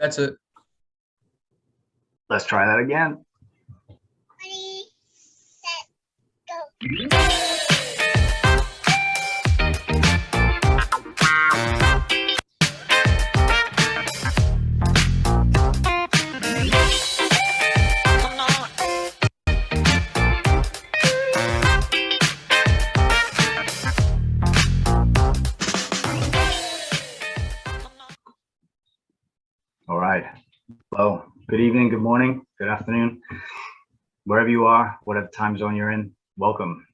That's it. Let's try that again. Ready, set, go. All right. Hello. Good evening, good morning, good afternoon. Wherever you are, whatever time zone you're in, welcome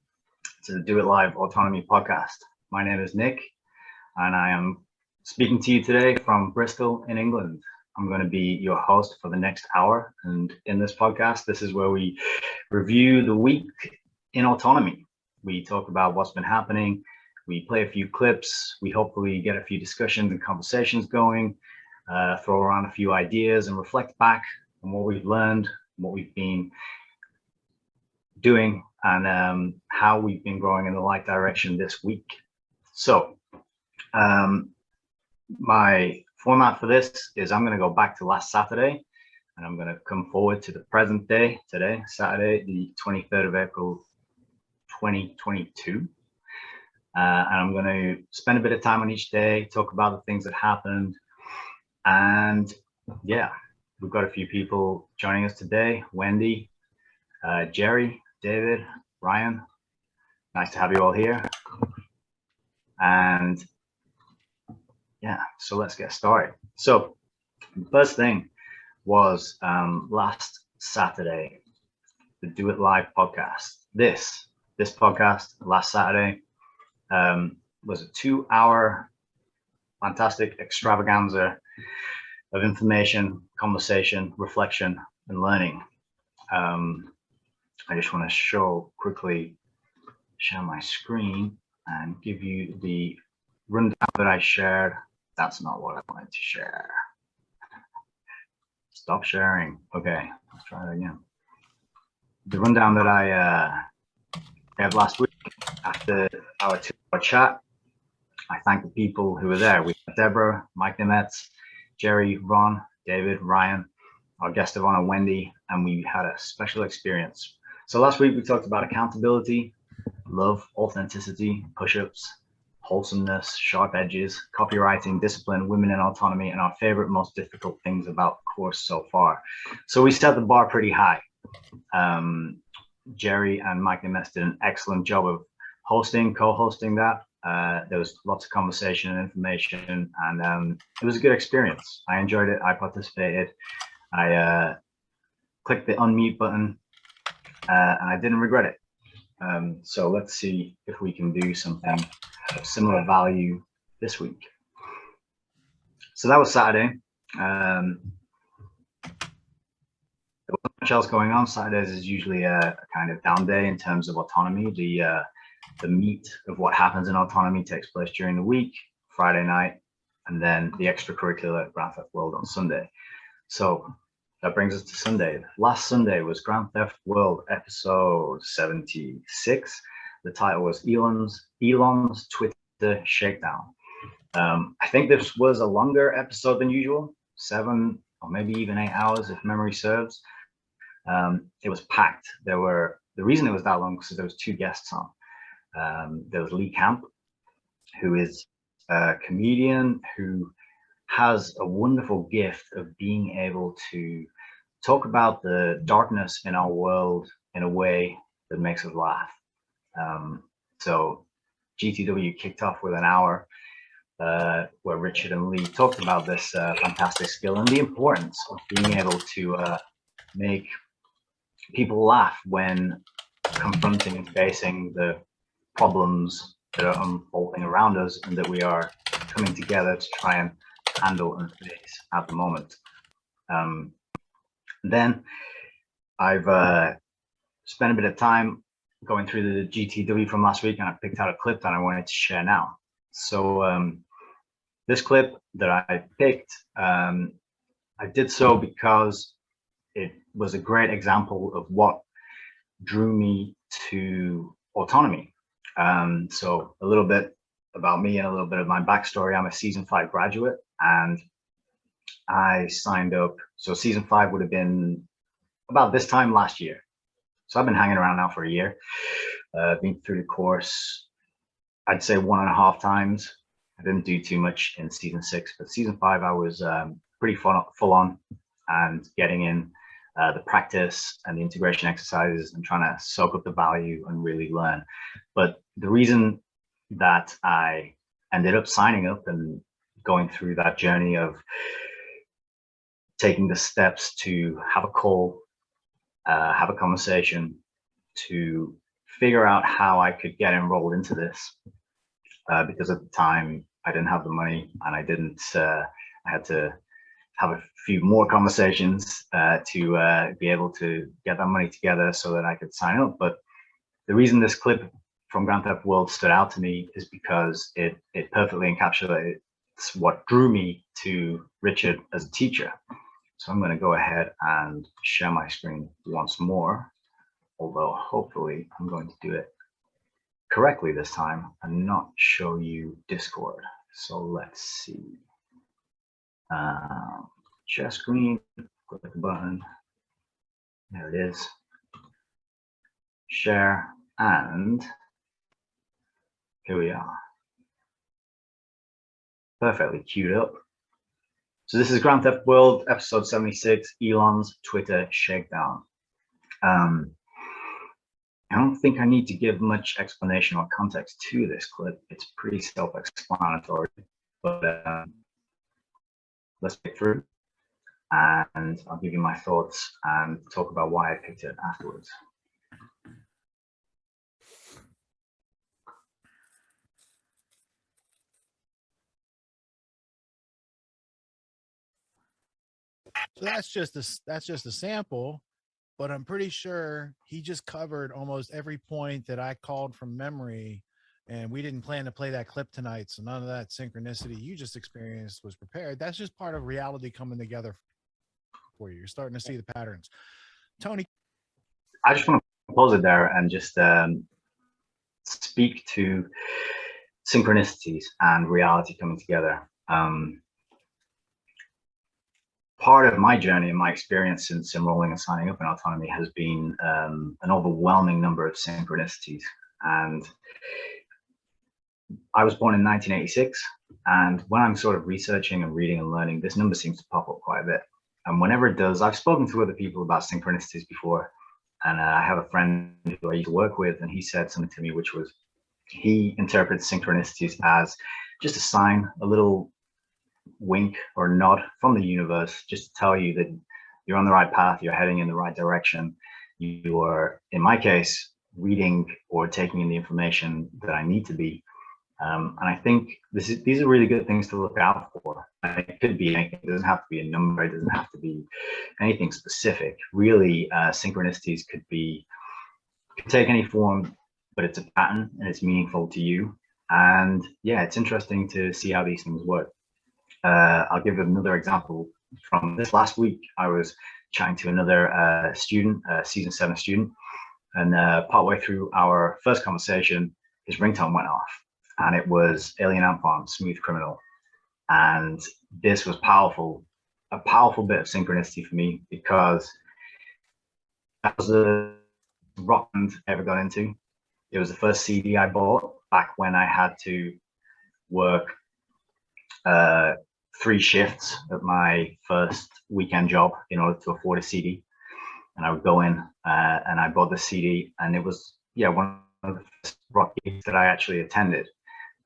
to the Do It Live Autonomy podcast. My name is Nick, and I am speaking to you today from Bristol in England. I'm going to be your host for the next hour. And in this podcast, this is where we review the week in autonomy. We talk about what's been happening. We play a few clips. We hopefully get a few discussions and conversations going. Throw around a few ideas and reflect back on what we've learned, what we've been doing, and how we've been growing in the right direction this week. So my format for this is I'm going to go back to last Saturday, and I'm going to come forward to the present day today, Saturday, the 23rd of April, 2022. And I'm going to spend a bit of time on each day, talk about the things that happened. And yeah, we've got a few people joining us today. Wendy, Jerry, David, Ryan, nice to have you all here. And yeah, so let's get started. So the first thing was last Saturday, the Do It Live podcast. This podcast last Saturday was a 2-hour fantastic extravaganza of information, conversation, reflection, and learning. I just want to share my screen and give you the rundown that I shared. That's not what I wanted to share. Stop sharing. Okay, let's try that again. The rundown that I had last week after our 2-hour chat. I thank the people who were there. We had Deborah, Mike Nemetz, Jerry, Ron, David, Ryan, our guest of honor, Wendy, and we had a special experience. So last week we talked about accountability, love, authenticity, push-ups, wholesomeness, sharp edges, copywriting, discipline, women in autonomy, and our favorite, most difficult things about the course so far. So we set the bar pretty high. Jerry and Mike Nemetz did an excellent job of co-hosting that. There was lots of conversation and information, and it was a good experience. I enjoyed it. I participated. I clicked the unmute button, and I didn't regret it. So let's see if we can do something of similar value this week. So that was Saturday. There wasn't much else going on. Saturdays is usually a kind of down day in terms of autonomy. The meat of what happens in autonomy takes place during the week, Friday night, and then the extracurricular Grand Theft World on Sunday. So that brings us to Sunday. Last Sunday was Grand Theft World episode 76. The title was Elon's Twitter Shakedown. I think this was a longer episode than usual, 7 or maybe even 8 hours if memory serves. It was packed. The reason it was that long was because there was 2 guests on. There was Lee Camp, who is a comedian who has a wonderful gift of being able to talk about the darkness in our world in a way that makes us laugh. So GTW kicked off with an hour where Richard and Lee talked about this fantastic skill and the importance of being able to make people laugh when confronting and facing the problems that are unfolding around us and that we are coming together to try and handle and face at the moment. Then I've spent a bit of time going through the GTW from last week, and I picked out a clip that I wanted to share now. So this clip that I picked, I did so because it was a great example of what drew me to autonomy. So a little bit about me and a little bit of my backstory. I'm a season 5 graduate, and I signed up. So season 5 would have been about this time last year. So I've been hanging around now for a year. Been through the course, I'd say 1.5 times. I didn't do too much in season 6, but season 5 I was pretty full on and getting in the practice and the integration exercises and trying to soak up the value and really learn. But the reason that I ended up signing up and going through that journey of taking the steps to have a call, have a conversation, to figure out how I could get enrolled into this, because at the time I didn't have the money and I had to have a few more conversations to be able to get that money together so that I could sign up. But the reason this clip from Grand Theft World stood out to me is because it perfectly encapsulates what drew me to Richard as a teacher. So I'm going to go ahead and share my screen once more, although hopefully I'm going to do it correctly this time and not show you Discord. So let's see. Share screen, click the button. There it is. Share, and here we are. Perfectly queued up. So this is Grand Theft World episode 76, Elon's Twitter shakedown. I don't think I need to give much explanation or context to this clip. It's pretty self-explanatory, but let's pick through and I'll give you my thoughts and talk about why I picked it afterwards. So that's just a sample, but I'm pretty sure he just covered almost every point that I called from memory, and we didn't plan to play that clip tonight, so none of that synchronicity you just experienced was prepared. That's just part of reality coming together for you. You're starting to see the patterns. Tony, I just want to pause it there and just speak to synchronicities and reality coming together. Part of my journey and my experience since enrolling and signing up in Autonomy has been an overwhelming number of synchronicities. And I was born in 1986, and when I'm sort of researching and reading and learning, this number seems to pop up quite a bit. And whenever it does, I've spoken to other people about synchronicities before, and I have a friend who I used to work with, and he said something to me, which was he interprets synchronicities as just a sign, a little wink or nod from the universe, just to tell you that you're on the right path, you're heading in the right direction. You are, in my case, reading or taking in the information that I need to be. And I think these are really good things to look out for. It could be anything. It doesn't have to be a number. It doesn't have to be anything specific. Really, synchronicities could take any form, but it's a pattern and it's meaningful to you. And yeah, it's interesting to see how these things work. I'll give another example from this last week. I was chatting to another student, season 7 student, and partway through our first conversation, his ringtone went off, and it was Alien Ant Farm, Smooth Criminal. And this was powerful, a powerful bit of synchronicity for me, because that was the rock band I ever got into. It was the first CD I bought back when I had to work 3 shifts at my first weekend job in order to afford a CD. And I would go in and I bought the CD, and it was, yeah, one of the first rock gigs that I actually attended.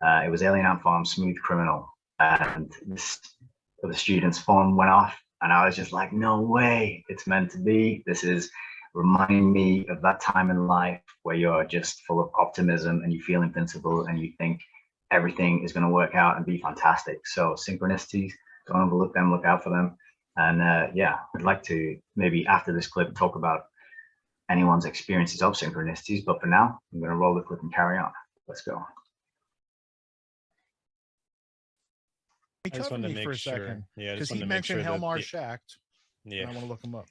It was Alien Ant Farm, Smooth Criminal, and the student's phone went off, and I was just like, no way, it's meant to be. This is reminding me of that time in life where you're just full of optimism and you feel invincible and you think everything is going to work out and be fantastic. So synchronicities, don't overlook them, look out for them. And yeah, I'd like to maybe after this clip talk about anyone's experiences of synchronicities, but for now, I'm going to roll the clip and carry on. Let's go. he covered me for a second. Yeah, because he mentioned Helmar Schacht. Yeah, I want to look him up.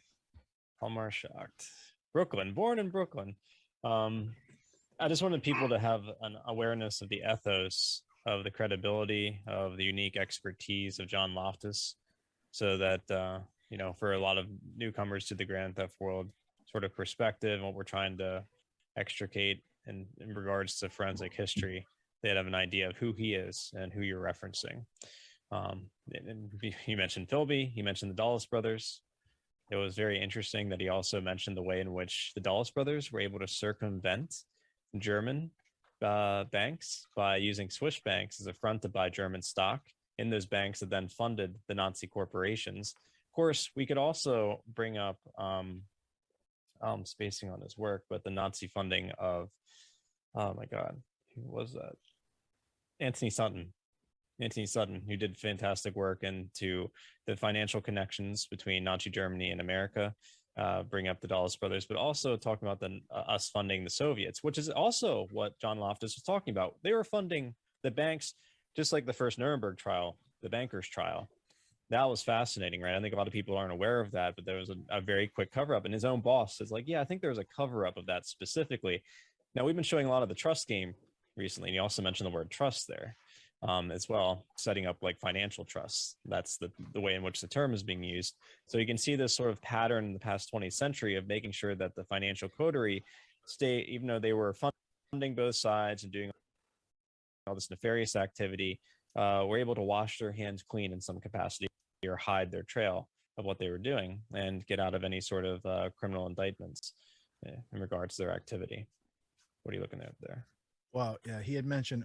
Helmar Schacht, Brooklyn, born in Brooklyn. I just wanted people to have an awareness of the ethos, of the credibility, of the unique expertise of John Loftus. so that you know, for a lot of newcomers to the Grand Theft world sort of perspective and what we're trying to extricate in regards to forensic history, they'd have an idea of who he is and who you're referencing. And you mentioned Philby, you mentioned the Dulles brothers. It was very interesting that he also mentioned the way in which the Dulles brothers were able to circumvent German banks by using Swiss banks as a front to buy German stock in those banks that then funded the Nazi corporations. Of course, we could also bring up spacing on his work, but the Nazi funding of, oh my God, who was that? Anthony Sutton, who did fantastic work into the financial connections between Nazi Germany and America, bring up the Dulles brothers, but also talking about us funding the Soviets, which is also what John Loftus was talking about. They were funding the banks, just like the first Nuremberg trial, the bankers trial. That was fascinating, right? I think a lot of people aren't aware of that, but there was a very quick cover up, and his own boss is like, yeah, I think there was a cover up of that specifically. Now, we've been showing a lot of the trust game recently, and you also mentioned the word trust there as well, setting up like financial trusts. That's the way in which the term is being used. So you can see this sort of pattern in the past 20th century of making sure that the financial coterie even though they were funding both sides and doing all this nefarious activity, were able to wash their hands clean in some capacity or hide their trail of what they were doing and get out of any sort of criminal indictments in regards to their activity. What are you looking at there? Well, yeah, he had mentioned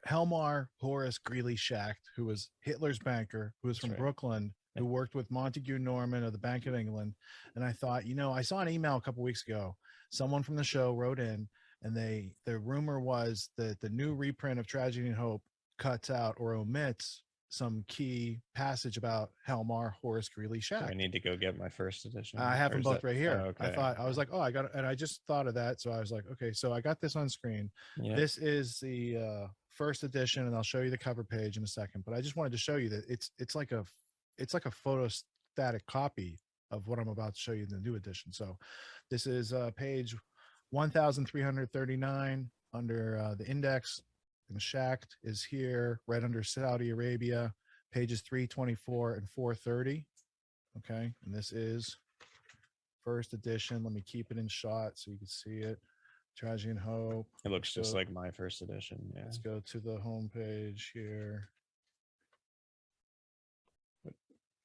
Helmar Horace Greeley Schacht, who was Hitler's banker, who was from Brooklyn, who worked with Montague Norman of the Bank of England. And I thought, you know, I saw an email a couple weeks ago. Someone from the show wrote in, and the rumor was that the new reprint of Tragedy and Hope cuts out or omits some key passage about Helmar Horace Greeley Schacht. I need to go get my first edition. I have them both right here. Oh, okay. I was like, oh, I got it. And I just thought of that. So I was like, okay, so I got this on screen. Yep. This is the first edition, and I'll show you the cover page in a second. But I just wanted to show you that it's like a photostatic copy of what I'm about to show you in the new edition. So this is page 1339 under the index. And Schacht is here right under Saudi Arabia, pages 324 and 430. Okay, and this is first edition. Let me keep it in shot so you can see it. Tragedy and Hope. It looks just like my first edition. Yeah. Let's go to the home page here.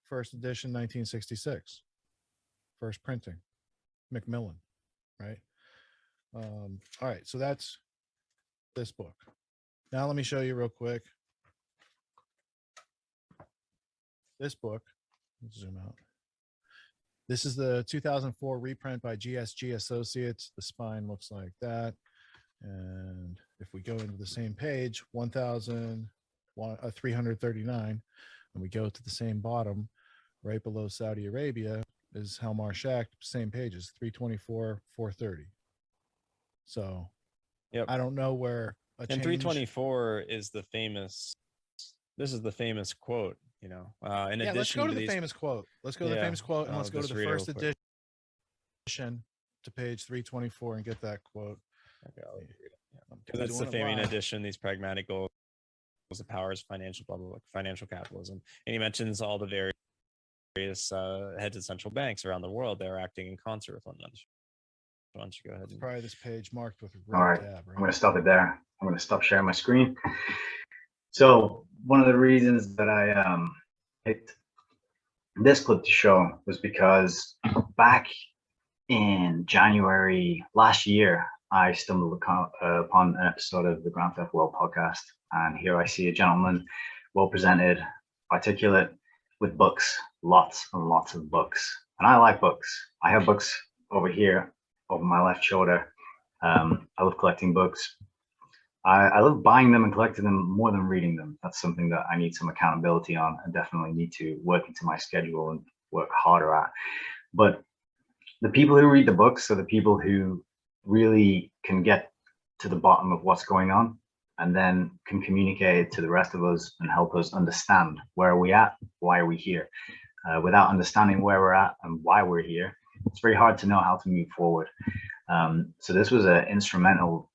First edition, 1966. First printing, Macmillan, right? All right, so that's this book. Now let me show you real quick. This book, let's zoom out. This is the 2004 reprint by GSG Associates. The spine looks like that. And if we go into the same page, 1339, and we go to the same bottom, right below Saudi Arabia is Helmar Schacht, same pages, 324, 430. So yep. I don't know where and 324 is the famous, this is the famous quote, you know, in addition let's go to the these, famous quote. Let's go to the famous quote, and let's go to the first edition to page 324 and get that quote. Okay, I'll read it. Because it's the famous edition, these pragmatic goals, the powers of financial bubble, financial capitalism. And he mentions all the various heads of central banks around the world. They're acting in concert with one another. Why don't you go ahead? Probably this page marked with a red all right. tab, right? I'm going to stop it there. I'm going to stop sharing my screen. So one of the reasons that I picked this clip to show was because back in January last year, I stumbled upon an episode of the Grand Theft World podcast, and here I see a gentleman, well presented, articulate, with books, lots and lots of books. And I like books. I have books over here, over my left shoulder. I love collecting books. I love buying them and collecting them more than reading them. That's something that I need some accountability on and definitely need to work into my schedule and work harder at. But the people who read the books are the people who really can get to the bottom of what's going on and then can communicate it to the rest of us and help us understand where are we at, why are we here. Without understanding where we're at and why we're here, it's very hard to know how to move forward. So this was an instrumental,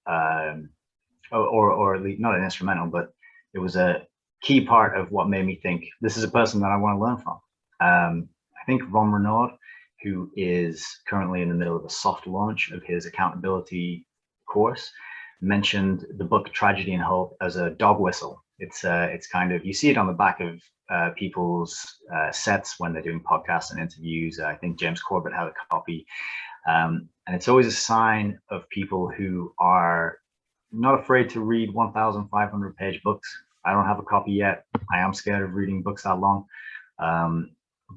or at least not an instrumental, but it was a key part of what made me think this is a person that I want to learn from. I think Ron Renaud, who is currently in the middle of a soft launch of his accountability course, mentioned the book Tragedy and Hope as a dog whistle. It's kind of, you see it on the back of people's sets when they're doing podcasts and interviews. I think James Corbett had a copy. And it's always a sign of people who are not afraid to read 1,500 page books. I don't have a copy yet. I am scared of reading books that long.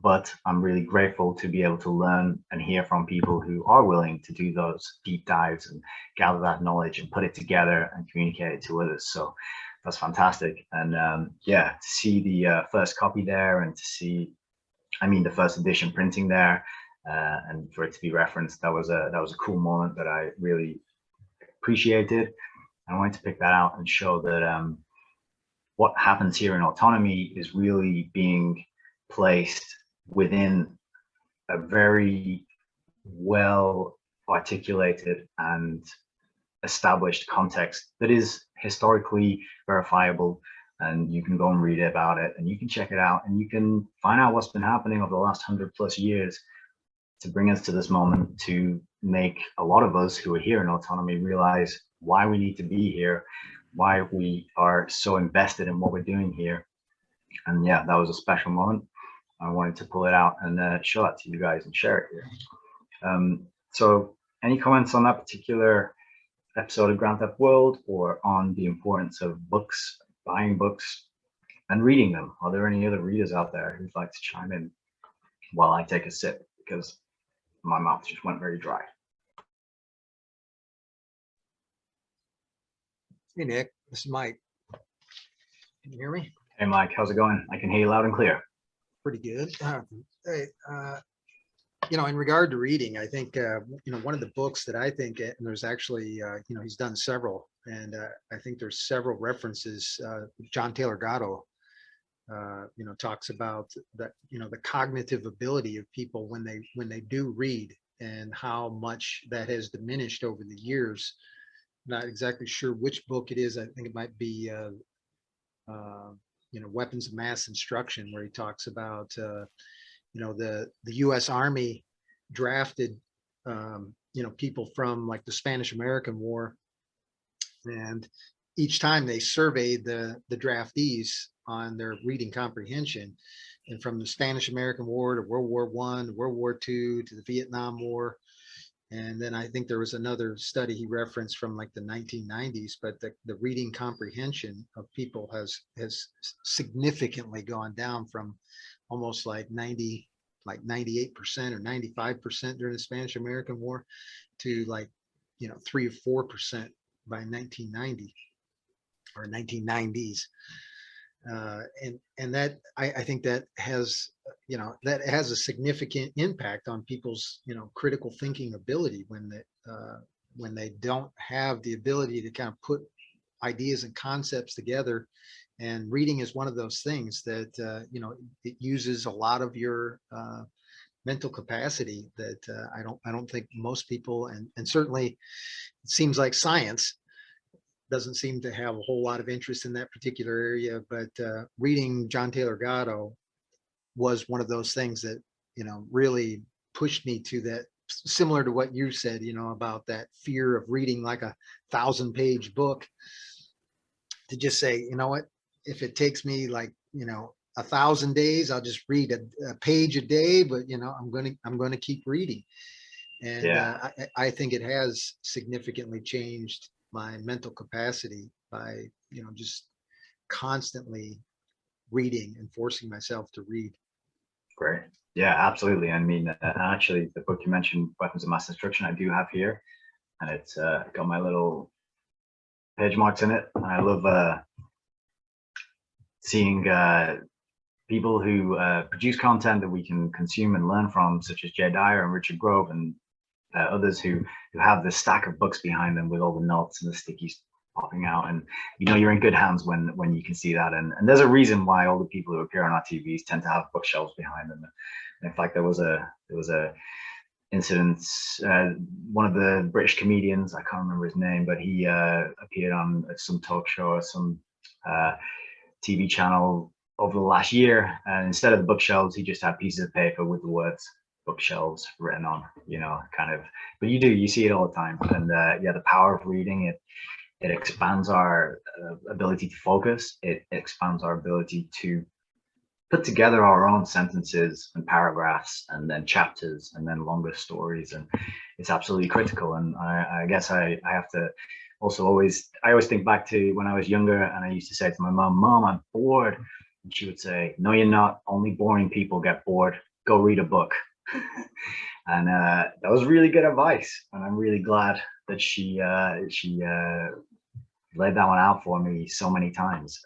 But I'm really grateful to be able to learn and hear from people who are willing to do those deep dives and gather that knowledge and put it together and communicate it to others. So that's fantastic. And yeah, to see the first copy there, and to see, I mean, the first edition printing there, and for it to be referenced, that was a cool moment that I really appreciated. I wanted to pick that out and show that what happens here in autonomy is really being placed within a very well articulated and established context that is historically verifiable, and you can go and read about it, and you can check it out, and you can find out what's been happening over the last 100+ years to bring us to this moment, to make a lot of us who are here in autonomy realize why we need to be here, why we are so invested in what we're doing here. And yeah, that was a special moment. I wanted to pull it out and show that to you guys and share it here. So any comments on that particular episode of Grand Theft World, or on the importance of books, buying books and reading them? Are there any other readers out there who'd like to chime in while I take a sip, because my mouth just went very dry? Hey, Nick, this is Mike. Can you hear me? Hey, Mike, how's it going? I can hear you loud and clear. Pretty good. Hey, you know, in regard to reading, I think, you know, one of the books that I think, and there's actually, you know, he's done several, and I think there's several references. John Taylor Gatto, you know, talks about that, you know, the cognitive ability of people when they do read, and how much that has diminished over the years. Not exactly sure which book it is. I think it might be, you know, Weapons of Mass Instruction, where he talks about, you know, the U.S. Army drafted, you know, people from like the Spanish-American War, and each time they surveyed the draftees on their reading comprehension, and from the Spanish-American War to World War I, to World War II, to the Vietnam War. And then I think there was another study he referenced from like the 1990s, but the reading comprehension of people has significantly gone down from almost like 98% or 95% during the Spanish American War to like, you know, 3 or 4% by 1990 or 1990s. And that I think that has, you know, that has a significant impact on people's, you know, critical thinking ability when they don't have the ability to kind of put ideas and concepts together. And reading is one of those things that, you know, it uses a lot of your mental capacity that I don't think most people, and certainly it seems like science doesn't seem to have a whole lot of interest in that particular area, but reading John Taylor Gatto was one of those things that, you know, really pushed me to that, similar to what you said, you know, about that fear of reading like a 1,000-page book, to just say, you know what, if it takes me like, you know, 1,000 days, I'll just read a page a day, but, you know, I'm going to keep reading. And Yeah. I think it has significantly changed my mental capacity by, you know, just constantly reading and forcing myself to read. Great. Yeah, absolutely. I mean, actually, the book you mentioned, Weapons of Mass Destruction, I do have here, and it's got my little page marks in it. And I love seeing people who produce content that we can consume and learn from, such as Jay Dyer and Richard Grove, and others who have this stack of books behind them with all the notes and the stickies popping out. And you know, you're in good hands when you can see that. And there's a reason why all the people who appear on our TVs tend to have bookshelves behind them. And in fact, there was a incident. One of the British comedians, I can't remember his name, but he appeared on some talk show or some TV channel over the last year, and instead of the bookshelves, he just had pieces of paper with the words bookshelves written on, you know, kind of. But you see it all the time, and yeah, the power of reading it expands our ability to focus. It expands our ability to put together our own sentences and paragraphs, and then chapters, and then longer stories, and it's absolutely critical. And I guess I have to also always think back to when I was younger, and I used to say to my mom, I'm bored, and she would say, no, you're not. Only boring people get bored. Go read a book. And that was really good advice, and I'm really glad that she laid that one out for me so many times.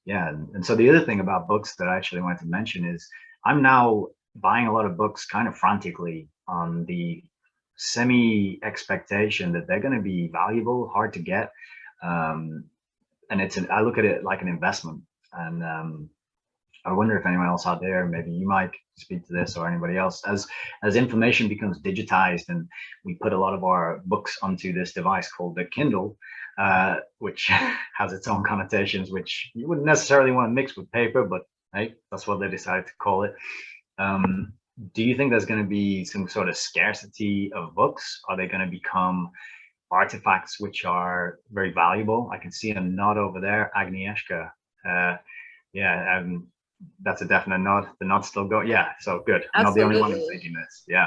Yeah, and so the other thing about books that I actually wanted to mention is I'm now buying a lot of books kind of frantically on the semi expectation that they're going to be valuable, hard to get, and I look at it like an investment. And I wonder if anyone else out there, maybe you might speak to this, or anybody else, as information becomes digitized and we put a lot of our books onto this device called the Kindle, which has its own connotations, which you wouldn't necessarily want to mix with paper, but hey, that's what they decided to call it. Do you think there's going to be some sort of scarcity of books? Are they going to become artifacts which are very valuable? I can see a nod over there, Agnieszka. Yeah, that's a definite nod. The nod's still going. Yeah, so good. I'm not the only one who's thinking this. Yeah,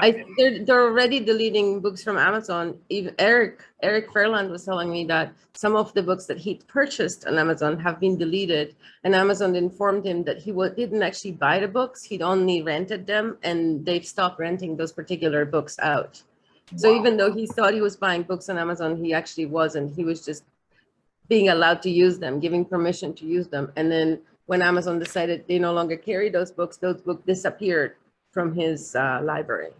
they're already deleting books from Amazon. Even Eric Fairland was telling me that some of the books that he purchased on Amazon have been deleted, and Amazon informed him that he didn't actually buy the books; he'd only rented them, and they've stopped renting those particular books out. So even though he thought he was buying books on Amazon, he actually wasn't. He was just being allowed to use them, giving permission to use them, and then when Amazon decided they no longer carry those books disappeared from his library.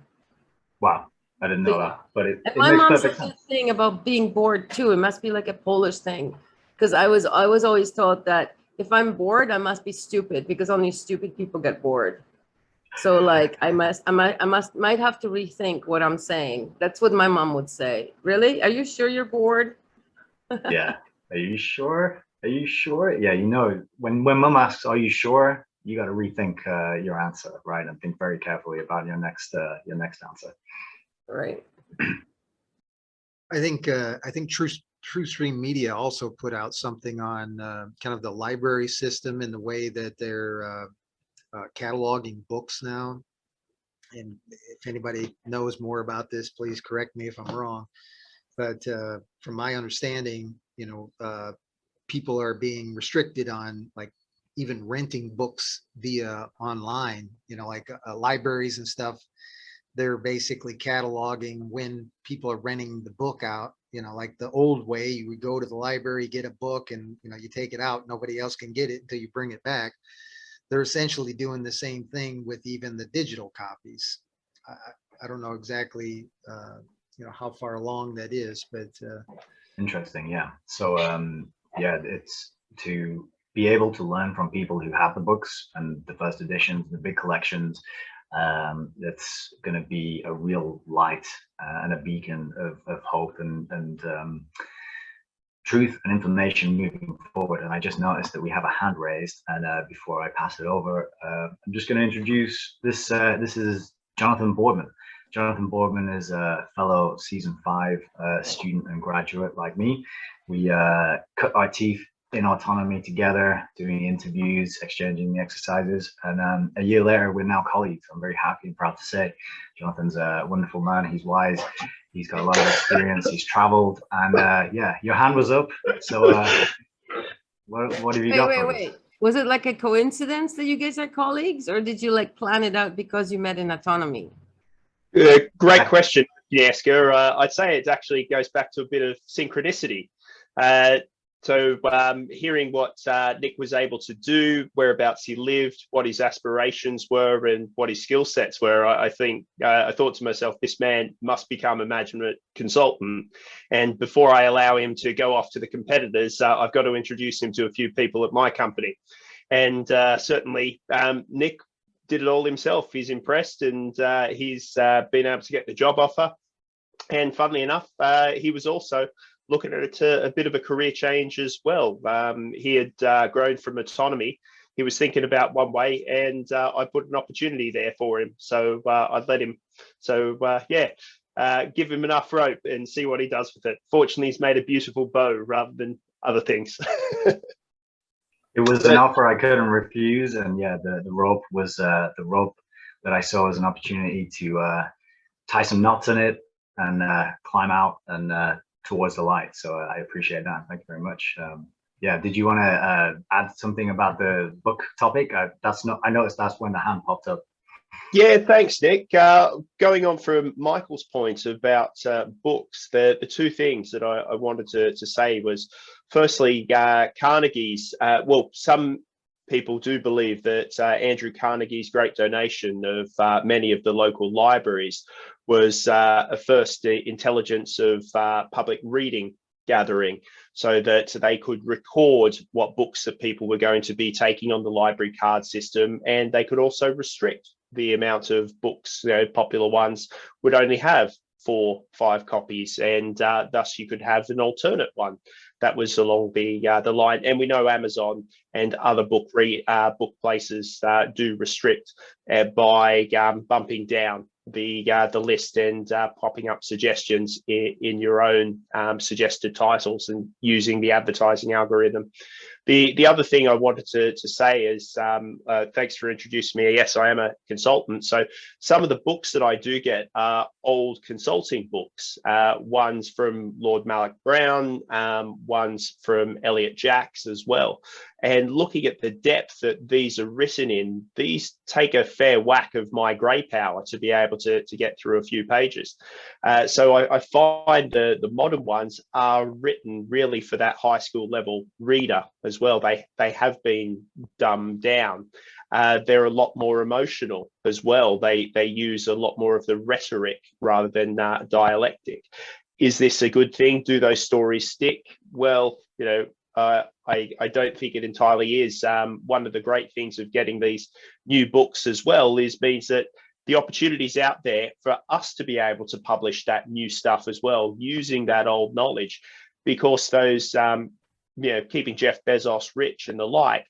Wow, I didn't know that, but it my makes mom perfect said sense. this thing about being bored too. It must be like a Polish thing, because I was always taught that if I'm bored, I must be stupid, because only stupid people get bored. So like I might have to rethink what I'm saying. That's what my mom would say. Really? Are you sure you're bored? Yeah. Are you sure? Are you sure? Yeah, you know, when mom asks, "Are you sure?" you got to rethink your answer, right, and think very carefully about your next answer. Right. I think TrueStream Media also put out something on kind of the library system and the way that they're cataloging books now. And if anybody knows more about this, please correct me if I'm wrong. But from my understanding, you know, people are being restricted on like even renting books via online, you know, like libraries and stuff. They're basically cataloging when people are renting the book out, you know, like the old way. You would go to the library, get a book, and, you know, you take it out. Nobody else can get it until you bring it back. They're essentially doing the same thing with even the digital copies. I don't know exactly, you know, how far along that is, but Interesting. Yeah. So yeah, it's to be able to learn from people who have the books and the first editions, the big collections. That's going to be a real light and a beacon of hope and truth and information moving forward. And I just noticed that we have a hand raised, and before I pass it over, I'm just going to introduce this. This is Jonathan Boardman. Jonathan Boardman is a fellow season 5 student and graduate like me. We cut our teeth in autonomy together, doing interviews, exchanging the exercises, and a year later we're now colleagues. I'm very happy and proud to say Jonathan's a wonderful man. He's wise, he's got a lot of experience, he's traveled, and yeah, your hand was up, so what have you got for us? Was it like a coincidence that you guys are colleagues, or did you like plan it out because you met in autonomy? Great question, Agnieszka. I'd say it actually goes back to a bit of synchronicity. So hearing what Nick was able to do, whereabouts he lived, what his aspirations were, and what his skill sets were, I thought to myself, this man must become a management consultant. And before I allow him to go off to the competitors, I've got to introduce him to a few people at my company. And certainly Nick did it all himself. He's impressed, and he's been able to get the job offer. And funnily enough, he was also looking at a bit of a career change as well. He had grown from autonomy he was thinking about one way, and I put an opportunity there for him. So I'd let him. So give him enough rope and see what he does with it. Fortunately, he's made a beautiful bow rather than other things. It was an offer I couldn't refuse, and yeah, the rope was the rope that I saw as an opportunity to tie some knots in it and climb out and towards the light. So I appreciate that. Thank you very much. Yeah, did you want to add something about the book topic? I noticed that's when the hand popped up. Yeah, thanks, Nick. Going on from Michael's point about books, the two things that I wanted to say was, firstly, Carnegie's. Well, some people do believe that Andrew Carnegie's great donation of many of the local libraries was a first intelligence of public reading gathering, so that they could record what books that people were going to be taking on the library card system, and they could also restrict the amount of books. Popular ones would only have 4 or 5 copies, and thus you could have an alternate one that was along the line. And we know Amazon and other book places do restrict by bumping down the list and popping up suggestions in your own suggested titles and using the advertising algorithm. The other thing I wanted to say is, thanks for introducing me. Yes, I am a consultant. So some of the books that I do get are old consulting books. One's from Lord Malloch Brown, one's from Elliot Jacks as well. And looking at the depth that these are written in, these take a fair whack of my grey power to be able to get through a few pages. So I find the modern ones are written really for that high school level reader as well. They have been dumbed down. They're a lot more emotional as well. They use a lot more of the rhetoric rather than dialectic. Is this a good thing? Do those stories stick? Well, I don't think it entirely is. One of the great things of getting these new books as well means that the opportunities out there for us to be able to publish that new stuff as well, using that old knowledge, because those, keeping Jeff Bezos rich and the like,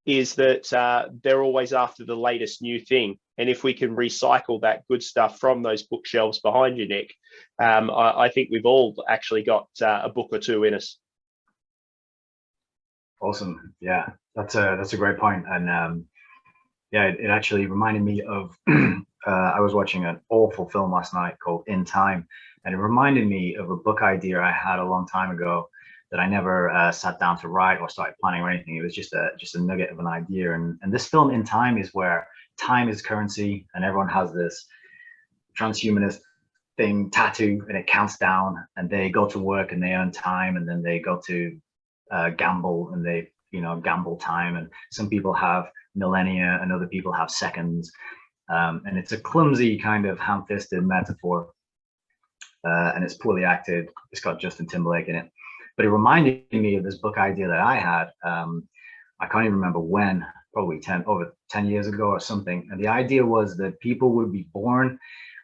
is that they're always after the latest new thing. And if we can recycle that good stuff from those bookshelves behind you, Nick, I think we've all actually got a book or two in us. Awesome. Yeah, that's a great point. And yeah, it actually reminded me of I was watching an awful film last night called In Time, and it reminded me of a book idea I had a long time ago that I never sat down to write or started planning or anything. It was just a nugget of an idea. And this film In Time is where time is currency, and everyone has this transhumanist thing tattoo, and it counts down, and they go to work and they earn time, and then they go to gamble and they gamble time, and some people have millennia and other people have seconds, and it's a clumsy kind of ham-fisted metaphor, and it's poorly acted. It's got Justin Timberlake in it, but it reminded me of this book idea that I had. I can't even remember when, probably over 10 years ago or something, and the idea was that people would be born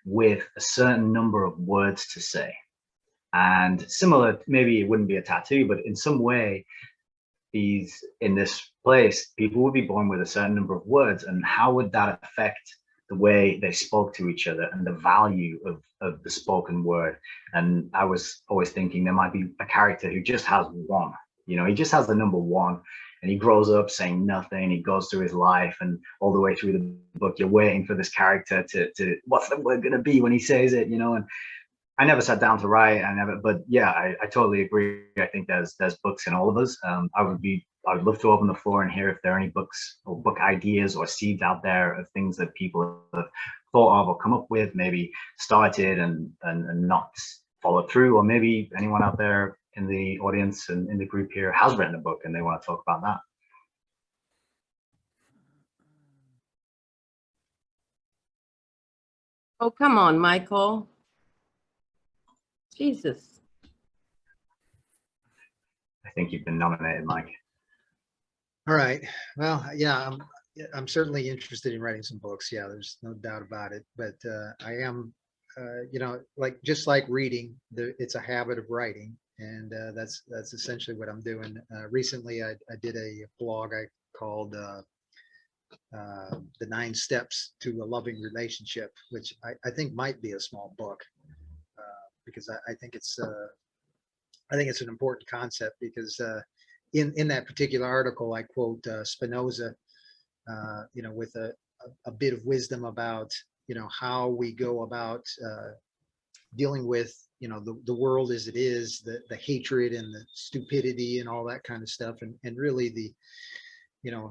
with a certain number of words to say. And similar, maybe it wouldn't be a tattoo, but in some way, in this place, people would be born with a certain number of words, and how would that affect the way they spoke to each other and the value of the spoken word? And I was always thinking there might be a character who just has one, he just has the number 1, and he grows up saying nothing. He goes through his life, and all the way through the book, you're waiting for this character to what's the word going to be when he says it, and I never sat down to write. But yeah, I totally agree. I think there's books in all of us. I would love to open the floor and hear if there are any books or book ideas or seeds out there of things that people have thought of or come up with, maybe started and not followed through, or maybe anyone out there in the audience and in the group here has written a book and they want to talk about that. Oh, come on, Michael. Jesus. I think you've been nominated, Mike. All right. Well, yeah, I'm certainly interested in writing some books. Yeah, there's no doubt about it. But I am, just like reading, it's a habit of writing, and that's essentially what I'm doing. Recently, I did a blog I called the 9 steps to a loving relationship, which I think might be a small book, because I think it's an important concept, because in that particular article, I quote Spinoza, with a bit of wisdom about, how we go about dealing with, the world as it is, the hatred and the stupidity and all that kind of stuff. And really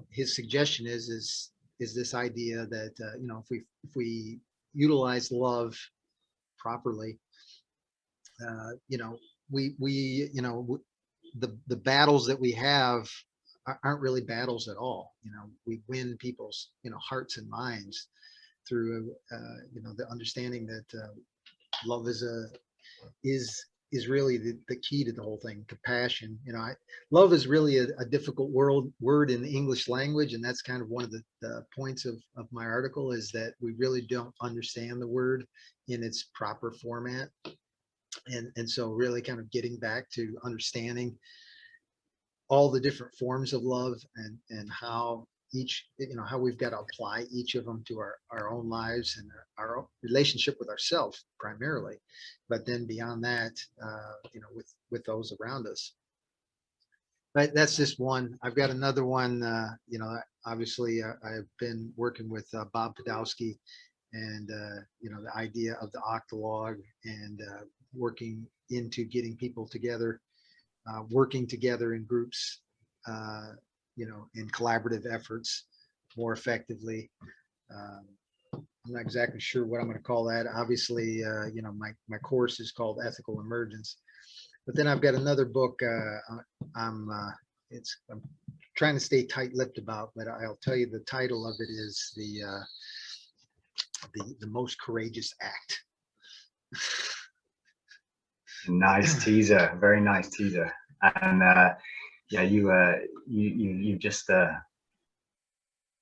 his suggestion is this idea that, if we utilize love properly, the battles that we have aren't really battles at all. We win people's, hearts and minds through, the understanding that love is really the key to the whole thing. Compassion, love is really a difficult word in the English language, and that's kind of one of the points of my article, is that we really don't understand the word in its proper format. And so really kind of getting back to understanding all the different forms of love, and how each, how we've got to apply each of them to our own lives and our own relationship with ourselves primarily, but then beyond that, with those around us. But that's just one. I've got another one. Obviously I've been working with Bob Podolsky, and the idea of the octalog, and working into getting people together, working together in groups, in collaborative efforts more effectively. I'm not exactly sure what I'm going to call that. Obviously, my course is called Ethical Emergence. But then I've got another book I'm trying to stay tight-lipped about, but I'll tell you the title of it is the Most Courageous Act. Nice teaser, very nice teaser. And yeah, you just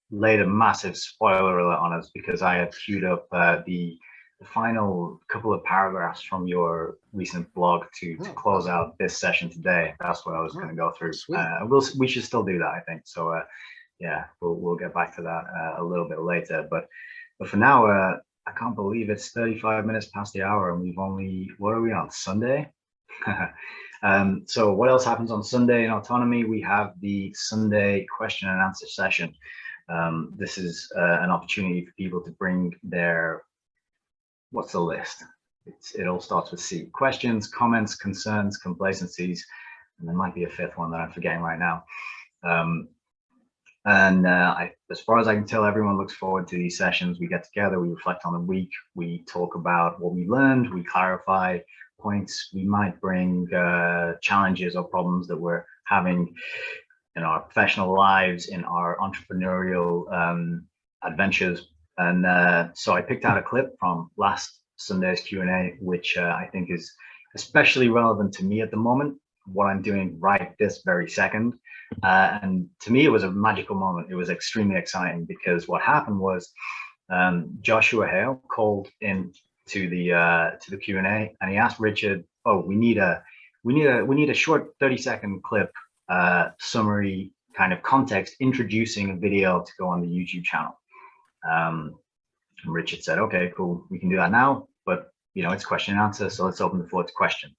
laid a massive spoiler alert on us, because I had queued up the final couple of paragraphs from your recent blog to close out this session today. That's what I was going to go through. We should still do that, I think. So yeah, we'll get back to that a little bit later. But for now, I can't believe it's 35 minutes past the hour, and we've only, what are we on, Sunday? So what else happens on Sunday in Autonomy? We have the Sunday question and answer session. This is an opportunity for people to bring their, what's the list? It all starts with C: questions, comments, concerns, complacencies, and there might be a fifth one that I'm forgetting right now. As far as I can tell, everyone looks forward to these sessions. We get together, we reflect on the week, we talk about what we learned, we clarify points. We might bring challenges or problems that we're having in our professional lives, in our entrepreneurial adventures. And so I picked out a clip from last Sunday's Q&A, which I think is especially relevant to me at the moment, what I'm doing right this very second. And to me, it was a magical moment. It was extremely exciting, because what happened was Joshua Hale called in to the Q&A, and he asked Richard, "Oh, we need a short 30-second clip, summary kind of context, introducing a video to go on the YouTube channel." And Richard said, "Okay, cool, we can do that now, but it's question and answer, so let's open the floor to questions."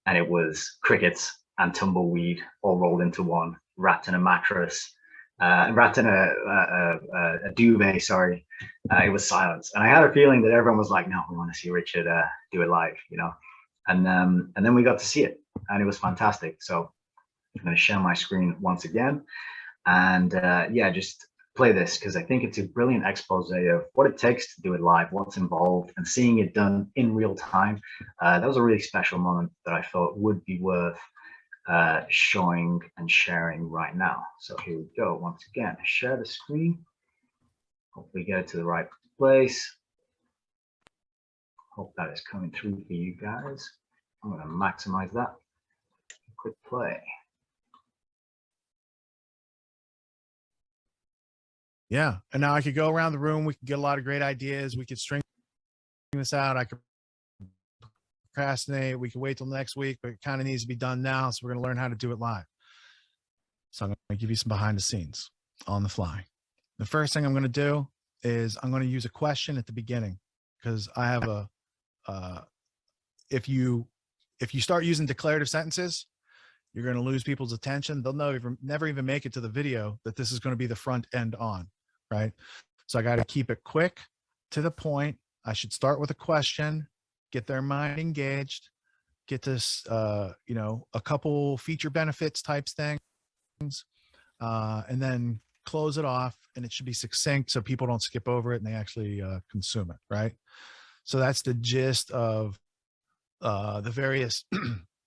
And it was crickets and tumbleweed all rolled into one, wrapped in a mattress, wrapped in a duvet, sorry. It was silence. And I had a feeling that everyone was like, "No, we want to see Richard do it live," And then we got to see it, and it was fantastic. So I'm going to share my screen once again, and yeah, just play this, because I think it's a brilliant expose of what it takes to do it live, what's involved, and seeing it done in real time. That was a really special moment that I thought would be worth showing and sharing right now. So here we go. Once again, share the screen. Hopefully get it to the right place. Hope that is coming through for you guys. I'm going to maximize that. Quick play. Yeah, and now I could go around the room. We could get a lot of great ideas. We could string this out. I could procrastinate. We could wait till next week, but it kind of needs to be done now. So we're going to learn how to do it live. So I'm going to give you some behind the scenes on the fly. The first thing I'm going to do is I'm going to use a question at the beginning, because I have if you start using declarative sentences, you're going to lose people's attention. They'll never even make it to the video that this is going to be the front end on, right? So I got to keep it quick, to the point. I should start with a question, get their mind engaged, get this, you know, a couple feature benefits types things, and then close it off, and it should be succinct so people don't skip over it and they actually consume it, right? So that's the gist of the various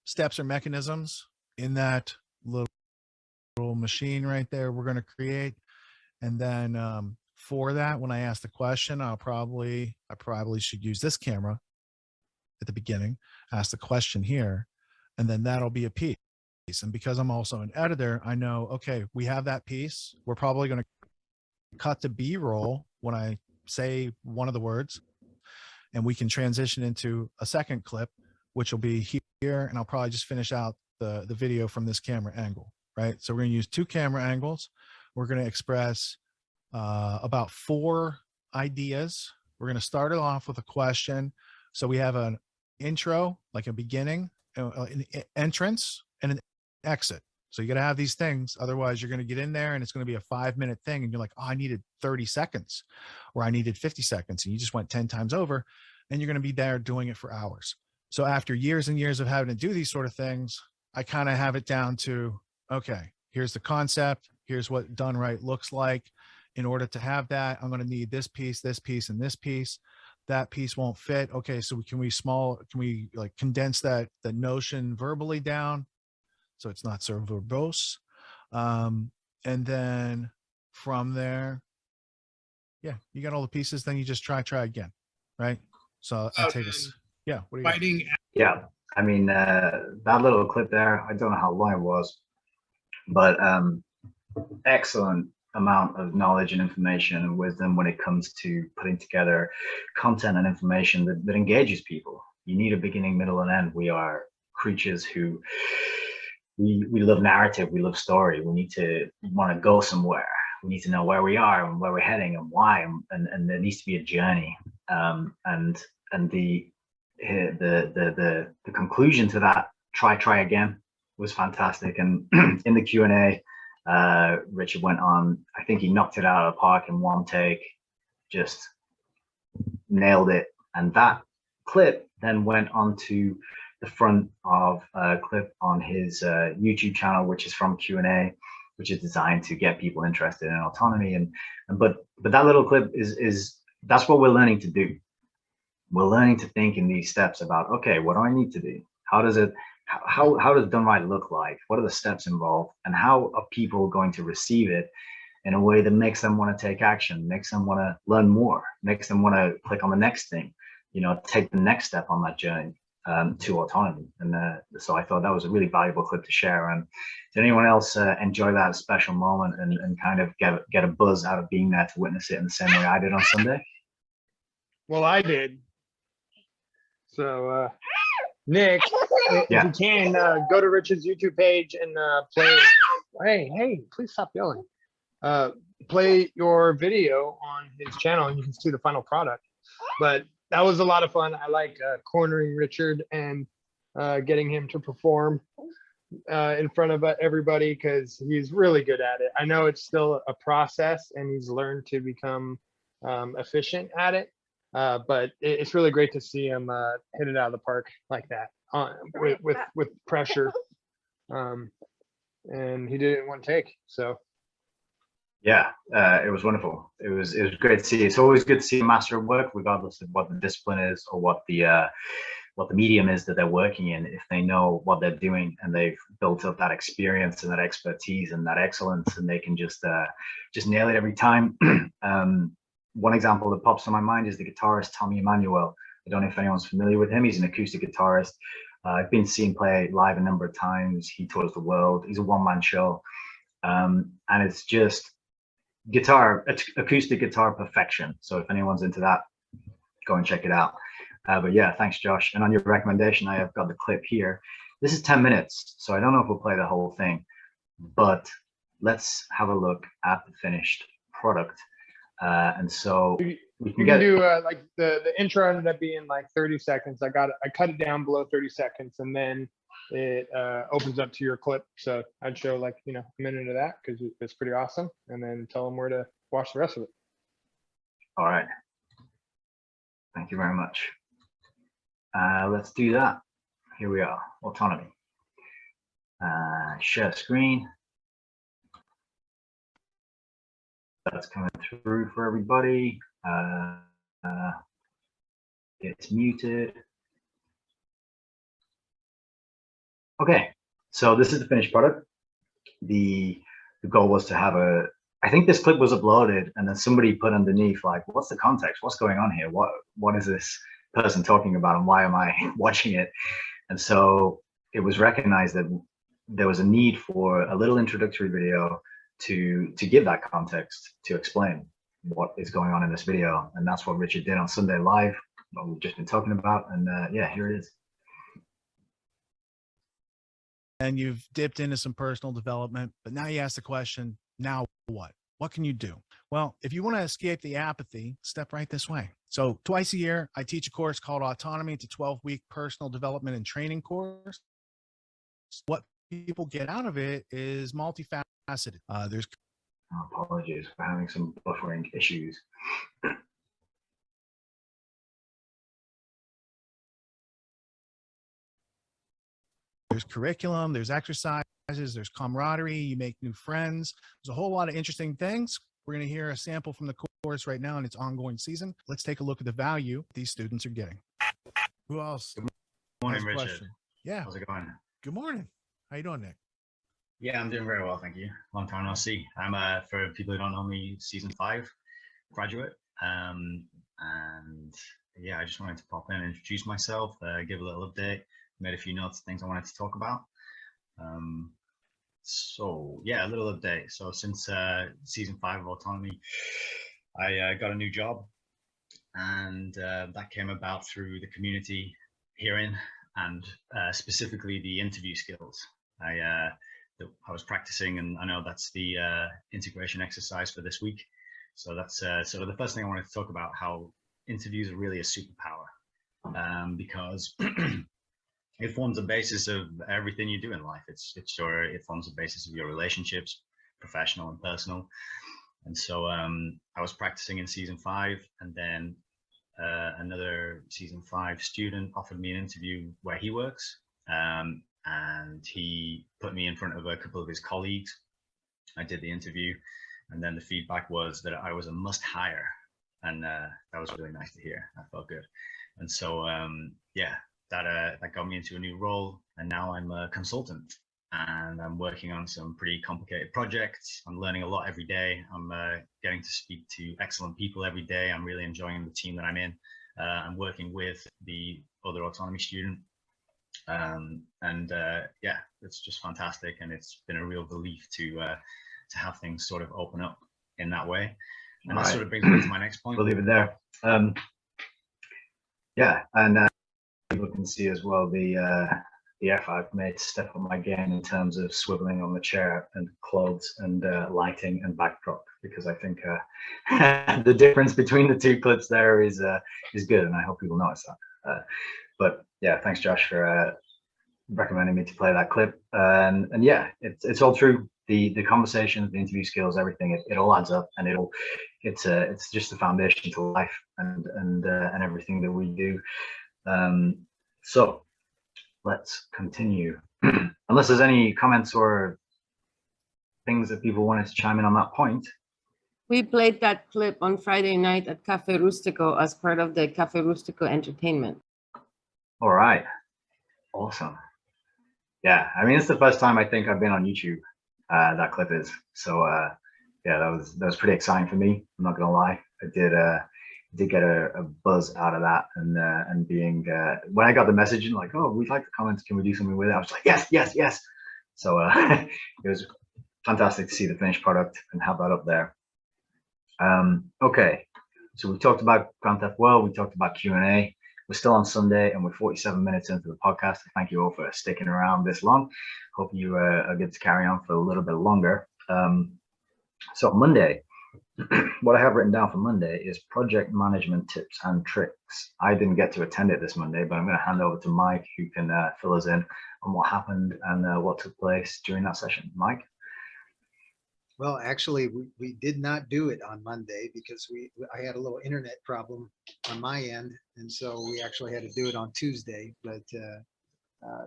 steps or mechanisms in that little machine right there we're going to create. And then for that, when I ask the question, I probably should use this camera at the beginning, ask the question here, and then that'll be a piece. And because I'm also an editor, I know, okay, we have that piece. We're probably going to cut to B-roll when I say one of the words, and we can transition into a second clip, which will be here. And I'll probably just finish out the video from this camera angle, right? So we're going to use 2 camera angles. We're going to express about 4 ideas. We're going to start it off with a question. So we have an intro, like a beginning, an entrance, and an exit. So you got to have these things. Otherwise, you're going to get in there and it's going to be a 5-minute thing. And you're like, oh, I needed 30 seconds or I needed 50 seconds. And you just went 10 times over, and you're going to be there doing it for hours. So after years and years of having to do these sort of things, I kind of have it down to, okay, here's the concept. Here's what done right looks like. In order to have that, I'm going to need this piece, and this piece. That piece won't fit. Okay, so can we like condense that notion verbally down so it's not so verbose? And then from there, yeah, you got all the pieces. Then you just try again, right? So I take this. Yeah. What do you Fighting. Yeah, I mean, that little clip there, I don't know how long it was, but excellent amount of knowledge and information and wisdom when it comes to putting together content and information that engages people. You need a beginning, middle, and end. We are creatures who we love narrative, we love story. We need to want to go somewhere. We need to know where we are and where we're heading and why, and there needs to be a journey. And the conclusion to that, try again, was fantastic. And in the Q&A, Richard went on, I think he knocked it out of the park in one take, just nailed it. And that clip then went on to the front of a clip on his YouTube channel, which is from Q&A, which is designed to get people interested in autonomy. But that little clip is that's what we're learning to do. We're learning to think in these steps about, okay, what do I need to do? How does done right look like? What are the steps involved? And how are people going to receive it in a way that makes them want to take action, makes them want to learn more, makes them want to click on the next thing, you know, take the next step on that journey to autonomy. And so I thought that was a really valuable clip to share. And did anyone else enjoy that special moment and kind of get a buzz out of being there to witness it in the same way I did on Sunday? Well, I did. So, Nick, if you can, go to Richard's YouTube page and play. Hey, please stop yelling. Play your video on his channel and you can see the final product. But that was a lot of fun. I like cornering Richard and getting him to perform in front of everybody because he's really good at it. I know it's still a process and he's learned to become efficient at it. But it's really great to see him hit it out of the park like that with pressure. And he did it in one take. So yeah, it was wonderful. It was great to see. It's always good to see a master of work, regardless of what the discipline is or what the medium is that they're working in. If they know what they're doing and they've built up that experience and that expertise and that excellence, and they can just nail it every time. One example that pops to my mind is the guitarist Tommy Emmanuel. I don't know if anyone's familiar with him. He's an acoustic guitarist. I've been to see him play live a number of times. He tours the world. He's a one-man show. And it's just acoustic guitar perfection. So if anyone's into that, go and check it out. But yeah, thanks, Josh. And on your recommendation, I have got the clip here. This is 10 minutes, so I don't know if we'll play the whole thing, but let's have a look at the finished product. And so You we can do like the intro ended up being like 30 seconds. I cut it down below 30 seconds, and then it opens up to your clip. So I'd show like, a minute of that because it's pretty awesome, and then tell them where to watch the rest of it. All right. Thank you very much. Let's do that. Here we are, autonomy. Share screen. That's coming through for everybody. It's muted. Okay, so this is the finished product. The goal was to have I think this clip was uploaded and then somebody put underneath like, what's the context? What's going on here? What is this person talking about and why am I watching it? And so it was recognized that there was a need for a little introductory video to give that context, to explain what is going on in this video. And that's what Richard did on Sunday Live, what we've just been talking about. And yeah, here it is. And you've dipped into some personal development, but now you ask the question, now what? What can you do? Well, if you want to escape the apathy, step right this way. So twice a year, I teach a course called Autonomy. It's a 12-week personal development and training course. What people get out of it is multifaceted. There's Apologies for having some buffering issues. There's curriculum, there's exercises, there's camaraderie, you make new friends. There's a whole lot of interesting things. We're going to hear a sample from the course right now in its ongoing season. Let's take a look at the value these students are getting. Who else? Good morning, has a Richard. question? Yeah. How's it going? Good morning. How you doing, Nick? Yeah, I'm doing very well, thank you. Long time no see. I'm for people who don't know me, season 5 graduate. And yeah, I just wanted to pop in and introduce myself, give a little update, made a few notes, things I wanted to talk about. So yeah, a little update. So since season 5 of Autonomy, I got a new job, and that came about through the community herein, and specifically the interview skills. I was practicing, and I know that's the integration exercise for this week. So that's sort of the first thing I wanted to talk about, how interviews are really a superpower, because it forms the basis of everything you do in life. It forms the basis of your relationships, professional and personal. And so I was practicing in season 5, and then another season 5 student offered me an interview where he works, and he put me in front of a couple of his colleagues. I did the interview, and then the feedback was that I was a must hire, and that was really nice to hear. I felt good. And so yeah, that got me into a new role, and now I'm a consultant, and I'm working on some pretty complicated projects. I'm learning a lot every day. I'm getting to speak to excellent people every day. I'm really enjoying the team that I'm in. I'm working with the other autonomy student, and yeah, it's just fantastic, and it's been a real relief to have things sort of open up in that way. And that sort of brings me to my next point. We'll leave it there. Yeah, and people can see as well the effort I've made to step up my game in terms of swiveling on the chair and clothes and lighting and backdrop, because I think the difference between the two clips there is good, and I hope people notice that. But yeah, thanks Josh for recommending me to play that clip. And yeah, it's all true. The conversations, the interview skills, everything, it all adds up, and it's just the foundation to life and everything that we do. So let's continue. Unless there's any comments or things that people wanted to chime in on that point. We played that clip on Friday night at Cafe Rustico as part of the Cafe Rustico entertainment. All right, awesome. Yeah, I mean, it's the first time I think I've been on YouTube. That clip is. So yeah, that was pretty exciting for me. I'm not gonna lie. I did get a buzz out of that, and being when I got the message and like, oh, we'd like the comments, can we do something with it? I was like, yes. So it was fantastic to see the finished product and have that up there. Okay, so we talked about Grand Theft World, we talked about Q&A. We're still on Sunday, and we're 47 minutes into the podcast. Thank you all for sticking around this long. Hope you are good to carry on for a little bit longer. So Monday, what I have written down for Monday is project management tips and tricks. I didn't get to attend it this Monday, but I'm going to hand over to Mike, who can fill us in on what happened and what took place during that session. Mike? Well, actually, we did not do it on Monday because I had a little internet problem on my end, and so we actually had to do it on Tuesday. But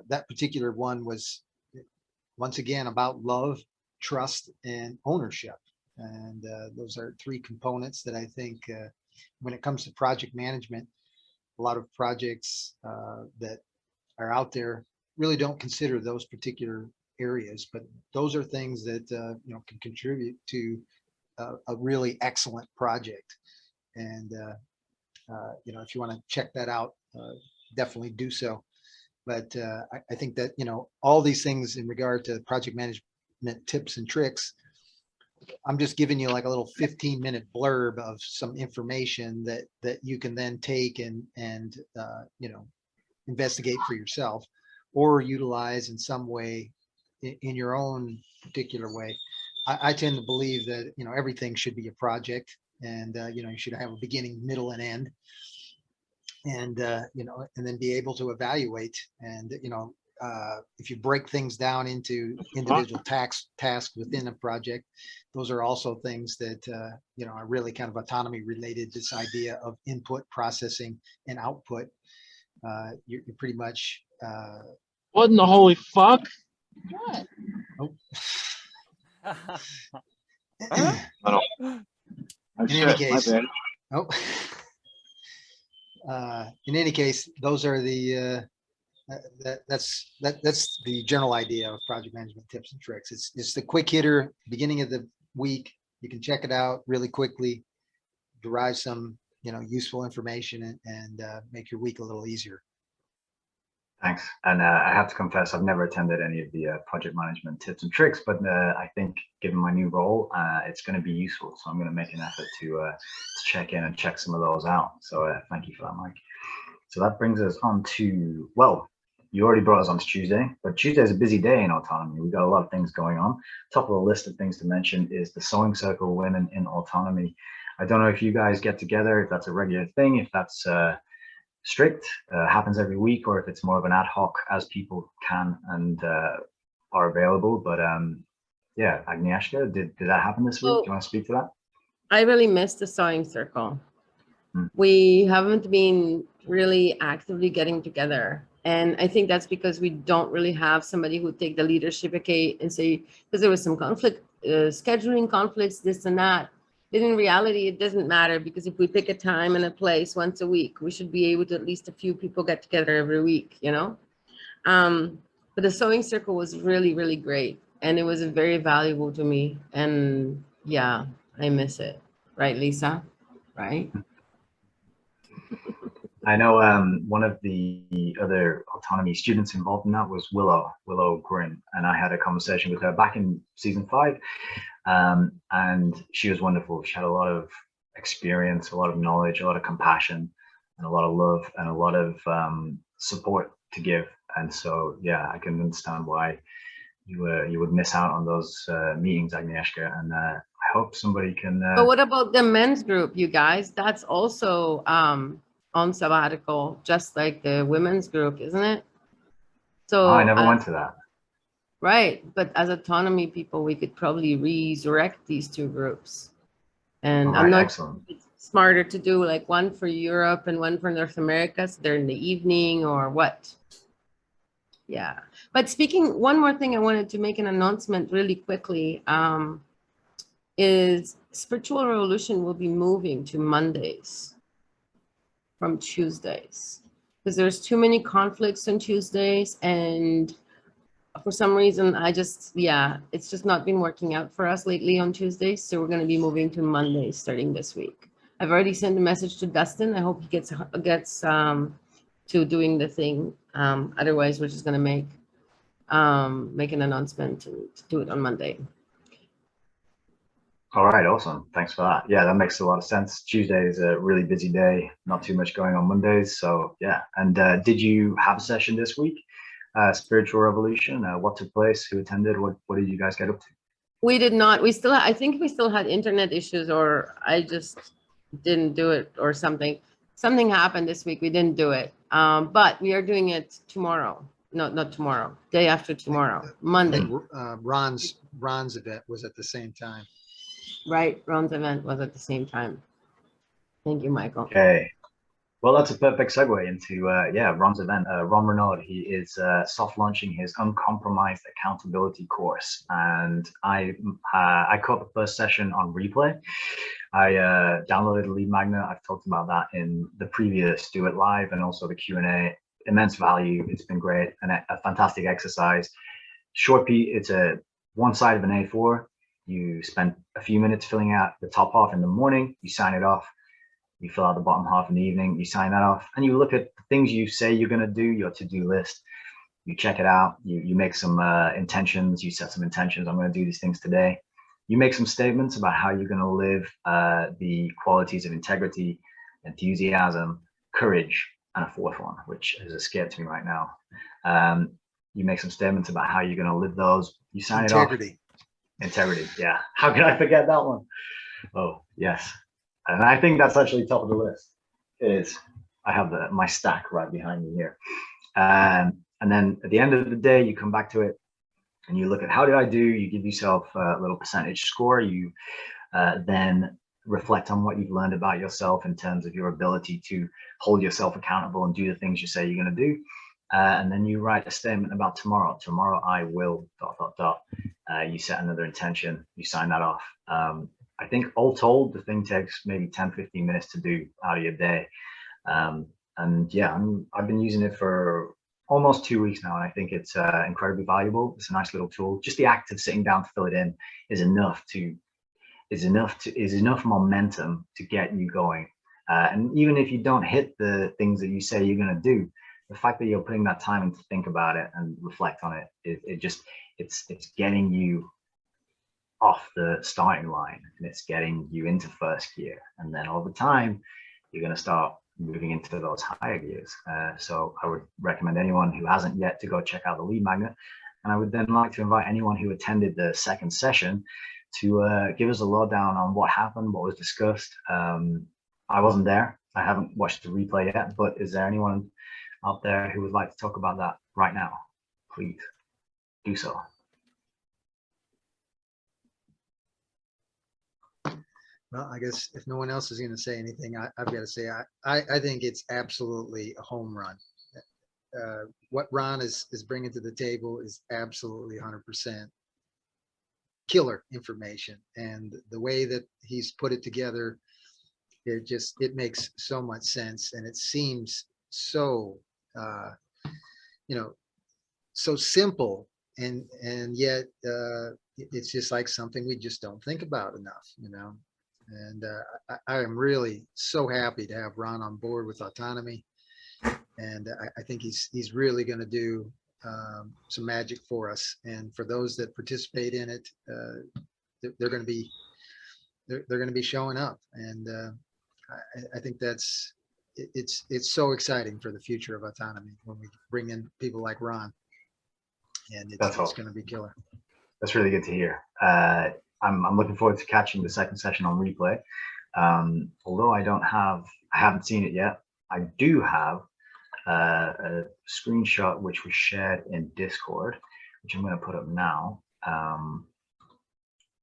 that particular one was once again about love, trust, and ownership. And those are three components that I think when it comes to project management, a lot of projects that are out there really don't consider those particular areas, but those are things that can contribute to a really excellent project. And if you want to check that out, definitely do so. But I think that all these things in regard to project management tips and tricks, I'm just giving you like a little 15-minute blurb of some information that you can then take and investigate for yourself or utilize in some way in your own particular way. I tend to believe that everything should be a project, and you should have a beginning, middle, and end, and and then be able to evaluate. And if you break things down into individual tasks within a project, those are also things that are really kind of autonomy related. This idea of input, processing, and output. You're pretty much. What in the holy fuck? Oh. Oh, In any case, in any case, those are the that's the general idea of project management tips and tricks. It's the quick hitter, beginning of the week. You can check it out really quickly, derive some useful information, and make your week a little easier. Thanks. And I have to confess, I've never attended any of the project management tips and tricks, but I think given my new role, it's going to be useful. So I'm going to make an effort to check in and check some of those out. So thank you for that, Mike. So that brings us on to, well, you already brought us on to Tuesday, but Tuesday is a busy day in autonomy. We've got a lot of things going on. Top of the list of things to mention is the Sewing Circle Women in Autonomy. I don't know if you guys get together, if that's a regular thing, if that's strict, happens every week, or if it's more of an ad hoc as people can and are available. But yeah, Agnieszka, did that happen this week? Do you want to speak to that? I really missed the Sewing Circle. We haven't been really actively getting together. And I think that's because we don't really have somebody who take the leadership, okay, and say, because there was some conflict, scheduling conflicts, this and that. But in reality, it doesn't matter, because if we pick a time and a place once a week, we should be able to at least a few people get together every week, But the Sewing Circle was really, really great. And it was very valuable to me. And yeah, I miss it. Right, Lisa? Right? I know one of the other autonomy students involved in that was Willow Grin, and I had a conversation with her back in season 5, and she was wonderful. She had a lot of experience, a lot of knowledge, a lot of compassion, and a lot of love, and a lot of support to give. And so, yeah, I can understand why you would miss out on those meetings, Agnieszka, and I hope somebody can. But what about the men's group, you guys? That's also on sabbatical, just like the women's group, isn't it? So I never went to that. Right, but as autonomy people, we could probably resurrect these two groups. And I'm not sure if it's smarter to do like one for Europe and one for North America, so they're in the evening or what. Yeah, but speaking, one more thing I wanted to make an announcement really quickly is Spiritual Revolution will be moving to Mondays from Tuesdays, because there's too many conflicts on Tuesdays, and for some reason it's just not been working out for us lately on Tuesdays. So we're going to be moving to Mondays starting this week. I've already sent a message to Dustin. I hope he gets to doing the thing. Otherwise, we're just going to make an announcement and do it on Monday. All right, awesome. Thanks for that. Yeah, that makes a lot of sense. Tuesday is a really busy day, not too much going on Mondays. So yeah. And did you have a session this week? Spiritual Revolution, what took place, who attended, what did you guys get up to? We did not. We still, I think we still had internet issues, or I just didn't do it or something. Something happened this week. We didn't do it. But we are doing it tomorrow. No, not tomorrow. Day after tomorrow, I Monday. think Ron's event was at the same time. Right. Ron's event was at the same time. Thank you, Michael. Okay. Well, that's a perfect segue into Ron's event. Ron Renaud, he is soft launching his Uncompromised Accountability course, and I caught the first session on replay. I downloaded a lead magnet. I've talked about that in the previous Do It Live and also the Q&A. Immense value. It's been great and a fantastic exercise. Short P, it's a one side of an A4. You spend a few minutes filling out the top half in the morning. You sign it off. You fill out the bottom half in the evening, you sign that off, and you look at the things you say you're going to do, your to-do list. You check it out. You make some intentions. You set some intentions. I'm going to do these things today. You make some statements about how you're going to live the qualities of integrity, enthusiasm, courage, and a fourth one, which has escaped me right now. You make some statements about how you're going to live those. You sign it off. Integrity. Yeah. How can I forget that one? Oh, yes. And I think that's actually top of the list. I have my stack right behind me here. And then at the end of the day, you come back to it and you look at how did I do? You give yourself a little percentage score. You then reflect on what you've learned about yourself in terms of your ability to hold yourself accountable and do the things you say you're going to do. And then you write a statement about tomorrow. Tomorrow I will ... You set another intention. You sign that off. I think all told, the thing takes maybe 10, 15 minutes to do out of your day. And yeah, I've been using it for almost 2 weeks now, and I think it's incredibly valuable. It's a nice little tool. Just the act of sitting down to fill it in is enough momentum to get you going. And even if you don't hit the things that you say you're going to do, the fact that you're putting that time in to think about it and reflect on it, it's getting you off the starting line, and it's getting you into first gear, and then over time you're going to start moving into those higher gears. So I would recommend anyone who hasn't yet to go check out the lead magnet, and I would then like to invite anyone who attended the second session to give us a lowdown on what happened, what was discussed. I wasn't there. I haven't watched the replay yet, but is there anyone out there who would like to talk about that right now? Please do so. Well, I guess if no one else is going to say anything, I've got to say, I think it's absolutely a home run. What Ron is bringing to the table is absolutely 100% killer information. And the way that he's put it together, it makes so much sense. And it seems so, so simple. And yet it's just like something we just don't think about enough, And I am really so happy to have Ron on board with Autonomy, and I think he's really going to do some magic for us. And for those that participate in it, they're going to be showing up, and I think it's so exciting for the future of Autonomy when we bring in people like Ron, and it's going to be killer. That's really good to hear. I'm looking forward to catching the second session on replay. Although I haven't seen it yet. I do have a screenshot which was shared in Discord, which I'm going to put up now.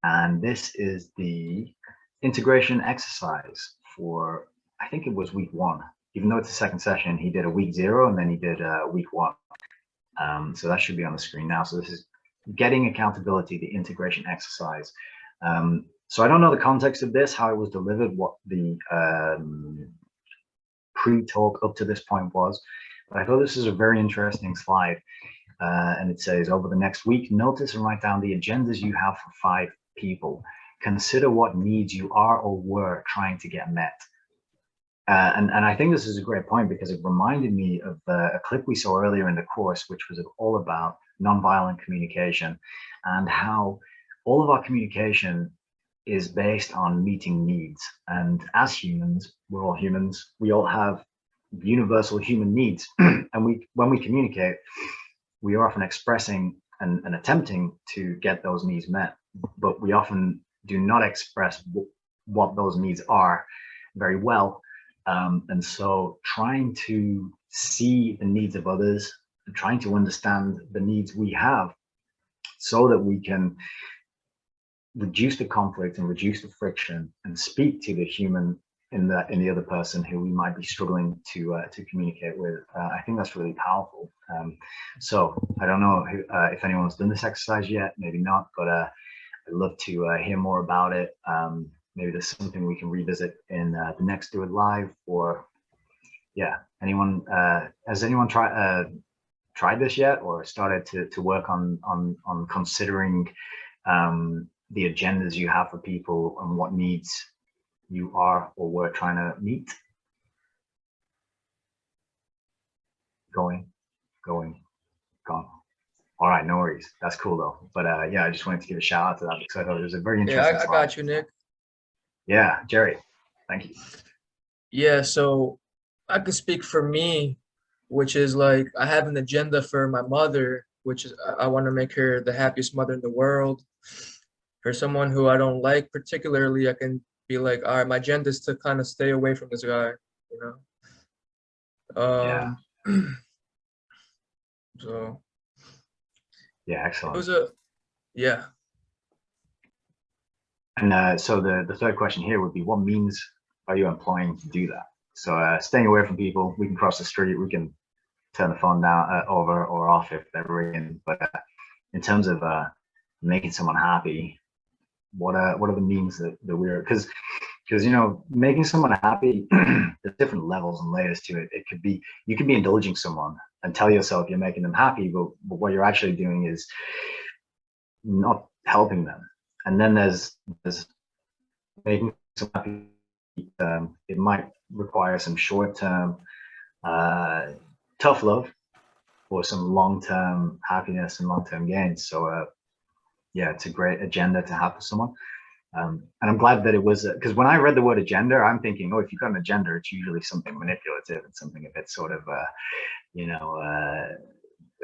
And this is the integration exercise for, I think it was week 1. Even though it's the second session, he did a week 0 and then he did week 1. So that should be on the screen now. So this is getting accountability, the integration exercise. So I don't know the context of this, how it was delivered, what the pre-talk up to this point was, but I thought this is a very interesting slide. And it says, over the next week, notice and write down the agendas you have for 5 people. Consider what needs you are or were trying to get met. And I think this is a great point because it reminded me of a clip we saw earlier in the course, which was all about nonviolent communication and how all of our communication is based on meeting needs. And as humans, we're all humans, we all have universal human needs. And when we communicate, we are often expressing and attempting to get those needs met. but we often do not express what those needs are very well. And so trying to see the needs of others and trying to understand the needs we have so that we can reduce the conflict and reduce the friction and speak to the human in the other person who we might be struggling to communicate with. I think that's really powerful. So I don't know if anyone's done this exercise yet, maybe not, but I'd love to hear more about it. Maybe there's something we can revisit in the next Do It Live, or yeah, anyone, has anyone tried this yet, or started to work on considering the agendas you have for people and what needs you are or were trying to meet? Going, gone. All right, no worries. That's cool though. But yeah, I just wanted to give a shout out to that because I thought it was a very interesting. Yeah, I got you, Nick. Yeah, Jerry, thank you. Yeah, so I can speak for me, which is like I have an agenda for my mother, which is I want to make her the happiest mother in the world. For someone who I don't like particularly, I can be like, all right, my agenda is to kind of stay away from this guy, you know? So yeah, excellent. it was yeah. And so the third question here would be, what means are you employing to do that? So staying away from people, we can cross the street, we can turn the phone down over or off if they're ringing. But in terms of making someone happy, what are the means that we're, because you know, making someone happy, there's different levels and layers to it. It could be, you could be indulging someone and tell yourself you're making them happy, but what you're actually doing is not helping them. And then there's making someone happy. It might require some short-term tough love or some long-term happiness and long-term gains. So yeah, it's a great agenda to have for someone. And I'm glad that it was, because when I read the word agenda, I'm thinking, oh, if you've got an agenda, it's usually something manipulative and something a bit sort of, you know,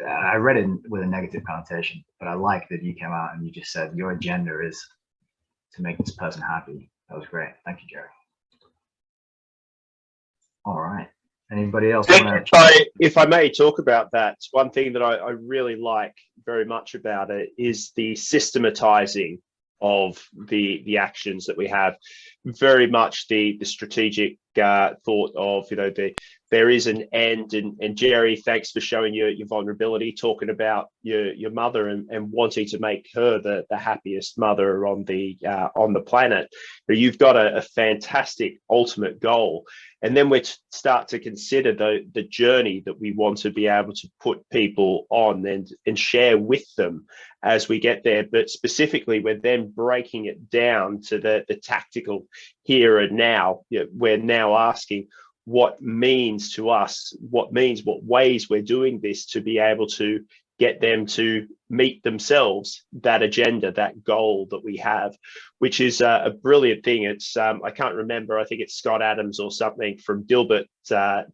I read it with a negative connotation, but I like that you came out and you just said your agenda is to make this person happy. That was great. Thank you, Jerry. All right. Anybody else? If I may talk about that, one thing that I really like very much about it is the systematizing of the actions that we have. Very much the strategic thought of, you know, there is an end. And Jerry, thanks for showing your vulnerability, talking about your mother and wanting to make her the happiest mother on the planet. But you've got a fantastic ultimate goal. And then we start to consider the journey that we want to be able to put people on and share with them as we get there. But specifically, we're then breaking it down to the tactical here and now. We're now asking what means to us, what ways we're doing this to be able to get them to meet themselves, that agenda, that goal that we have, which is a brilliant thing. It's I can't remember, I think it's Scott Adams or something from Dilbert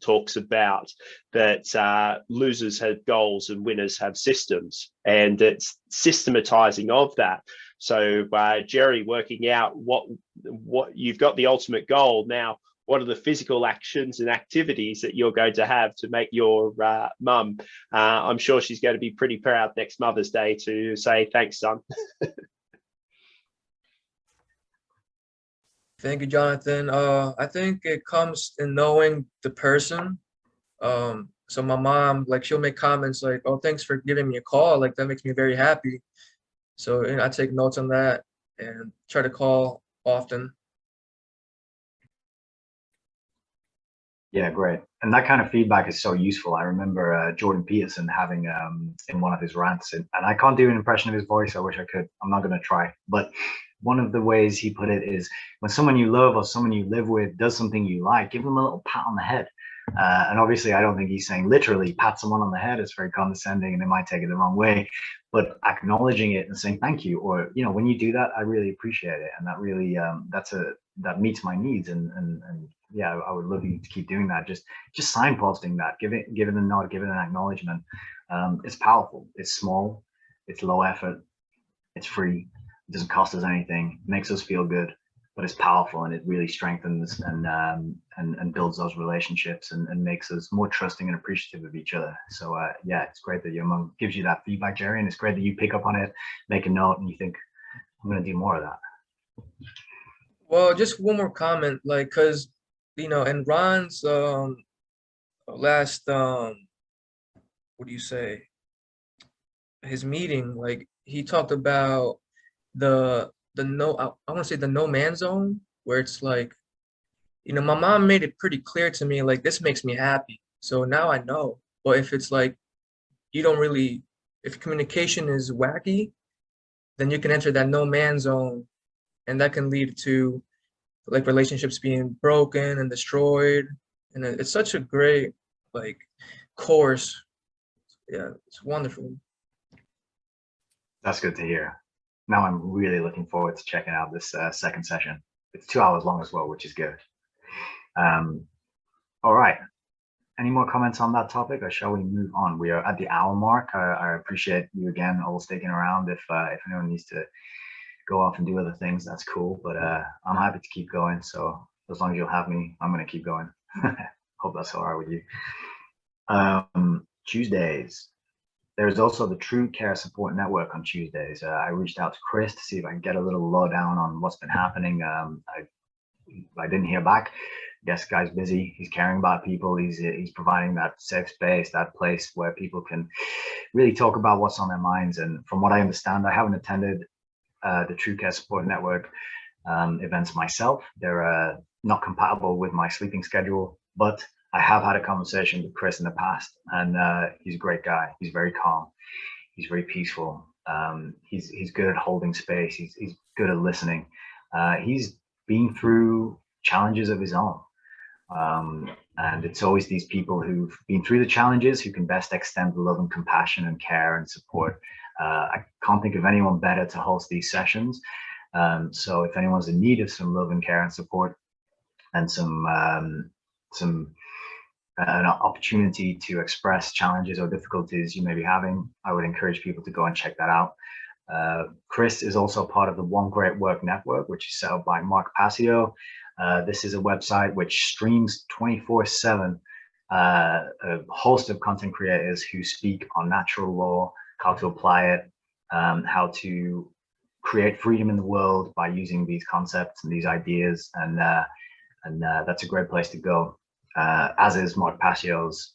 talks about that losers have goals and winners have systems, and it's systematizing of that. So Jerry, working out what you've got, the ultimate goal. Now, what are the physical actions and activities that you're going to have to make your mum? I'm sure she's going to be pretty proud next Mother's Day to say, thanks, son. Thank you, Jonathan. I think it comes in knowing the person. So my mom, like, she'll make comments like, oh, thanks for giving me a call. Like, that makes me very happy. So I take notes on that and try to call often. Yeah, great. And that kind of feedback is so useful. I remember Jordan Peterson having in one of his rants, and I can't do an impression of his voice. I wish I could. I'm not going to try. But one of the ways he put it is, when someone you love or someone you live with does something you like, give them a little pat on the head. And obviously, I don't think he's saying literally pat someone on the head. It's very condescending and they might take it the wrong way. But acknowledging it and saying thank you, or, you know, when you do that, I really appreciate it. And that really, that meets my needs. And yeah, I would love you to keep doing that. Just signposting that, give it a nod, give it an acknowledgement. It's powerful. It's small. It's low effort. It's free. It doesn't cost us anything, makes us feel good, but it's powerful, and it really strengthens and builds those relationships, and makes us more trusting and appreciative of each other. So yeah, it's great that your mom gives you that feedback, Jerry, and it's great that you pick up on it, make a note, and you think, I'm going to do more of that. Well, just one more comment, like, cause in Ron's last what do you say, his meeting, like he talked about the no, I want to say the no man zone, where it's like, my mom made it pretty clear to me, like, this makes me happy, so now I know. But if it's like you don't really, if communication is wacky, then you can enter that no man zone, and that can lead to like relationships being broken and destroyed. And it's such a great like course. Yeah, it's wonderful. That's good to hear. Now I'm really looking forward to checking out this second session. It's 2 hours long as well, which is good. All right. Any more comments on that topic, or shall we move on? We are at the hour mark. I appreciate you again all sticking around. If anyone needs to go off and do other things, that's cool. But I'm happy to keep going. So as long as you'll have me, I'm going to keep going. Hope that's all right with you. Tuesdays. There's also the True Care Support Network on Tuesdays. I reached out to Chris to see if I can get a little lowdown on what's been happening. I didn't hear back. Guess guy's busy. He's caring about people. He's providing that safe space, that place where people can really talk about what's on their minds. And from what I understand, I haven't attended the True Care Support Network events myself. They're not compatible with my sleeping schedule, but I have had a conversation with Chris in the past, and he's a great guy. He's very calm. He's very peaceful. He's good at holding space. He's good at listening. He's been through challenges of his own. And it's always these people who've been through the challenges who can best extend the love and compassion and care and support. I can't think of anyone better to host these sessions. So if anyone's in need of some love and care and support, and an opportunity to express challenges or difficulties you may be having, I would encourage people to go and check that out. Chris is also part of the One Great Work Network, which is set up by Mark Passio. This is a website which streams 24/7 a host of content creators who speak on natural law, how to apply it, how to create freedom in the world by using these concepts and these ideas, and that's a great place to go. As is Mark Passio's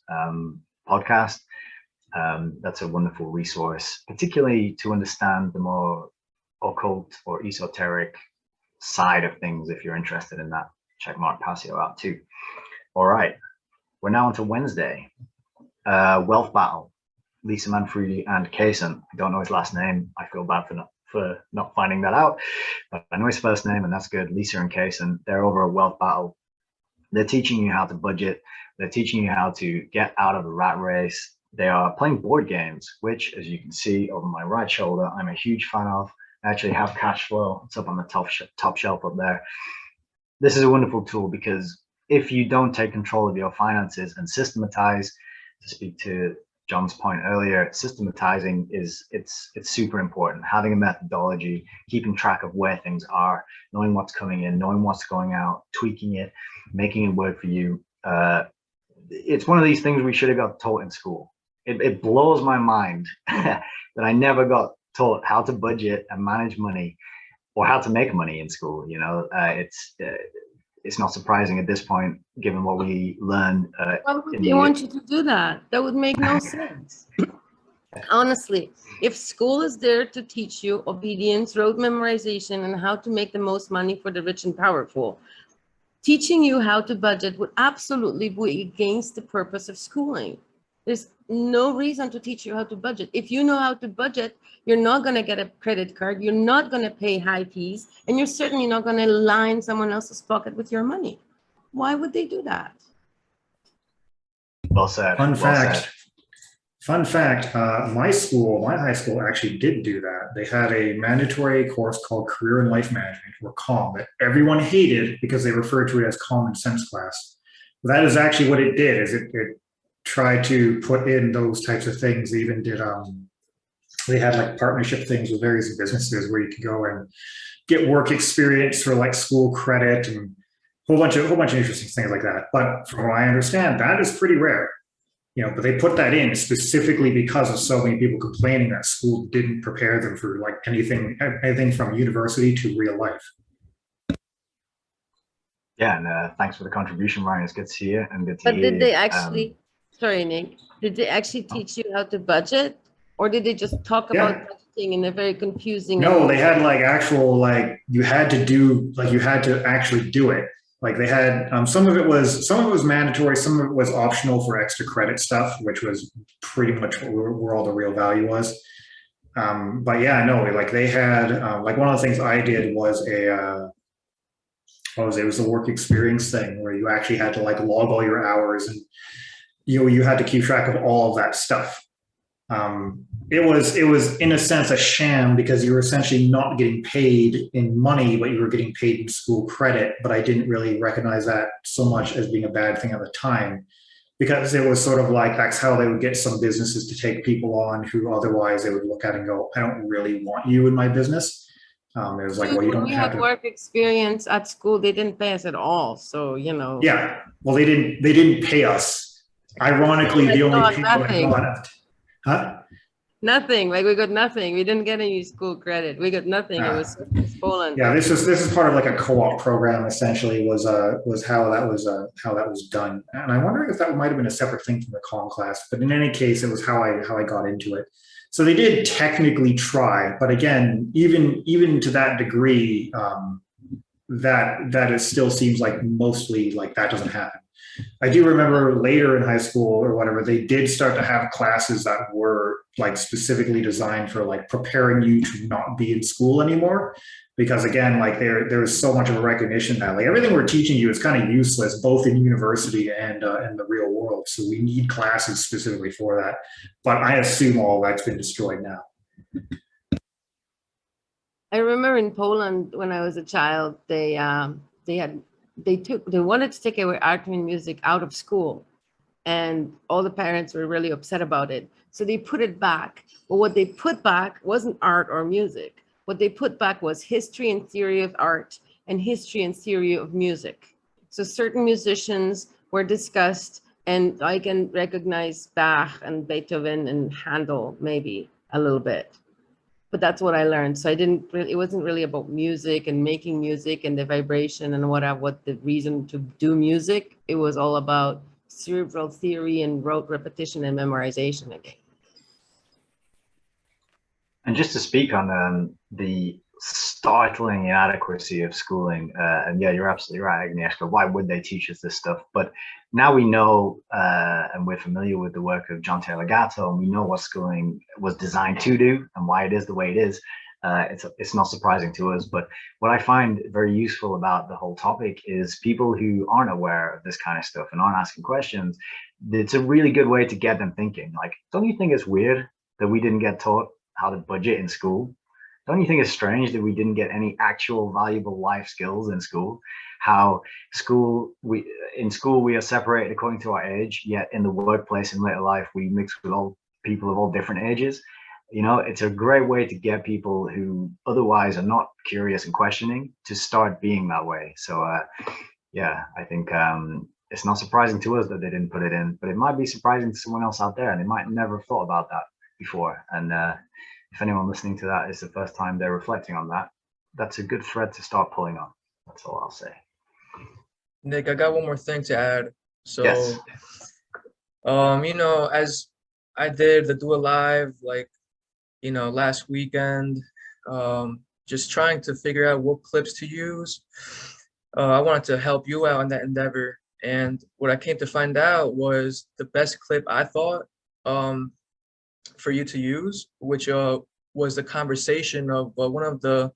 podcast. That's a wonderful resource, particularly to understand the more occult or esoteric side of things. If you're interested in that, check Mark Passio out too. All right, we're now on to Wednesday. Wealth Battle, Lisa Manfredi and Kaysen. I don't know his last name. I feel bad for not finding that out, but I know his first name, and that's good. Lisa and Kaysen, they're over at Wealth Battle. They're teaching you how to budget. They're teaching you how to get out of the rat race. They are playing board games, which, as you can see over my right shoulder, I'm a huge fan of. I actually have Cash Flow. It's up on the top shelf up there. This is a wonderful tool, because if you don't take control of your finances and systematize, to speak to John's point earlier, systematizing it's super important. Having a methodology, keeping track of where things are, knowing what's coming in, knowing what's going out, tweaking it, making it work for you. It's one of these things we should have got taught in school. It blows my mind that I never got taught how to budget and manage money, or how to make money in school. It's not surprising at this point, given what we learned. Why would they want you to do that? That would make no sense. Honestly, if school is there to teach you obedience, rote memorization, and how to make the most money for the rich and powerful, teaching you how to budget would absolutely be against the purpose of schooling. There's no reason to teach you how to budget. If you know how to budget, you're not going to get a credit card. You're not going to pay high fees, and you're certainly not going to line someone else's pocket with your money. Why would they do that? Well said. Fun fact. Fun fact, my high school actually did do that. They had a mandatory course called Career and Life Management, or CALM, that everyone hated because they referred to it as common sense class. But that is actually what it did, is it tried to put in those types of things. They even did they had like partnership things with various businesses where you could go and get work experience for like school credit and a whole bunch of interesting things like that. But from what I understand, that is pretty rare. But they put that in specifically because of so many people complaining that school didn't prepare them for like anything from university to real life. Yeah, and thanks for the contribution, Ryan. It's good to see you and good to But hear did they you. actually, sorry, Nick, did they actually teach you how to budget? Or did they just talk about budgeting in a very confusing? No, they had like actual, like you had to actually do it. Like they had, some of it was mandatory, some of it was optional for extra credit stuff, which was pretty much where all the real value was. But yeah, no, like they had, like one of the things I did was it was a work experience thing where you actually had to like log all your hours and you had to keep track of all of that stuff. It was in a sense a sham because you were essentially not getting paid in money, but you were getting paid in school credit. But I didn't really recognize that so much as being a bad thing at the time, because it was sort of like that's how they would get some businesses to take people on who otherwise they would look at and go, I don't really want you in my business. It was like, well, you don't have to. Work experience at school, they didn't pay us at all. So, Yeah, well, they didn't pay us. Ironically, the only people that got it. Nothing. Like we got nothing. We didn't get any school credit. We got nothing. It was Poland. Yeah, this is part of like a co-op program. Essentially, was how that was done. And I'm wondering if that might have been a separate thing from the comm class. But in any case, it was how I got into it. So they did technically try, but again, even to that degree, that it still seems like mostly like that doesn't happen. I do remember later in high school or whatever, they did start to have classes that were like specifically designed for like preparing you to not be in school anymore. Because again, like there's so much of a recognition that like everything we're teaching you is kind of useless, both in university and in the real world. So we need classes specifically for that. But I assume all that's been destroyed now. I remember in Poland when I was a child, they wanted to take away art and music out of school, and all the parents were really upset about it. So they put it back. But what they put back wasn't art or music. What they put back was history and theory of art and history and theory of music. So certain musicians were discussed, and I can recognize Bach and Beethoven and Handel maybe a little bit. But that's what I learned. So it wasn't really about music and making music and the vibration and what the reason to do music. It was all about cerebral theory and rote repetition and memorization again. And just to speak on the startling inadequacy of schooling, and yeah, you're absolutely right, Agnieszka. Why would they teach us this stuff? But now we know, and we're familiar with the work of John Taylor Gatto, and we know what schooling was designed to do and why it is the way it is. It's not surprising to us. But what I find very useful about the whole topic is people who aren't aware of this kind of stuff and aren't asking questions. It's a really good way to get them thinking. Like, don't you think it's weird that we didn't get taught how to budget in school? Don't you think it's strange that we didn't get any actual valuable life skills in school? How in school we are separated according to our age, yet in the workplace and later life we mix with all people of all different ages. It's a great way to get people who otherwise are not curious and questioning to start being that way. So yeah, I think it's not surprising to us that they didn't put it in, but it might be surprising to someone else out there, and they might never have thought about that before. And if anyone listening to that is the first time they're reflecting on that, that's a good thread to start pulling on. That's all I'll say. Nick, I got one more thing to add. So, yes. As I did the Do It Live, like, last weekend, just trying to figure out what clips to use. I wanted to help you out in that endeavor. And what I came to find out was the best clip I thought for you to use, which was the conversation of one of the,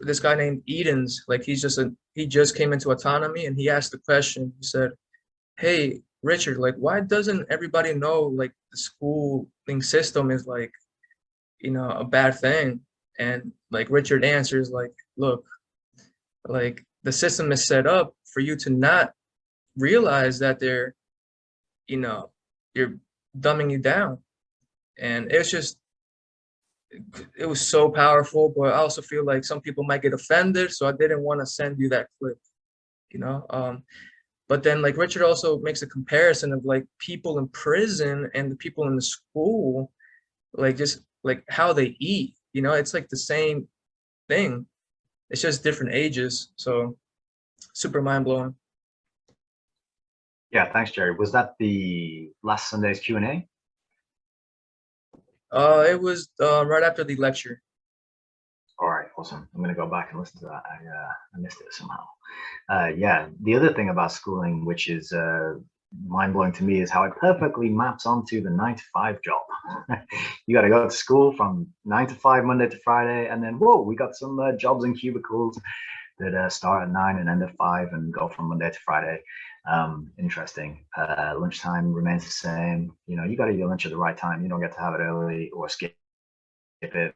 this guy named Edens. Like he just came into Autonomy, and he asked the question. He said, "Hey, Richard, like, why doesn't everybody know like the schooling system is like, a bad thing?" And like Richard answers like, "Look, like the system is set up for you to not realize that you're dumbing you down. And it's just, it was so powerful, but I also feel like some people might get offended, so I didn't want to send you that clip, you know. But then like Richard also makes a comparison of like people in prison and the people in the school, like just like how they eat, you know, it's like the same thing. It's just different ages. So super mind blowing. Yeah, thanks, Jerry. Was that the last Sunday's Q&A? It was right after the lecture. All right, awesome. I'm going to go back and listen to that. I missed it somehow. Yeah, the other thing about schooling, which is mind-blowing to me, is how it perfectly maps onto the 9-to-5 job. You got to go to school from 9 to 5, Monday to Friday, and then, whoa, we got some jobs in cubicles that start at 9 and end at 5 and go from Monday to Friday. Interesting. Lunchtime remains the same. You know, you got to eat your lunch at the right time. You don't get to have it early or skip it.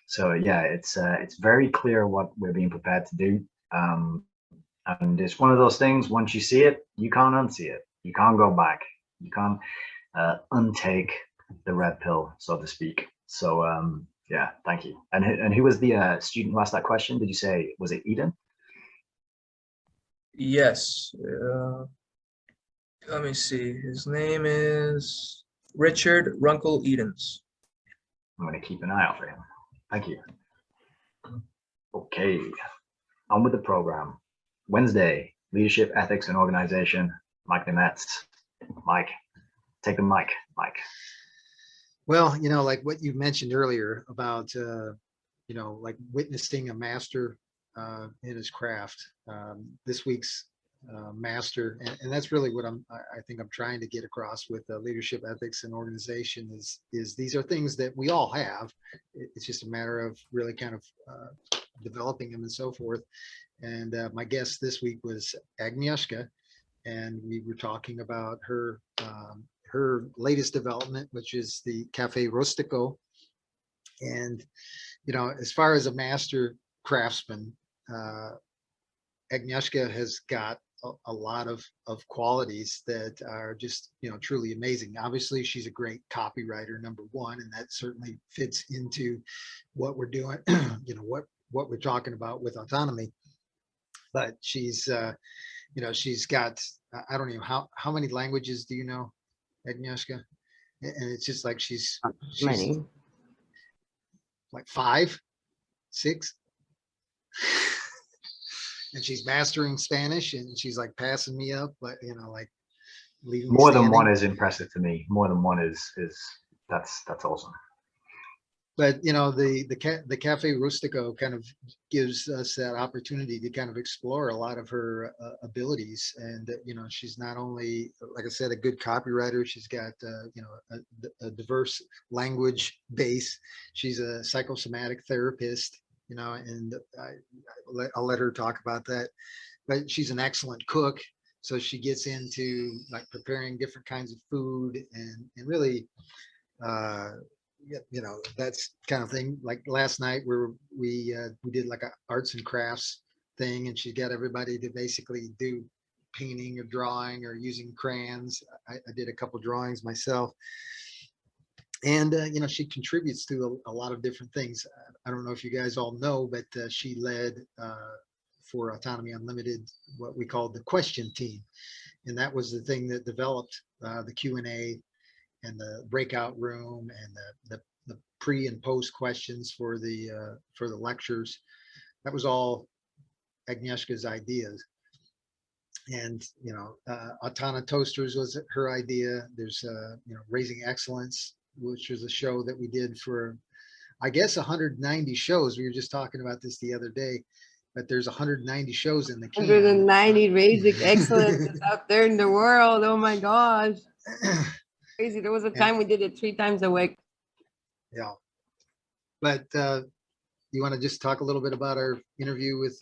So yeah, it's very clear what we're being prepared to do. And it's one of those things, once you see it, you can't unsee it. You can't go back. You can't untake the red pill, so to speak. So yeah, thank you. And who was the student who asked that question? Did you say, was it Eden? Yes. Let me see. His name is Richard Runkle Edens. I'm going to keep an eye out for him. Thank you. Okay, on with the program. Wednesday, leadership, ethics, and organization. Mike Nemetz. Mike, take the mic, Mike. Well, you know, like what you mentioned earlier about, you know, like witnessing a master in his craft. This week's master, and that's really what I think I'm trying to get across with leadership, ethics, and organization is these are things that we all have. It's just a matter of really kind of developing them and so forth. And my guest this week was Agnieszka, and we were talking about her her latest development, which is the Cafe Rustico. And you know, as far as a master craftsman, Agnieszka has got a lot of qualities that are just, you know, truly amazing. Obviously, she's a great copywriter, number one, and that certainly fits into what we're doing, you know, what we're talking about with autonomy. But she's, you know, she's got, I don't know, how many languages do you know, Agnieszka? And it's just like she's Many. like 5, 6. And she's mastering Spanish, and she's like passing me up, but you know, like leaving me More than one standing. is impressive to me. More than one is that's awesome. But you know, the Cafe Rustico kind of gives us that opportunity to kind of explore a lot of her abilities. And you know, she's not only, like I said, a good copywriter. She's got you know, a diverse language base. She's a psychosomatic therapist. You know, and I'll let her talk about that. But she's an excellent cook, so she gets into like preparing different kinds of food and really. You know, that's kind of thing. Like last night where we did like a arts and crafts thing, and she got everybody to basically do painting or drawing or using crayons. I did a couple drawings myself, and you know, she contributes to a lot of different things. I don't know if you guys all know, but she led for Autonomy Unlimited what we called the question team, and that was the thing that developed the Q&A and the breakout room and the pre and post questions for the lectures. That was all Agnieszka's ideas. And you know, Autona Toasters was her idea. There's you know, Raising Excellence, which was a show that we did for, I guess, 190 shows. We were just talking about this the other day, but there's 190 shows in the can. 190 Raising Excellence out there in the world. Oh my gosh. Crazy. There was a time we did it 3 times a week. Yeah. But you want to just talk a little bit about our interview with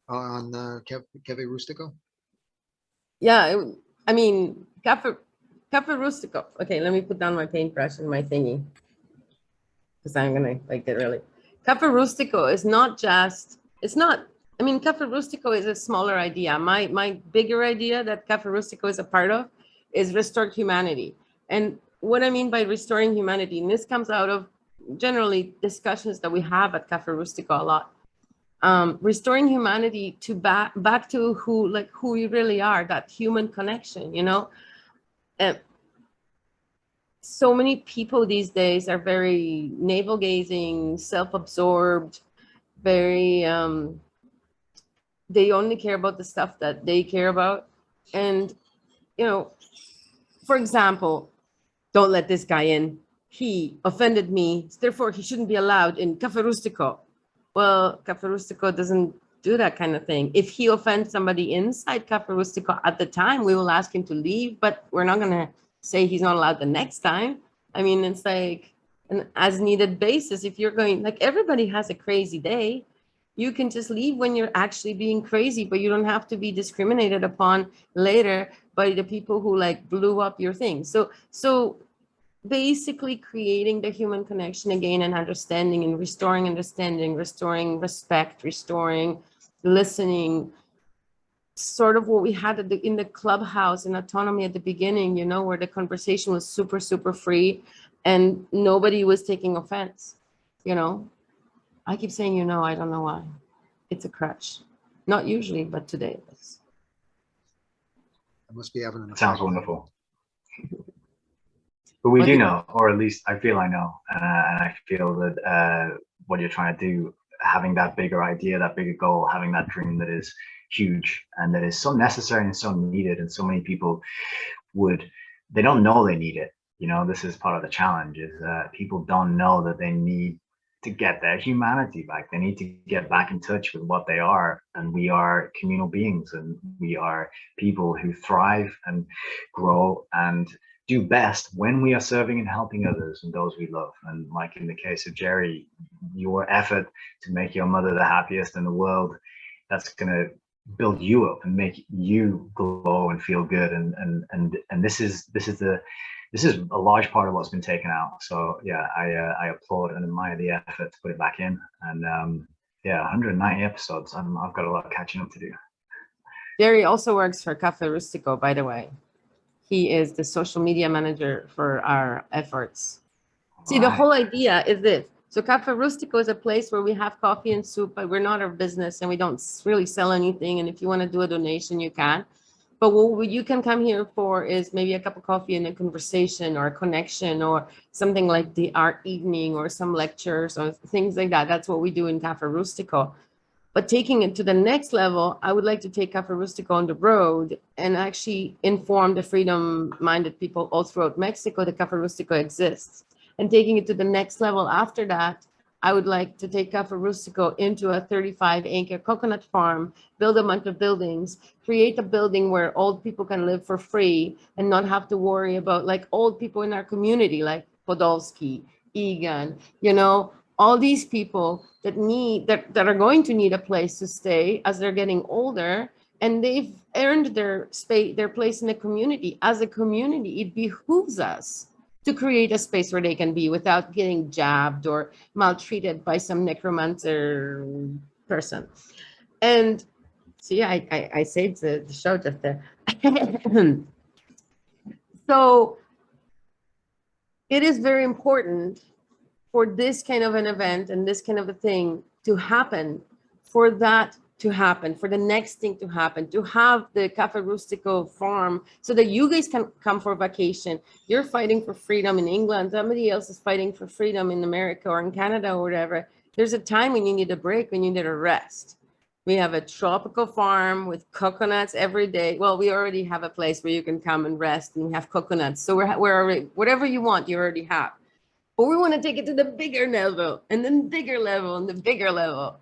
on Cafe Rustico? Yeah, I mean, Cafe Rustico. Okay, let me put down my paintbrush and my thingy, because I'm gonna like get really. Cafe Rustico is not just. It's not. I mean, Cafe Rustico is a smaller idea. My bigger idea that Cafe Rustico is a part of is Restored Humanity. And what I mean by restoring humanity, and this comes out of generally discussions that we have at Cafe Rustico a lot. Restoring humanity to back to who we really are, that human connection, you know. So many people these days are very navel gazing, self-absorbed, very they only care about the stuff that they care about. And you know, for example, don't let this guy in, he offended me, therefore he shouldn't be allowed in Cafe Rustico. Well, Cafe Rustico doesn't do that kind of thing. If he offends somebody inside Cafe Rustico at the time, we will ask him to leave, but we're not gonna say he's not allowed the next time. I mean, it's like an as needed basis. If you're going, like, everybody has a crazy day, you can just leave when you're actually being crazy, but you don't have to be discriminated upon later by the people who like blew up your thing. So basically creating the human connection again and understanding and restoring understanding, restoring respect, restoring listening, sort of what we had in the clubhouse in Autonomy at the beginning, you know, where the conversation was super, super free and nobody was taking offense, you know. I keep saying, you know, I don't know why. It's a crutch. Not usually, but today it is. I must be having an Sounds wonderful. But we do know, or at least I feel I know, and I feel that what you're trying to do, having that bigger idea, that bigger goal, having that dream that is huge and that is so necessary and so needed, and so many people they don't know they need it. You know, this is part of the challenge, is people don't know that they need to get their humanity back. They need to get back in touch with what they are, and we are communal beings, and we are people who thrive and grow and do best when we are serving and helping others and those we love. And like in the case of Jerry, your effort to make your mother the happiest in the world, that's going to build you up and make you glow and feel good. And this is a large part of what's been taken out. So yeah, I applaud and admire the effort to put it back in. And yeah, 190 episodes. I've got a lot of catching up to do. Jerry also works for Cafe Rustico, by the way. He is the social media manager for our efforts. See, the whole idea is this. So Cafe Rustico is a place where we have coffee and soup, but we're not a business and we don't really sell anything. And if you want to do a donation, you can. But what you can come here for is maybe a cup of coffee and a conversation or a connection or something like the art evening or some lectures or things like that. That's what we do in Cafe Rustico. But taking it to the next level, I would like to take Cafe Rustico on the road and actually inform the freedom-minded people all throughout Mexico that Cafe Rustico exists. And taking it to the next level after that, I would like to take Cafe Rustico into a 35-acre coconut farm, build a bunch of buildings, create a building where old people can live for free and not have to worry about like old people in our community, like Podolsky, Egan, you know, all these people that are going to need a place to stay as they're getting older, and they've earned their space, their place in the community. As a community, it behooves us to create a space where they can be without getting jabbed or maltreated by some necromancer person. And see, I saved the show just there. So it is very important for this kind of an event and this kind of a thing to happen, for that to happen, for the next thing to happen, to have the Cafe Rustico farm so that you guys can come for vacation. You're fighting for freedom in England. Somebody else is fighting for freedom in America or in Canada or whatever. There's a time when you need a break, when you need a rest. We have a tropical farm with coconuts every day. Well, we already have a place where you can come and rest and have coconuts. So we're already, whatever you want, you already have. But we want to take it to the bigger level and then bigger level and the bigger level.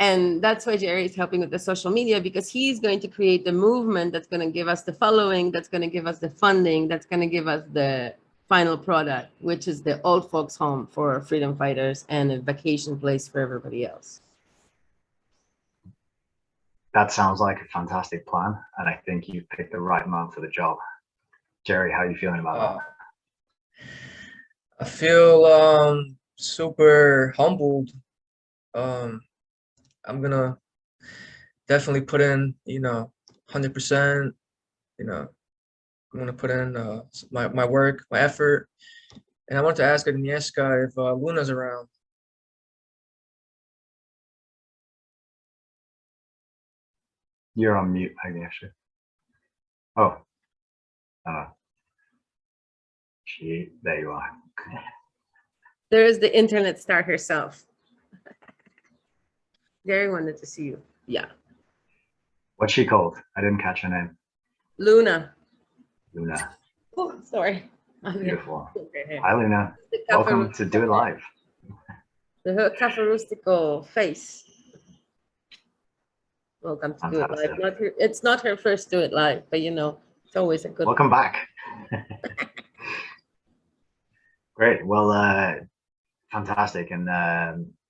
And that's why Jerry is helping with the social media, because he's going to create the movement that's going to give us the following, that's going to give us the funding, that's going to give us the final product, which is the old folks home for freedom fighters and a vacation place for everybody else. That sounds like a fantastic plan. And I think you've picked the right man for the job. Jerry, how are you feeling about that? I feel super humbled. I'm gonna definitely put in, 100%, I'm gonna put in my work, my effort. And I want to ask Agnieszka if Luna's around. You're on mute, Agnieszka. Oh, there you are. There is the internet star herself. Gary wanted to see you. Yeah. What's she called? I didn't catch her name. Luna. Luna. Oh, sorry. Beautiful. Hi, Luna. Welcome to Do It Live. The Cafe Rustico face. Welcome to Do It Live. It's not her first Do It Live, but you know, it's always a good Welcome back. Great. Well, fantastic. And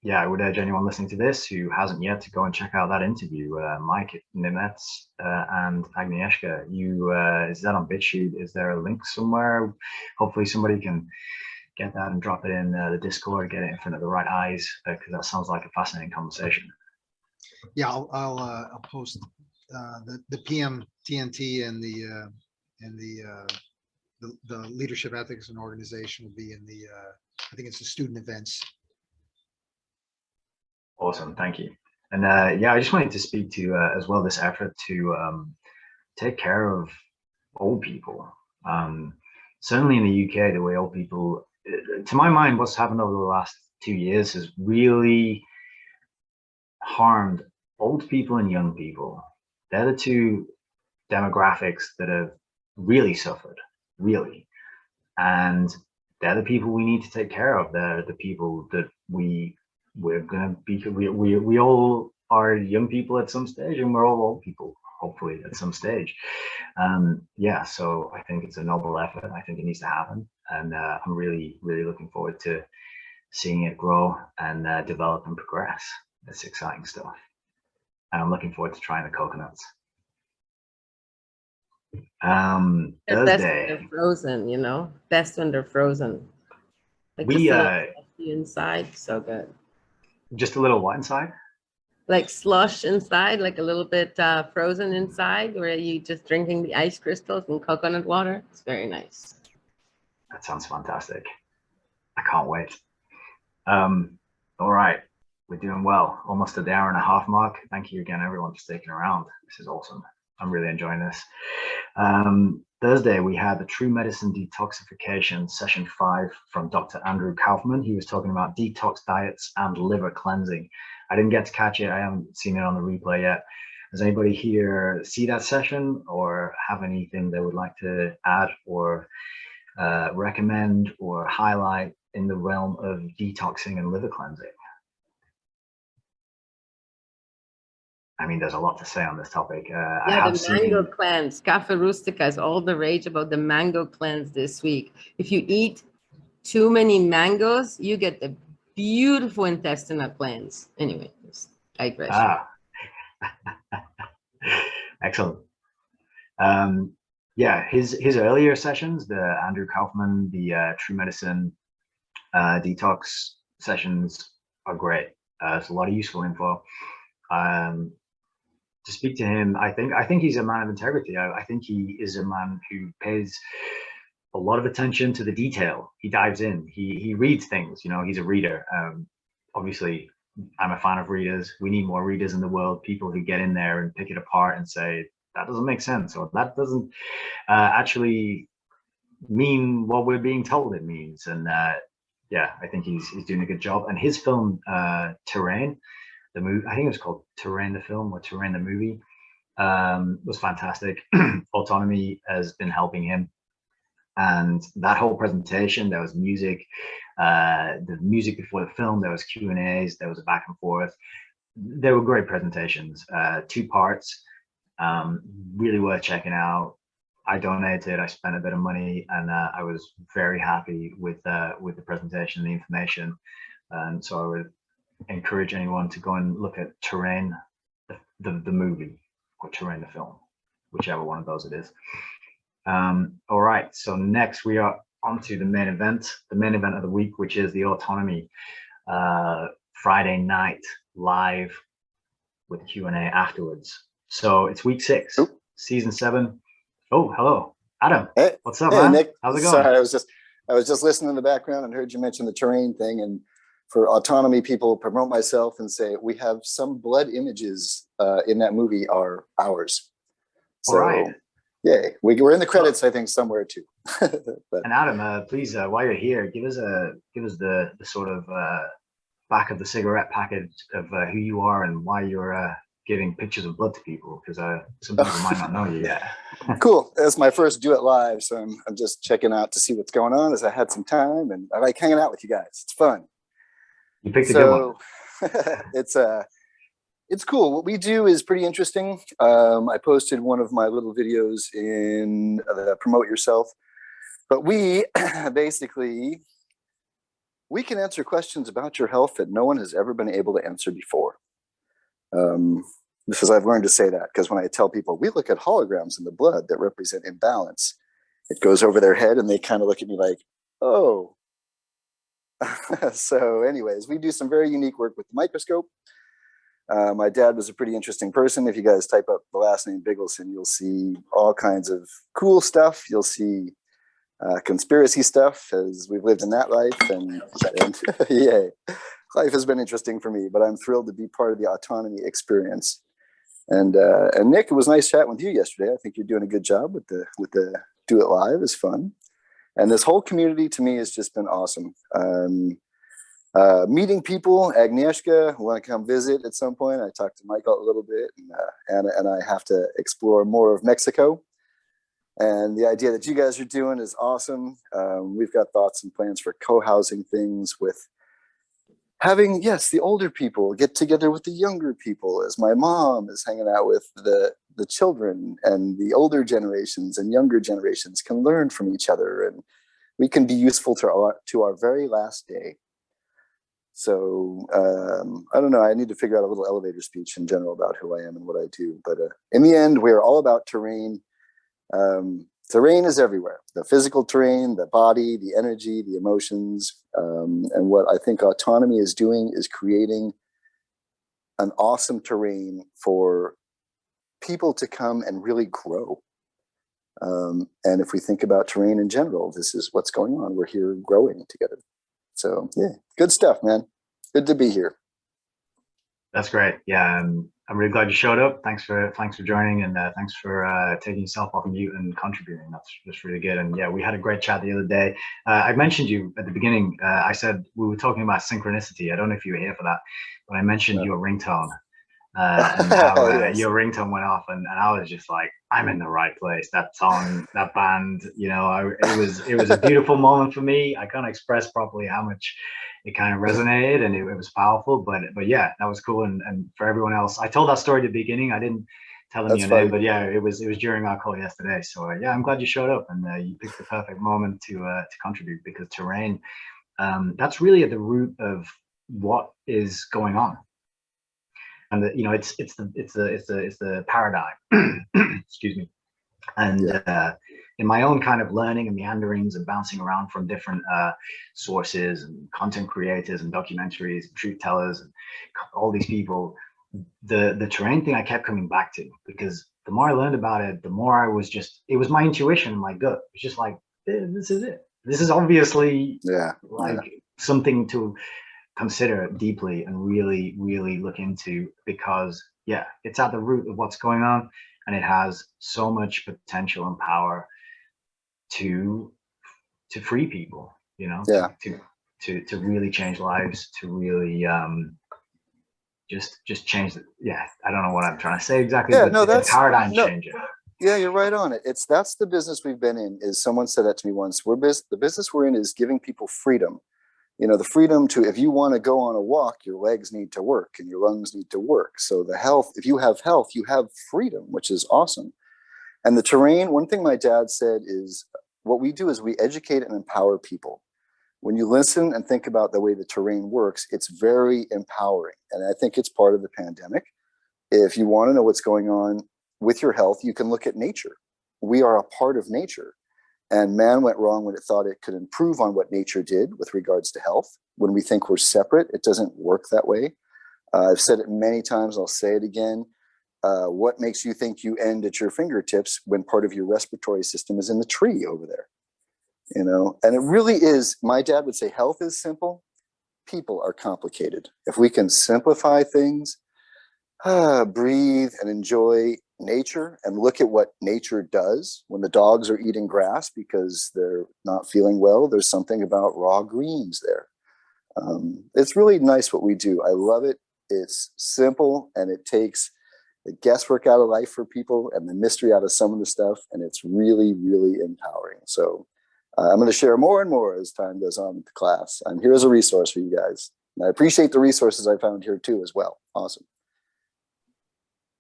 yeah, I would urge anyone listening to this who hasn't yet to go and check out that interview. Mike, Nimetz, and Agnieszka. Is that on BitChute? Is there a link somewhere? Hopefully somebody can get that and drop it in the Discord, get it in front of the right eyes, because that sounds like a fascinating conversation. Yeah, I'll post the PM TNT and the leadership ethics and organization will be in the I think it's the student events. Awesome, thank you. And yeah, I just wanted to speak to as well this effort to take care of old people. Certainly in the UK, the way old people, to my mind, what's happened over the last 2 years has really harmed old people and young people. They're the two demographics that have really suffered, really. And they're the people we need to take care of. They're the people that we're gonna be, we all are young people at some stage, and we're all old people, hopefully, at some stage. Yeah, so I think it's a noble effort. I think it needs to happen. And I'm really, really looking forward to seeing it grow and develop and progress. It's exciting stuff. And I'm looking forward to trying the coconuts. Best when they're frozen, you know, best when they're frozen. Like inside, so good. Just a little what inside? Like slush inside, like a little bit frozen inside, where you just drinking the ice crystals and coconut water. It's very nice. That sounds fantastic. I can't wait. All right, we're doing well. Almost at the hour-and-a-half mark. Thank you again, everyone, for sticking around. This is awesome. I'm really enjoying this. Thursday, we had the True Medicine Detoxification Session 5 from Dr. Andrew Kaufman. He was talking about detox diets and liver cleansing. I didn't get to catch it. I haven't seen it on the replay yet. Does anybody here see that session or have anything they would like to add or recommend or highlight in the realm of detoxing and liver cleansing? I mean, there's a lot to say on this topic. Yeah, the mango cleanse. Cafe Rustica is all the rage about the mango cleanse this week. If you eat too many mangoes, you get the beautiful intestinal cleanse. Anyway, digression. Ah. Excellent. Yeah, his earlier sessions, the Andrew Kaufman, the True Medicine detox sessions are great. It's a lot of useful info. To speak to him, I think he's a man of integrity. I think he is a man who pays a lot of attention to the detail. He dives in. He reads things. You know, he's a reader. Obviously, I'm a fan of readers. We need more readers in the world. People who get in there and pick it apart and say that doesn't make sense, or that doesn't actually mean what we're being told it means. And yeah, I think he's doing a good job. And his film Terrain, the movie, I think it was called Terrain the film or Terrain the movie, was fantastic. Autonomy has been helping him, and that whole presentation, there was music, the music before the film, there was Q&As, there was a back and forth. They were great presentations, 2 parts, really worth checking out. I donated, I spent a bit of money, and I was very happy with the presentation and the information. And so I would encourage anyone to go and look at Terrain, the movie, or Terrain the film, whichever one of those it is. All right, so next we are on to the main event of the week, which is the Autonomy Friday night live with Q&A afterwards. So it's week 6, season 7. Oh, hello. Adam, Hey, what's up, hey, man? Nick. How's it going? Sorry, I was just listening in the background and heard you mention the terrain thing. And for autonomy, people promote myself and say we have some blood images in that movie are ours. So, All right. yay, we're in the credits, I think, somewhere too. But, And Adam, please, while you're here, give us the sort of back of the cigarette package of who you are and why you're giving pictures of blood to people, because some people might not know you yet. cool. It's my first Do It Live, so I'm just checking out to see what's going on as I had some time, and I like hanging out with you guys. It's fun. You picked a good one. It's cool. What we do is pretty interesting. I posted one of my little videos in the Promote Yourself, but we basically, we can answer questions about your health that no one has ever been able to answer before. Because I've learned to say that, because when I tell people we look at holograms in the blood that represent imbalance, it goes over their head and they kind of look at me like, oh. So anyways, we do some very unique work with the microscope. My dad was a pretty interesting person. If you guys type up the last name Biggleson, you'll see all kinds of cool stuff. You'll see conspiracy stuff, as we've lived in that life. And yeah, life has been interesting for me, but I'm thrilled to be part of the autonomy experience. And Nick, it was nice chatting with you yesterday. I think you're doing a good job with the Do It Live. It's fun. And this whole community to me has just been awesome. Meeting people, Agnieszka, who want to come visit at some point. I talked to Michael a little bit, and I have to explore more of Mexico. And the idea that you guys are doing is awesome. We've got thoughts and plans for co-housing things with having, yes, the older people get together with the younger people, as my mom is hanging out with the children, and the older generations and younger generations can learn from each other, and we can be useful to our very last day. So I don't know, I need to figure out a little elevator speech in general about who I am and what I do. But in the end, we're all about terrain. Terrain is everywhere. The physical terrain, the body, the energy, the emotions. And what I think autonomy is doing is creating an awesome terrain for people to come and really grow. And if we think about terrain in general, this is what's going on. We're here growing together. So yeah, good stuff, man. Good to be here. That's great. Yeah, I'm really glad you showed up. Thanks for joining, and thanks for taking yourself off mute and contributing. That's really good. And yeah, we had a great chat the other day. I mentioned you at the beginning. I said we were talking about synchronicity. I don't know if you were here for that, but I mentioned your ringtone. And how Yes. your ringtone went off, and I was just like, I'm in the right place. That song, that band, it was a beautiful moment for me. I can't express properly how much it kind of resonated, and it was powerful. But yeah, that was cool. And for everyone else, I told that story at the beginning. I didn't tell them That's your funny. name, but yeah, it was during our call yesterday. So yeah, I'm glad you showed up, and you picked the perfect moment to contribute, because terrain, that's really at the root of what is going on. And it's the paradigm. Excuse me. And in my own kind of learning and meanderings and bouncing around from different sources and content creators and documentaries and truth tellers and all these people, the terrain thing I kept coming back to, because the more I learned about it, the more I was just, it was my intuition and my gut. It's just like, this is it. This is obviously something to consider deeply and really, really look into, because yeah, it's at the root of what's going on, and it has so much potential and power to free people, to really change lives, to really just change the, I don't know what I'm trying to say exactly, but no, it's a paradigm changer. Yeah, you're right on it. That's the business we've been in. Is someone said that to me once. The business we're in is giving people freedom. The freedom to, if you want to go on a walk, your legs need to work and your lungs need to work. So the health, if you have health, you have freedom, which is awesome. And the terrain, one thing my dad said is, what we do is we educate and empower people. When you listen and think about the way the terrain works, it's very empowering. And I think it's part of the pandemic. If you want to know what's going on with your health, you can look at nature. We are a part of nature. And man went wrong when it thought it could improve on what nature did with regards to health. When we think we're separate, it doesn't work that way. I've said it many times, I'll say it again. what makes you think you end at your fingertips when part of your respiratory system is in the tree over there? You know, and it really is, my dad would say health is simple, people are complicated. If we can simplify things, breathe and enjoy nature and look at what nature does when the dogs are eating grass because they're not feeling well, there's something about raw greens there. It's really nice what we do. I love it. It's simple and it takes the guesswork out of life for people and the mystery out of some of the stuff. And it's really, really empowering. So I'm going to share more and more as time goes on with the class. I'm here as a resource for you guys. And I appreciate the resources I found here too as well. Awesome.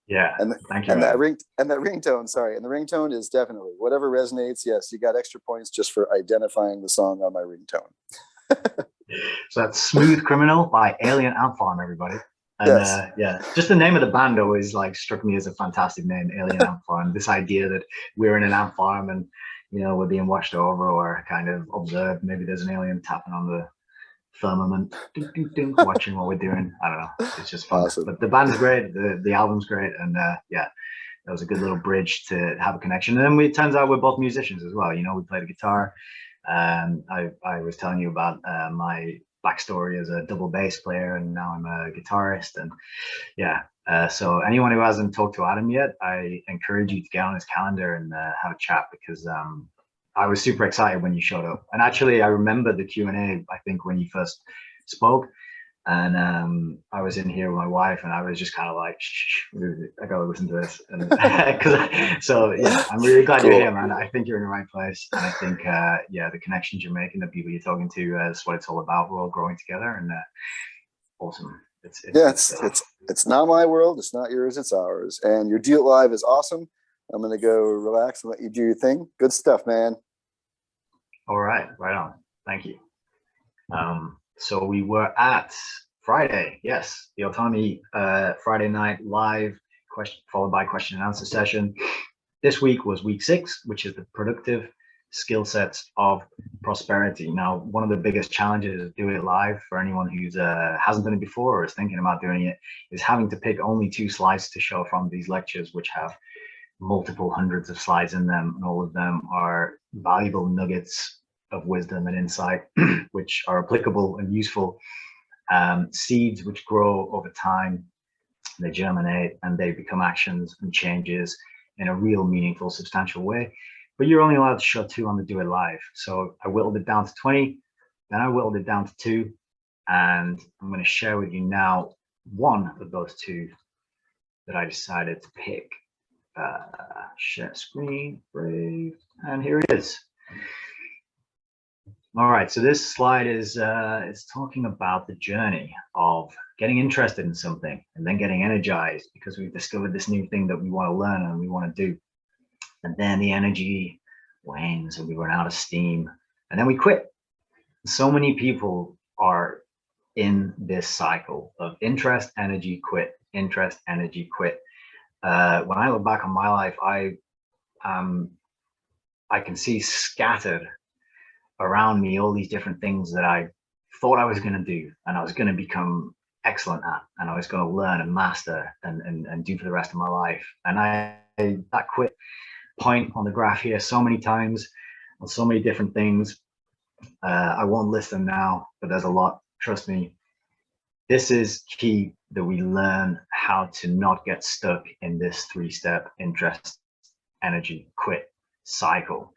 Yeah, thank you. And that ringtone, sorry. And the ringtone is definitely whatever resonates. Yes, you got extra points just for identifying the song on my ringtone. So that's Smooth Criminal by Alien Ant Farm, everybody. And Yes. yeah, just the name of the band always like struck me as a fantastic name, Alien Ant Farm. This idea that we're in an ant farm and, you know, we're being watched over or kind of observed. Maybe there's an alien tapping on the firmament, ding, ding, ding, watching what we're doing. I don't know. It's just fun. Awesome. But the band's great. The album's great. And yeah, that was a good little bridge to have a connection. And then it turns out we're both musicians as well. You know, we play the guitar. I was telling you about my backstory as a double bass player, and now I'm a guitarist. And yeah, so anyone who hasn't talked to Adam yet, I encourage you to get on his calendar and have a chat, because I was super excited when you showed up. And actually, I remember the Q&A, I think, when you first spoke. And I was in here with my wife, and I was just kind of like, shh, I gotta listen to this. And so yeah, I'm really glad you're here, man. I think you're in the right place, and I think yeah, the connections you're making, the people you're talking to, is what it's all about. We're all growing together, and awesome. It's not my world, it's not yours, it's ours. And your deal live is awesome. I'm gonna go relax and let you do your thing. Good stuff, man. All right, right on. Thank you. So we were at Friday, yes, the Autonomy Friday night live question followed by question and answer session. This week was week 6, which is the productive skill sets of prosperity. Now, one of the biggest challenges of doing it live for anyone who's hasn't done it before or is thinking about doing it is having to pick only 2 slides to show from these lectures, which have multiple hundreds of slides in them, and all of them are valuable nuggets of wisdom and insight, which are applicable and useful, seeds which grow over time, they germinate, and they become actions and changes in a real, meaningful, substantial way. But you're only allowed to show 2 on the Do It Live. So I whittled it down to 20, then I whittled it down to 2, and I'm going to share with you now one of those 2 that I decided to pick. Share screen, brave, and here it is. All right, so this slide is talking about the journey of getting interested in something and then getting energized because we've discovered this new thing that we want to learn and we want to do. And then the energy wanes and we run out of steam and then we quit. So many people are in this cycle of interest, energy, quit, interest, energy, quit. When I look back on my life, I can see scattered around me all these different things that I thought I was going to do and I was going to become excellent at, and I was going to learn and master and do for the rest of my life. And that quit point on the graph here so many times on so many different things. I won't list them now, but there's a lot, trust me. This is key, that we learn how to not get stuck in this 3-step interest, energy, quit cycle.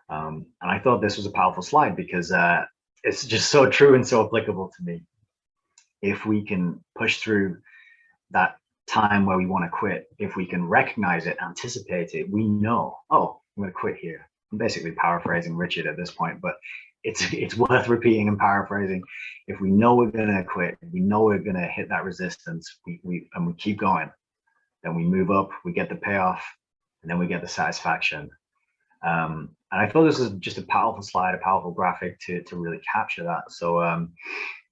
And I thought this was a powerful slide because it's just so true and so applicable to me. If we can push through that time where we want to quit, if we can recognize it, anticipate it, we know, oh, I'm going to quit here. I'm basically paraphrasing Richard at this point, but it's worth repeating and paraphrasing. If we know we're going to quit, we know we're going to hit that resistance, we keep going, then we move up, we get the payoff, and then we get the satisfaction. And I thought this is just a powerful slide, a powerful graphic to really capture that. So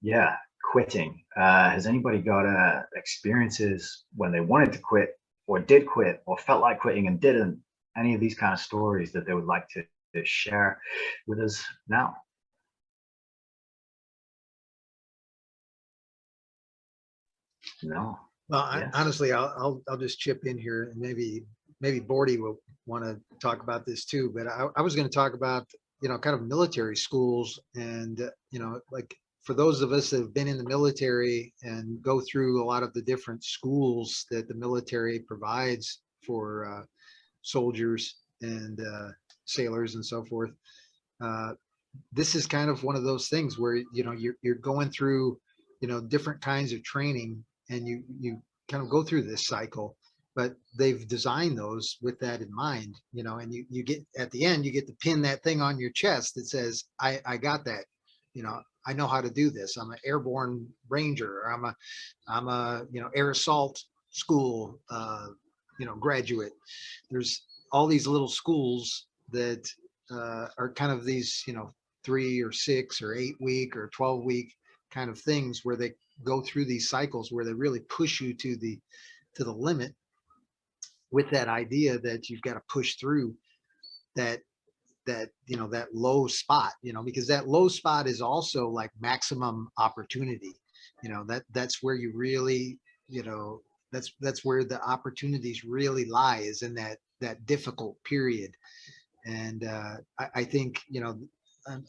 yeah, quitting. Has anybody got experiences when they wanted to quit or did quit or felt like quitting and didn't? Any of these kind of stories that they would like to share with us now? No, Well, Yes. honestly, I'll just chip in here, and maybe Bordy will want to talk about this too. But I was going to talk about, kind of military schools, and like for those of us that have been in the military and go through a lot of the different schools that the military provides for soldiers and sailors and so forth. This is kind of one of those things where you're going through different kinds of training, and you kind of go through this cycle, but they've designed those with that in mind, and you get at the end, you get to pin that thing on your chest that says, I got that, I know how to do this. I'm an airborne ranger, or I'm a air assault school graduate. There's all these little schools that are kind of these 3 or 6 or 8 week or 12 week kind of things, where they go through these cycles where they really push you to the limit, with that idea that you've got to push through that low spot, because that low spot is also like maximum opportunity. That's where you really, that's where the opportunities really lie, is in that difficult period. And I think,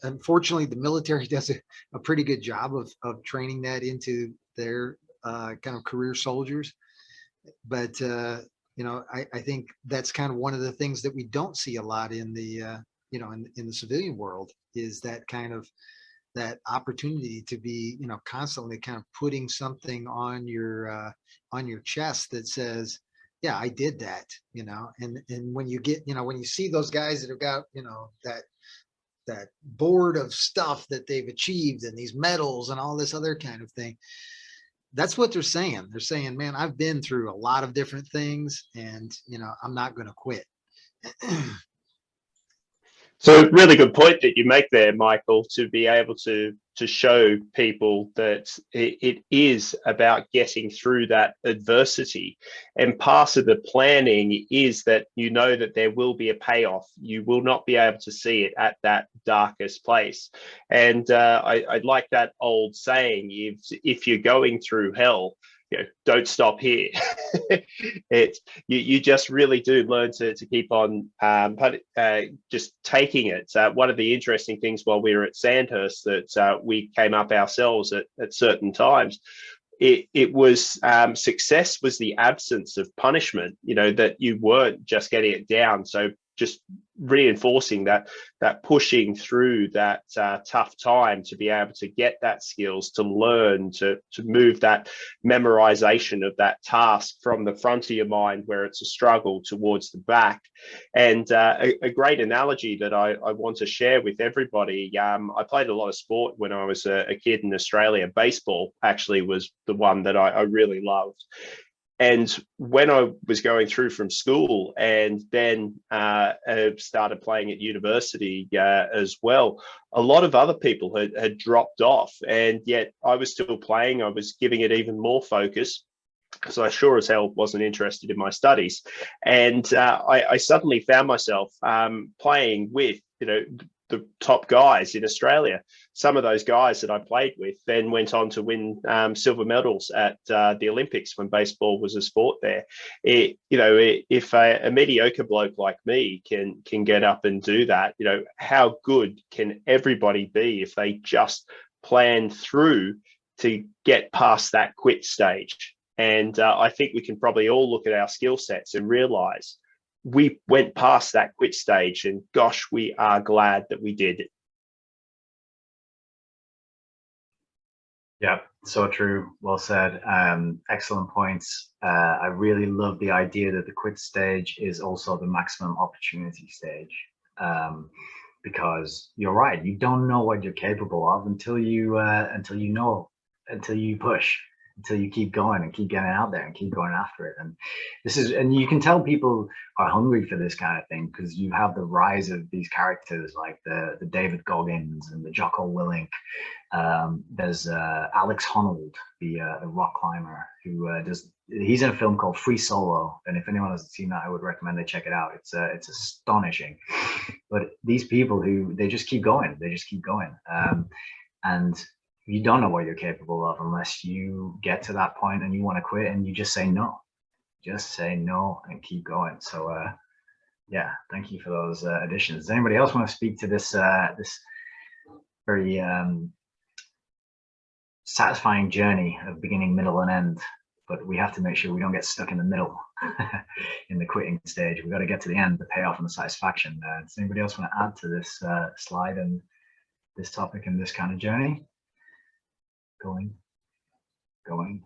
unfortunately, the military does a pretty good job of training that into their kind of career soldiers. But, I think that's kind of one of the things that we don't see a lot in the, in the civilian world, is that kind of that opportunity to be, constantly kind of putting something on your chest that says, yeah, I did that, and when you get, when you see those guys that have got, that board of stuff that they've achieved, and these medals and all this other kind of thing, that's what they're saying. They're saying, man, I've been through a lot of different things, and, I'm not going to quit. So really good point that you make there, Michael, to be able to show people that it is about getting through that adversity. And part of the planning is that that there will be a payoff. You will not be able to see it at that darkest place. And I like that old saying, if you're going through hell, don't stop here. You just really do learn to keep on, just taking it. One of the interesting things while we were at Sandhurst that we came up ourselves at certain times, it was success was the absence of punishment. That you weren't just getting it down. So just reinforcing that pushing through that tough time to be able to get that skills, to learn, to move that memorization of that task from the front of your mind where it's a struggle towards the back. And a great analogy that I want to share with everybody, I played a lot of sport when I was a kid in Australia. Baseball actually was the one that I really loved. And when I was going through from school, and then started playing at university as well, a lot of other people had dropped off, and yet I was still playing. I was giving it even more focus, because I sure as hell wasn't interested in my studies. And I suddenly found myself playing with, the top guys in Australia. Some of those guys that I played with then went on to win silver medals at the Olympics when baseball was a sport there. If a mediocre bloke like me can get up and do that, how good can everybody be if they just plan through to get past that quit stage? And I think we can probably all look at our skill sets and realize we went past that quit stage, and gosh, we are glad that we did. Yeah, so true. Well said. Excellent points. I really love the idea that the quit stage is also the maximum opportunity stage, because you're right. You don't know what you're capable of until you push, until you keep going and keep getting out there and keep going after it. And you can tell people are hungry for this kind of thing, because you have the rise of these characters like the David Goggins and the Jocko Willink. There's Alex Honnold, the rock climber, who he's in a film called Free Solo, and if anyone hasn't seen that, I would recommend they check it out. It's astonishing. But these people they just keep going, and you don't know what you're capable of unless you get to that point and you want to quit, and you just say no. Just say no and keep going. So yeah, thank you for those additions. Does anybody else want to speak to this this very satisfying journey of beginning, middle, and end? But we have to make sure we don't get stuck in the middle in the quitting stage. We've got to get to the end, the payoff and the satisfaction. Does anybody else want to add to this slide and this topic and this kind of journey? Going, gone.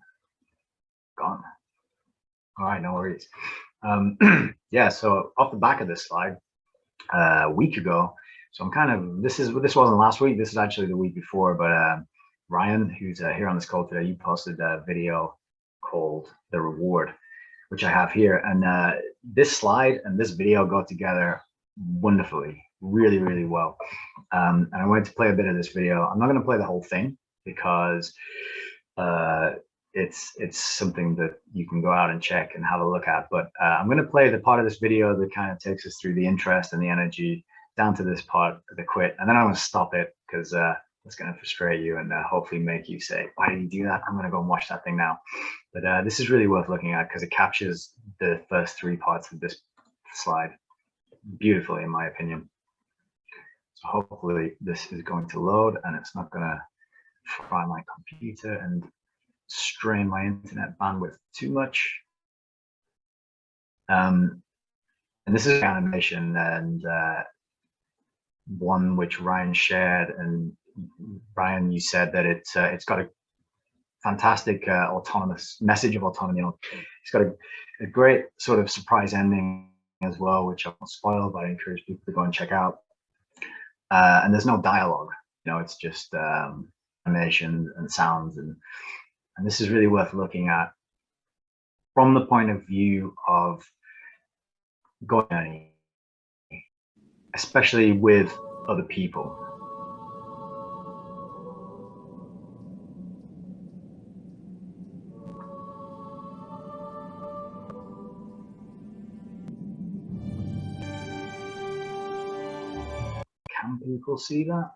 All right, no worries. Yeah, so off the back of this slide, a week ago, so I'm kind of, this wasn't last week, this is actually the week before, but Ryan, who's here on this call today, you posted a video called The Reward, which I have here. And this slide and this video go together wonderfully, really, really well. And I wanted to play a bit of this video. I'm not going to play the whole thing because it's something that you can go out and check and have a look at. But I'm going to play the part of this video that kind of takes us through the interest and the energy down to this part, the quit. And then I'm going to stop it because it's going to frustrate you and hopefully make you say, why did you do that? I'm going to go and watch that thing now. But this is really worth looking at because it captures the first three parts of this slide beautifully, in my opinion. So hopefully this is going to load and it's not going to fry my computer and strain my internet bandwidth too much. And this is animation and one which Ryan shared, and Ryan, you said that it's got a fantastic autonomous message of autonomy. It's got a great sort of surprise ending as well, which I won't spoil, but I encourage people to go and check out. And there's no dialogue, you know, it's just animation and sounds, and this is really worth looking at from the point of view of going, especially with other people. Can people see that?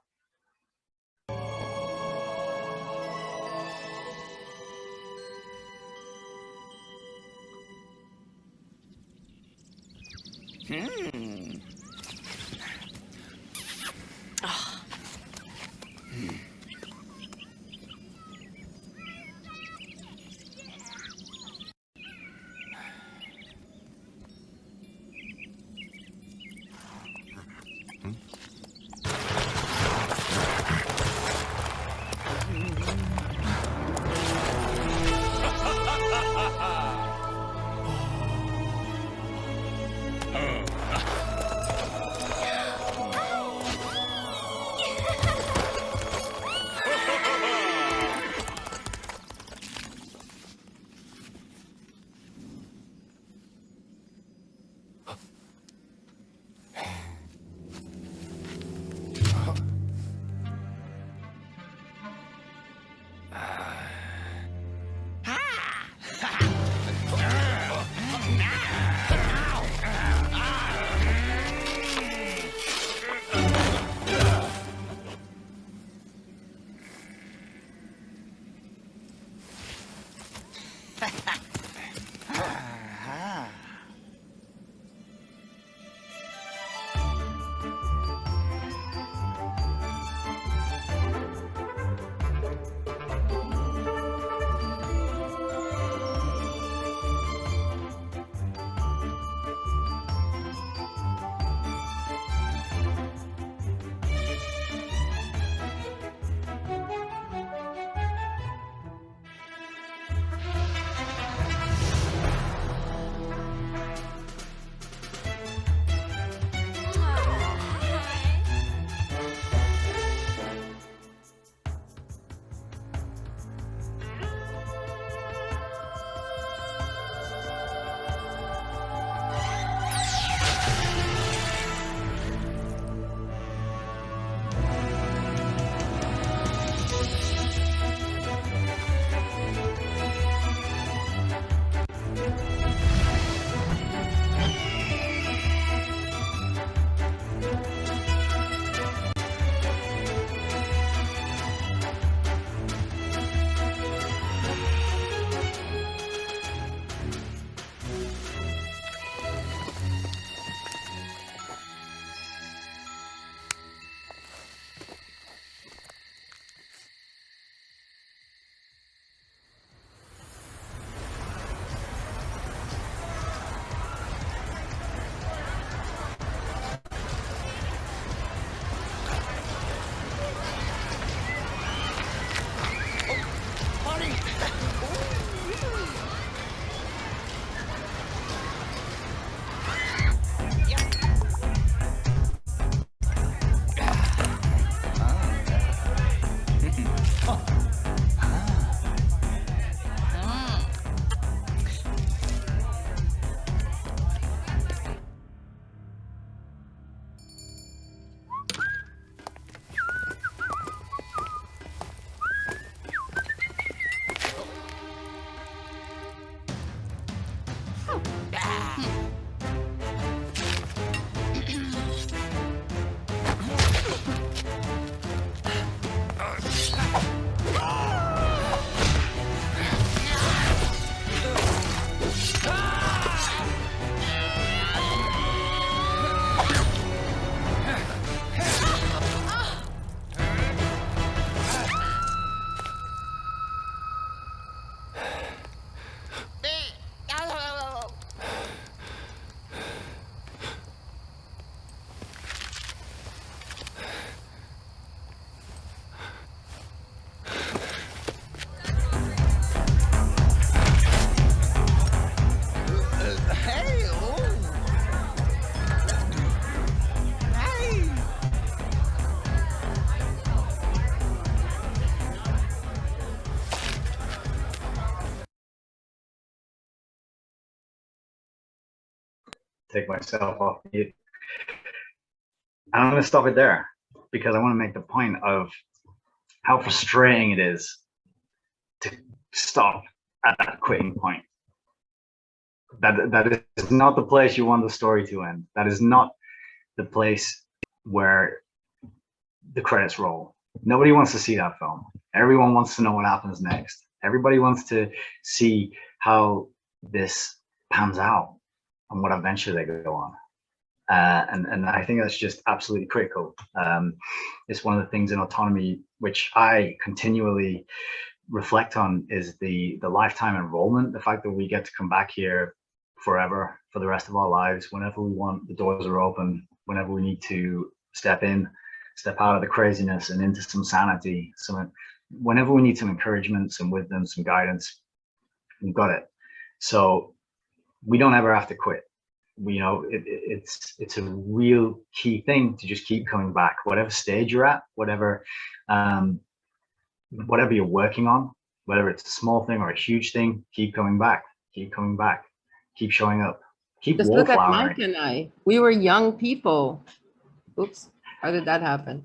take myself off mute. And I'm going to stop it there because I want to make the point of how frustrating it is to stop at that quitting point. That is not the place you want the story to end. That is not the place where the credits roll. Nobody wants to see that film. Everyone wants to know what happens next. Everybody wants to see how this pans out and what adventure they go on. And I think that's just absolutely critical. It's one of the things in autonomy which I continually reflect on is the lifetime enrollment, the fact that we get to come back here forever for the rest of our lives. Whenever we want, the doors are open. Whenever we need to step out of the craziness and into some sanity, whenever we need some encouragement, some wisdom, some guidance, we've got it. So we don't ever have to quit. It's a real key thing to just keep coming back, whatever stage you're at, whatever you're working on, whether it's a small thing or a huge thing, keep coming back, keep showing up, keep Just look at wallflowering. Mike and I. We were young people. Oops, how did that happen?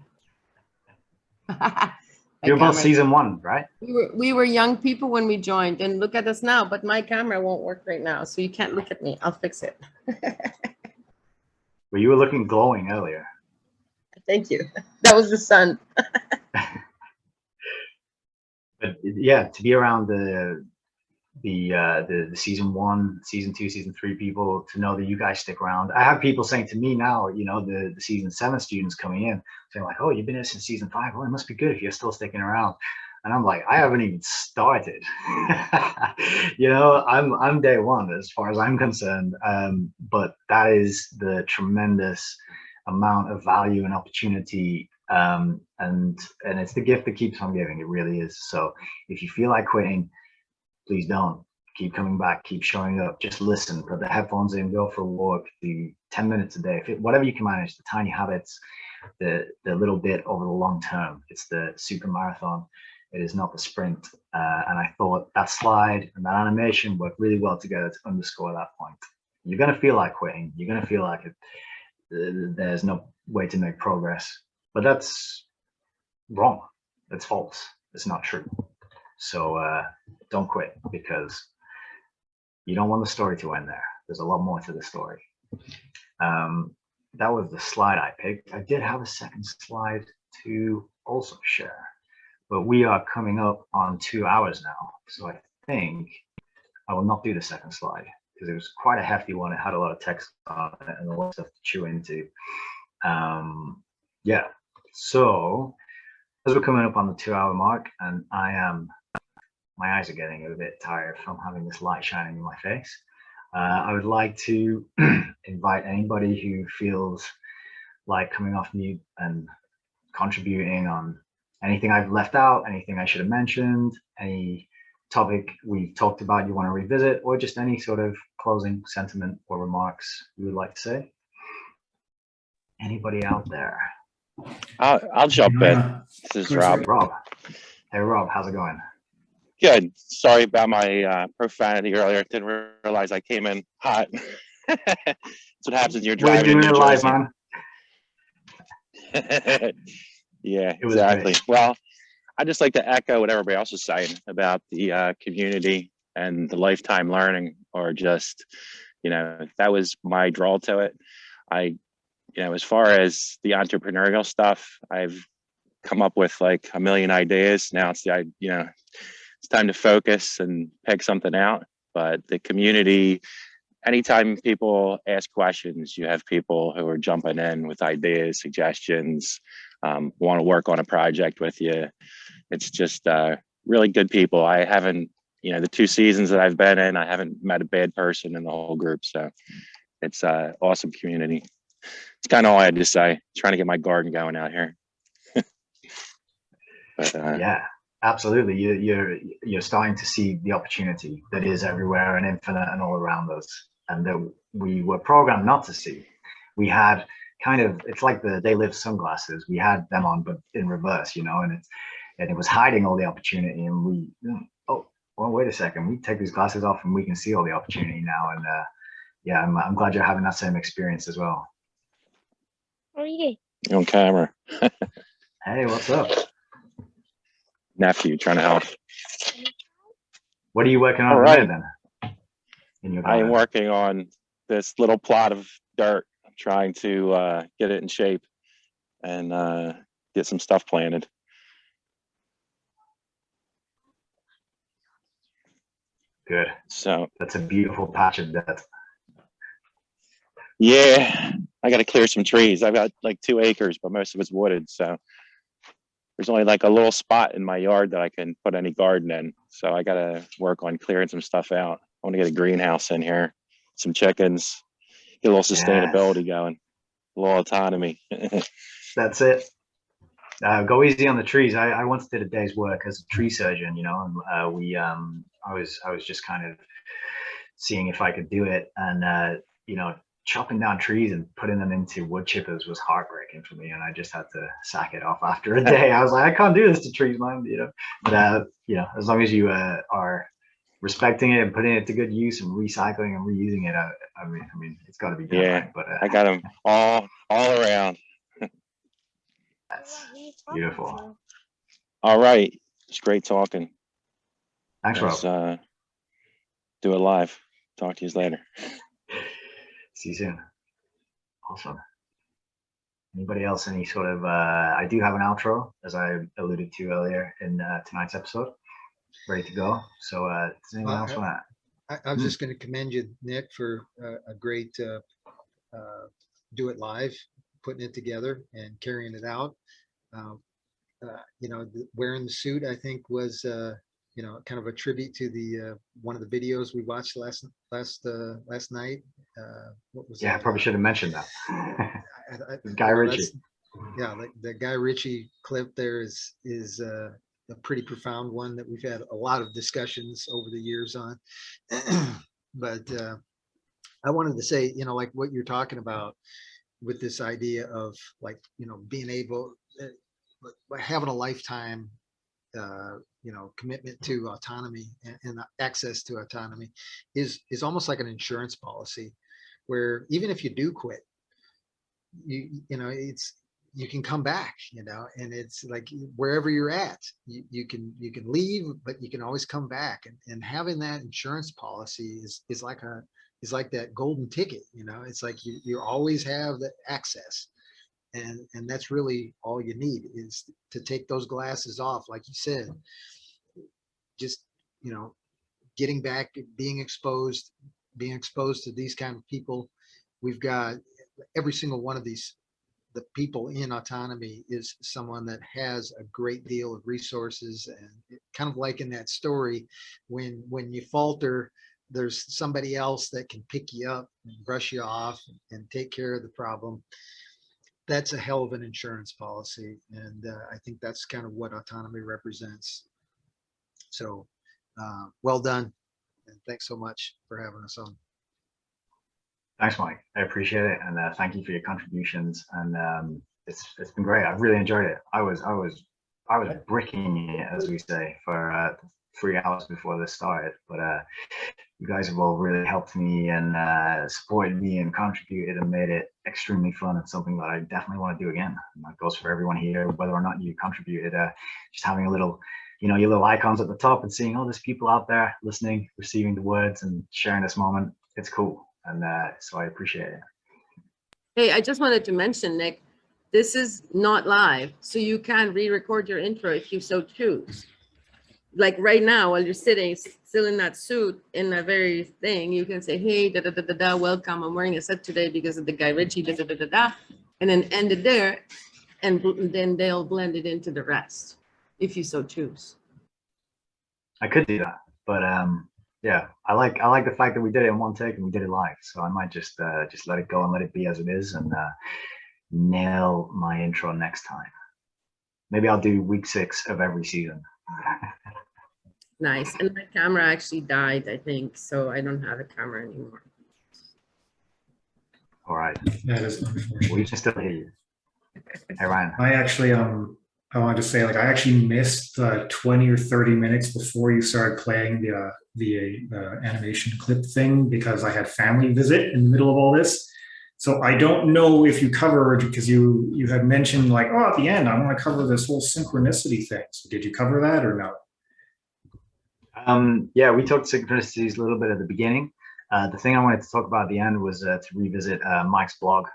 You're both season 1, right? We were young people when we joined, and look at us now, but my camera won't work right now, so you can't look at me. I'll fix it. Well, you were looking glowing earlier. Thank you. That was the sun. But yeah, to be around the season 1, season 2, season 3 people, to know that you guys stick around. I have people saying to me now, the season 7 students coming in saying like, oh, you've been here since season 5. Oh, it must be good if you're still sticking around. And I'm like, I haven't even started. I'm day 1 as far as I'm concerned. But that is the tremendous amount of value and opportunity. And it's the gift that keeps on giving. It really is. So if you feel like quitting, please don't. Keep coming back, keep showing up, just listen, put the headphones in, go for a walk, do 10 minutes a day, whatever you can manage, the tiny habits, the little bit over the long term. It's the super marathon. It is not the sprint. And I thought that slide and that animation worked really well together to underscore that point. You're going to feel like quitting. You're going to feel like there's no way to make progress. But that's wrong. That's false. It's not true. So don't quit, because you don't want the story to end there. There's a lot more to the story. That was the slide I picked. I did have a second slide to also share, but we are coming up on 2 hours now. So I think I will not do the second slide because it was quite a hefty one. It had a lot of text on it and a lot of stuff to chew into. Yeah, so as we're coming up on the 2 hour mark, and my eyes are getting a bit tired from having this light shining in my face. I would like to invite anybody who feels like coming off mute and contributing on anything I've left out, anything I should have mentioned, any topic we've talked about you want to revisit, or just any sort of closing sentiment or remarks you would like to say. Anybody out there? I'll jump in. This is Rob. Hey, Rob, how's it going? Good. Sorry about my profanity earlier. Didn't realize I came in hot. That's what happens when you're driving in New Jersey. Man. Yeah, exactly. Well, I just like to echo what everybody else is saying about the community and the lifetime learning, or just, that was my draw to it. As far as the entrepreneurial stuff, I've come up with like a million ideas. Now it's it's time to focus and pick something out. But the community, anytime people ask questions, you have people who are jumping in with ideas, suggestions, want to work on a project with you. It's just really good people. I haven't, the 2 seasons that I've been in, I haven't met a bad person in the whole group. So it's an awesome community. It's kind of all I had to say. Trying to get my garden going out here. But, yeah, absolutely. You're starting to see the opportunity that is everywhere and infinite and all around us, and that we were programmed not to see. We had it's like the They Live sunglasses. We had them on, but in reverse, and it was hiding all the opportunity. And we, oh, well, wait a second. We take these glasses off and we can see all the opportunity now. And yeah, I'm glad you're having that same experience as well. On camera. Hey, what's up? Nephew trying to help. What are you working on All right. then? In your I am garden? working on this little plot of dirt. I'm trying to get it in shape and get some stuff planted. Good. So That's a beautiful patch of dirt. yeah, I got to clear some trees. I've got like 2 acres, but most of it's wooded. So there's only like a little spot in my yard that I can put any garden in. So I got to work on clearing some stuff out. I want to get a greenhouse in here, some chickens, get a little sustainability going, a little autonomy. That's it. Go easy on the trees. I once did a day's work as a tree surgeon, you know, and I was just kind of seeing if I could do it, and you know, chopping down trees and putting them into wood chippers was heartbreaking for me, and I just had to sack it off after a day. I was like, I can't do this to trees, man, you know. But you know, as long as you are respecting it and putting it to good use and recycling and reusing it, I mean, it's got to be done. Yeah, right? But I got them all around. that's beautiful. All right, it's great talking. Thanks, Rob. Do it live. Talk to you later. See you soon. Awesome. Anybody else? Any sort of? I do have an outro, as I alluded to earlier in tonight's episode, ready to go. So, does anyone else want to? I'm just going to commend you, Nick, for a great do it live, putting it together and carrying it out. You know, wearing the suit, I think, was you know, kind of a tribute to the one of the videos we watched last night. What was Yeah, that? I probably should have mentioned that. Guy Ritchie. Yeah, the Guy Ritchie clip there is a pretty profound one that we've had a lot of discussions over the years on. But I wanted to say, you know, like what you're talking about with this idea of, like, you know, being able, having a lifetime, you know, commitment to autonomy and access to autonomy is almost like an insurance policy, where even if you do quit, you know, you can come back, you know, and it's like wherever you're at, you can leave, but you can always come back, and having that insurance policy is like that golden ticket, you know. It's like you always have the access, and that's really all you need, is to take those glasses off, like you said. Just, you know, getting back, being exposed to these kind of people. We've got every single one of these, the people in autonomy is someone that has a great deal of resources, and kind of like in that story, when you falter, there's somebody else that can pick you up and brush you off and take care of the problem. That's a hell of an insurance policy, and I think that's kind of what autonomy represents. So well done, and thanks so much for having us on. Thanks, Mike. I appreciate it, and thank you for your contributions. And it's been great. I've really enjoyed it. I was bricking it, as we say, for 3 hours before this started. But you guys have all really helped me and supported me and contributed and made it extremely fun. It's something that I definitely want to do again. And that goes for everyone here, whether or not you contributed. Just having a little, you know, your little icons at the top and seeing, oh, there's people out there listening, receiving the words, and sharing this moment. It's cool. And so I appreciate it. Hey, I just wanted to mention, Nick, this is not live, so you can re-record your intro if you so choose. Like right now, while you're sitting still in that suit, in that very thing, you can say, hey, da da da da da, welcome. I'm wearing a set today because of the Guy Ritchie, da da da da da, and then end it there, and then they'll blend it into the rest, if you so choose. I could do that, but yeah, I like the fact that we did it in one take and we did it live. So I might just let it go and let it be as it is, and nail my intro next time. Maybe I'll do week 6 of every season. Nice. And my camera actually died, I think, so I don't have a camera anymore. All right. That is unfortunate. We can still hear you. Hey, Ryan. I actually I wanted to say, like, I actually missed 20 or 30 minutes before you started playing via animation clip thing because I had family visit in the middle of all this. So I don't know if you covered, because you had mentioned like, oh, at the end, I want to cover this whole synchronicity thing. So did you cover that or no? Yeah, we talked synchronicities a little bit at the beginning. The thing I wanted to talk about at the end was to revisit Mike's blog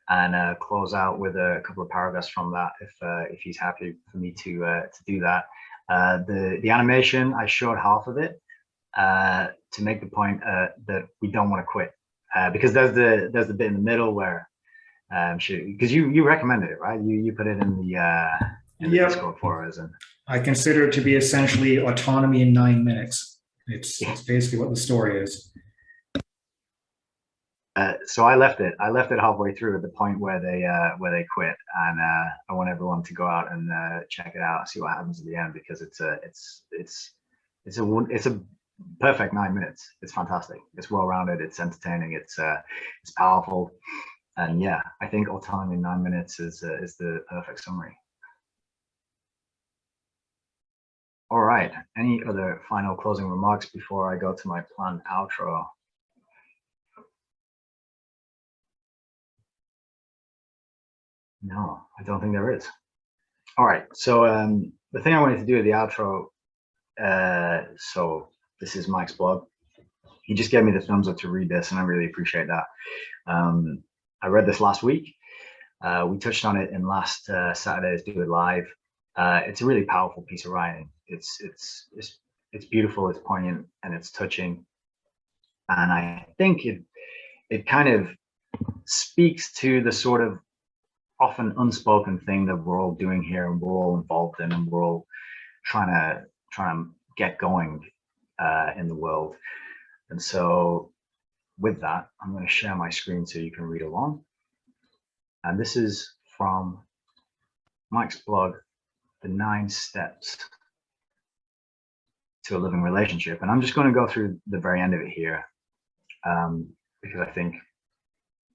and close out with a couple of paragraphs from that, if he's happy for me to do that. The animation, I showed half of it to make the point that we don't want to quit, because there's the bit in the middle where because you recommended it, right? You put it in the Discord for us, and I consider it to be essentially autonomy in 9 minutes. It's basically what the story is. So I left it halfway through at the point where they quit, and I want everyone to go out and check it out, see what happens at the end, because it's a perfect 9 minutes. It's fantastic. It's well rounded. It's entertaining. It's powerful, and yeah, I think autonomy in 9 minutes is the perfect summary. All right. Any other final closing remarks before I go to my planned outro? No, I don't think there is. All right, so the thing I wanted to do at the outro, so this is Mike's blog. He just gave me the thumbs up to read this, and I really appreciate that. I read this last week. We touched on it in last Saturday's Do It Live. It's a really powerful piece of writing. It's beautiful, it's poignant, and it's touching. And I think it kind of speaks to the sort of often unspoken thing that we're all doing here, and we're all involved in, and we're all trying to get going in the world. And so with that, I'm going to share my screen so you can read along. And this is from Mike's blog, The 9 Steps to a Living Relationship. And I'm just going to go through the very end of it here, because I think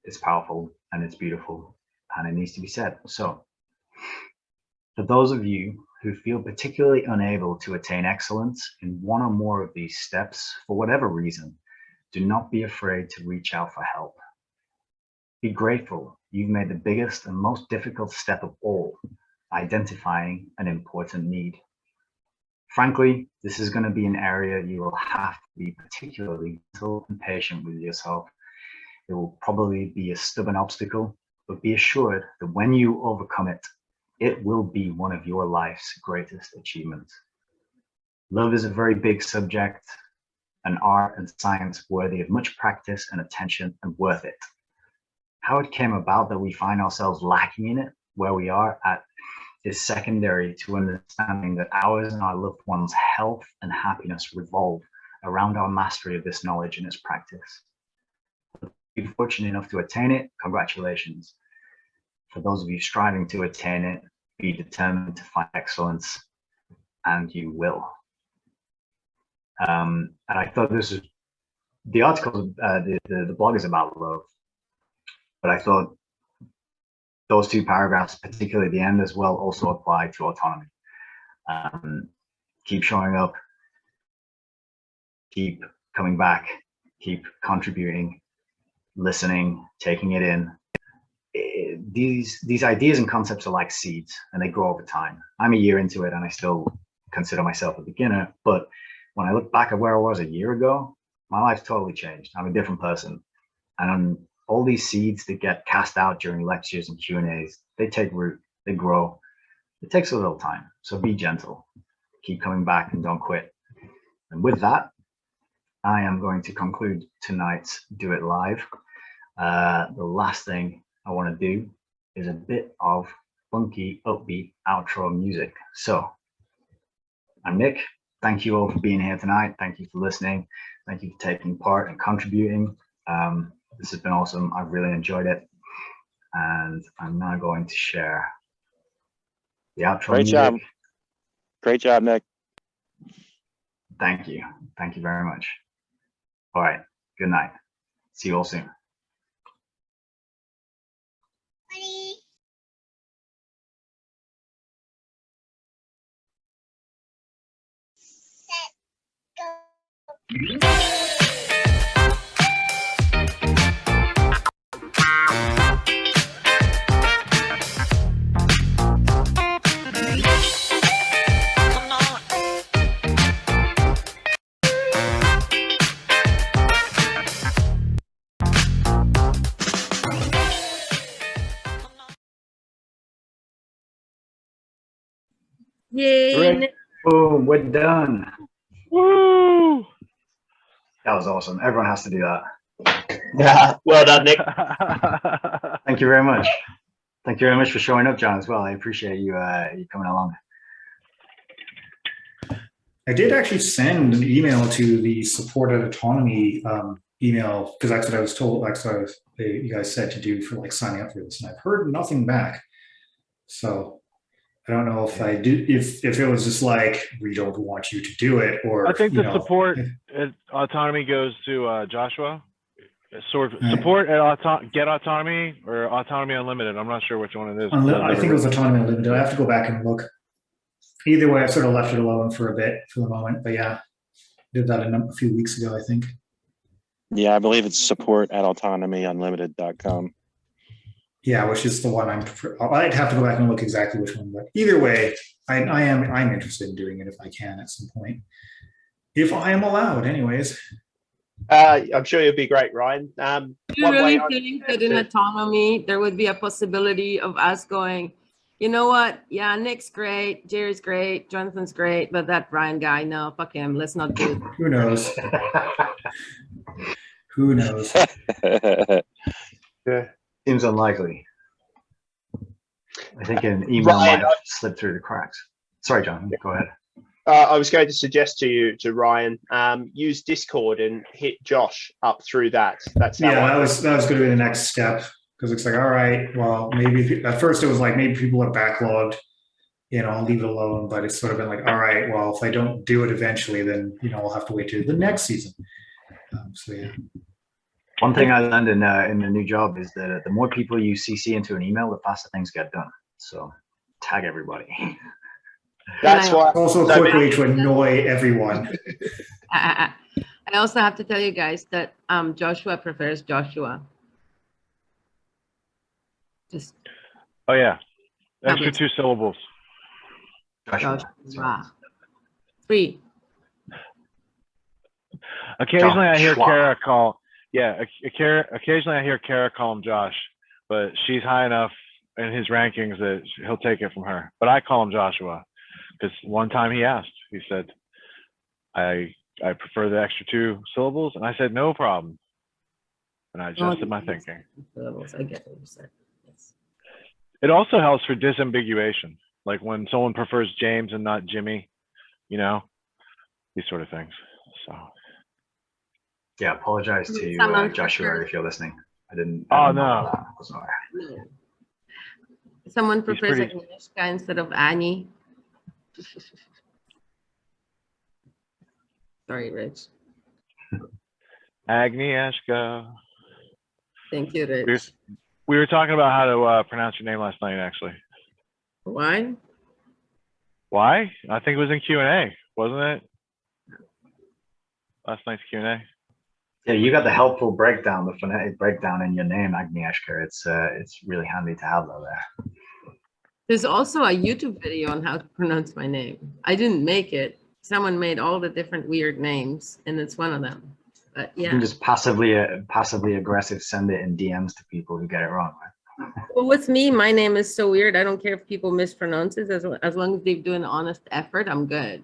it's powerful and it's beautiful and it needs to be said. So, for those of you who feel particularly unable to attain excellence in one or more of these steps for whatever reason, do not be afraid to reach out for help. Be grateful you've made the biggest and most difficult step of all, identifying an important need. Frankly, this is going to be an area you will have to be particularly gentle and patient with yourself. It will probably be a stubborn obstacle, but be assured that when you overcome it, it will be one of your life's greatest achievements. Love is a very big subject, an art and science worthy of much practice and attention, and worth it. How it came about that we find ourselves lacking in it where we are at is secondary to understanding that ours and our loved ones' health and happiness revolve around our mastery of this knowledge and its practice. If you're fortunate enough to attain it, congratulations. For those of you striving to attain it, be determined to find excellence, and you will. And I thought this is, the article, the blog is about love, but I thought those 2 paragraphs, particularly the end as well, also apply to autonomy. Keep showing up, keep coming back, keep contributing, listening, taking it in. These ideas and concepts are like seeds, and they grow over time. I'm a year into it, and I still consider myself a beginner, but when I look back at where I was a year ago, my life's totally changed. I'm a different person. And all these seeds that get cast out during lectures and Q&As, they take root, they grow. It takes a little time, so be gentle. Keep coming back and don't quit. And with that, I am going to conclude tonight's Do It Live. The last thing I want to do is a bit of funky, upbeat outro music. So, I'm Nick. Thank you all for being here tonight. Thank you for listening. Thank you for taking part and contributing. This has been awesome. I've really enjoyed it. And I'm now going to share the outro Great music. job. Great job, Nick. Thank you. Thank you very much. All right. Good night. See you all soon. Set, go. Yay! Great. Nick. Boom, we're done. Woo! That was awesome. Everyone has to do that. Yeah, well done, Nick. Thank you very much. Thank you very much for showing up, John, as well. I appreciate you you coming along. I did actually send an email to the support at autonomy email, because that's what I was told, that's what you guys said to do for like signing up for this, and I've heard nothing back. So I don't know if I do, if it was just like, we don't want you to do it, or I think you the know, support at autonomy goes to Joshua. Support at Get Autonomy or Autonomy Unlimited. I'm not sure which one it is. I think it was Autonomy Unlimited. I have to go back and look. Either way, I sort of left it alone for a bit for the moment. But yeah, did that a few weeks ago, I think. Yeah, I believe it's support at autonomyunlimited.com. Yeah, which is the one I'd have to go back and look exactly which one. But either way, I'm interested in doing it if I can at some point, if I am allowed. Anyways. I'm sure you'll be great, Ryan. Do you really think that in autonomy there would be a possibility of us going, you know what? Yeah, Nick's great, Jerry's great, Jonathan's great, but that Brian guy, no, fuck him. Let's not do it. Who knows? Who knows? Yeah, seems unlikely. I think an email might have slipped through the cracks. Sorry, John. Go ahead. I was going to suggest to Ryan, use Discord and hit Josh up through that. That's how that was going to be the next step, because it's like, all right, well, maybe at first it was like maybe people are backlogged, you know, I'll leave it alone. But it's sort of been like, all right, well, if I don't do it eventually, then you know I'll have to wait till the next season. So yeah. One thing I learned in the new job is that the more people you CC into an email, the faster things get done. So tag everybody. That's why. Also a quick way to annoy everyone. I also have to tell you guys that Joshua prefers Joshua. Just. Oh yeah, extra 2 syllables. Joshua. 3. Occasionally I hear Kara call. Yeah, occasionally I hear Kara call him Josh, but she's high enough in his rankings that he'll take it from her. But I call him Joshua. Because one time he asked, he said, I prefer the extra 2 syllables. And I said, no problem. And I adjusted my thinking. Syllables. I get what you said. Yes. It also helps for disambiguation. Like when someone prefers James and not Jimmy, you know, these sort of things. So. Yeah, apologize to Joshua if you're listening. I didn't. Oh, no. Someone prefers Agnieszka instead of Annie. Sorry, Rich. Agnieszka. Thank you, Rich. We were talking about how to pronounce your name last night, actually. Why? Why? I think it was in Q&A, wasn't it? Last night's Q&A. Yeah, you got the helpful breakdown, the phonetic breakdown in your name, Agnieszka. It's really handy to have that there. There's also a YouTube video on how to pronounce my name. I didn't make it. Someone made all the different weird names, and it's one of them. But yeah. You can just passively aggressive send it in DMs to people who get it wrong. Right? Well, with me, my name is so weird. I don't care if people mispronounce it. As long as they do an honest effort, I'm good.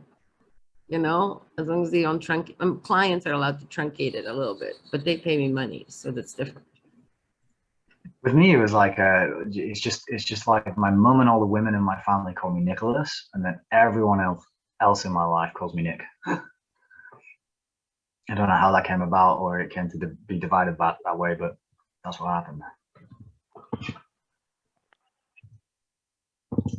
You know, as long as they don't truncate. Clients are allowed to truncate it a little bit, but they pay me money, so that's different. With me, it was like it's just like my mom and all the women in my family call me Nicholas, and then everyone else in my life calls me Nick. I don't know how that came about, or it came to be divided that way, but that's what happened.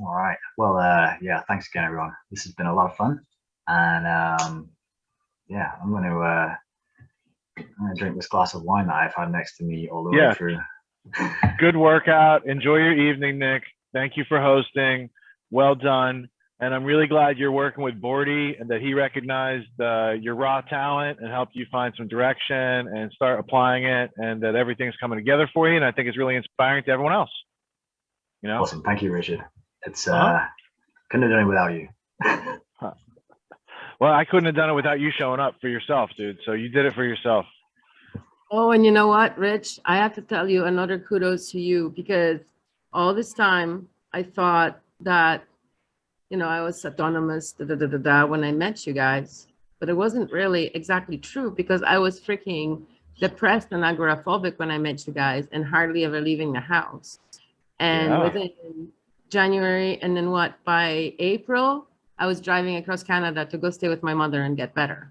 All right. Well, yeah. Thanks again, everyone. This has been a lot of fun, and yeah, I'm gonna drink this glass of wine that I've had next to me all the way through. Good workout. Enjoy your evening, Nick. Thank you for hosting. Well done. And I'm really glad you're working with Bordy and that he recognized your raw talent and helped you find some direction and start applying it, and that everything's coming together for you. And I think it's really inspiring to everyone else. You know? Awesome. Thank you, Richard. It's couldn't have done it without you. Well, I couldn't have done it without you showing up for yourself, dude. So you did it for yourself. Oh, and you know what, Rich? I have to tell you another kudos to you, because all this time I thought that, you know, I was autonomous when I met you guys, but it wasn't really exactly true, because I was freaking depressed and agoraphobic when I met you guys and hardly ever leaving the house. And within January, and then what, by April, I was driving across Canada to go stay with my mother and get better.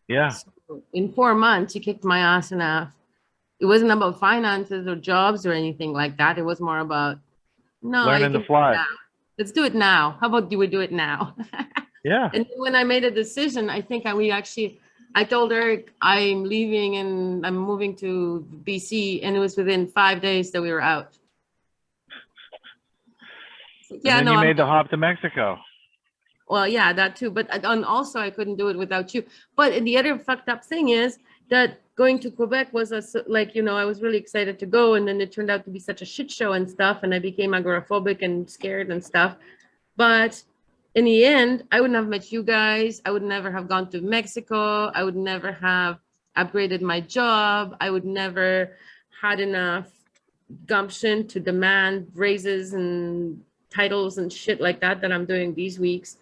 Yeah. So in 4 months, you kicked my ass enough. It wasn't about finances or jobs or anything like that. It was more about, no, learning to fly. Let's do it now. How about we do it now? Yeah. And when I made a decision, I think I told Eric I'm leaving and I'm moving to BC, and it was within 5 days that we were out. Yeah, and then you made the hop to Mexico. Well, yeah, that too. But and also, I couldn't do it without you. But the other fucked up thing is that going to Quebec was like, you know, I was really excited to go, and then it turned out to be such a shit show and stuff, and I became agoraphobic and scared and stuff. But in the end, I wouldn't have met you guys. I would never have gone to Mexico. I would never have upgraded my job. I would never had enough gumption to demand raises and titles and shit like that I'm doing these weeks.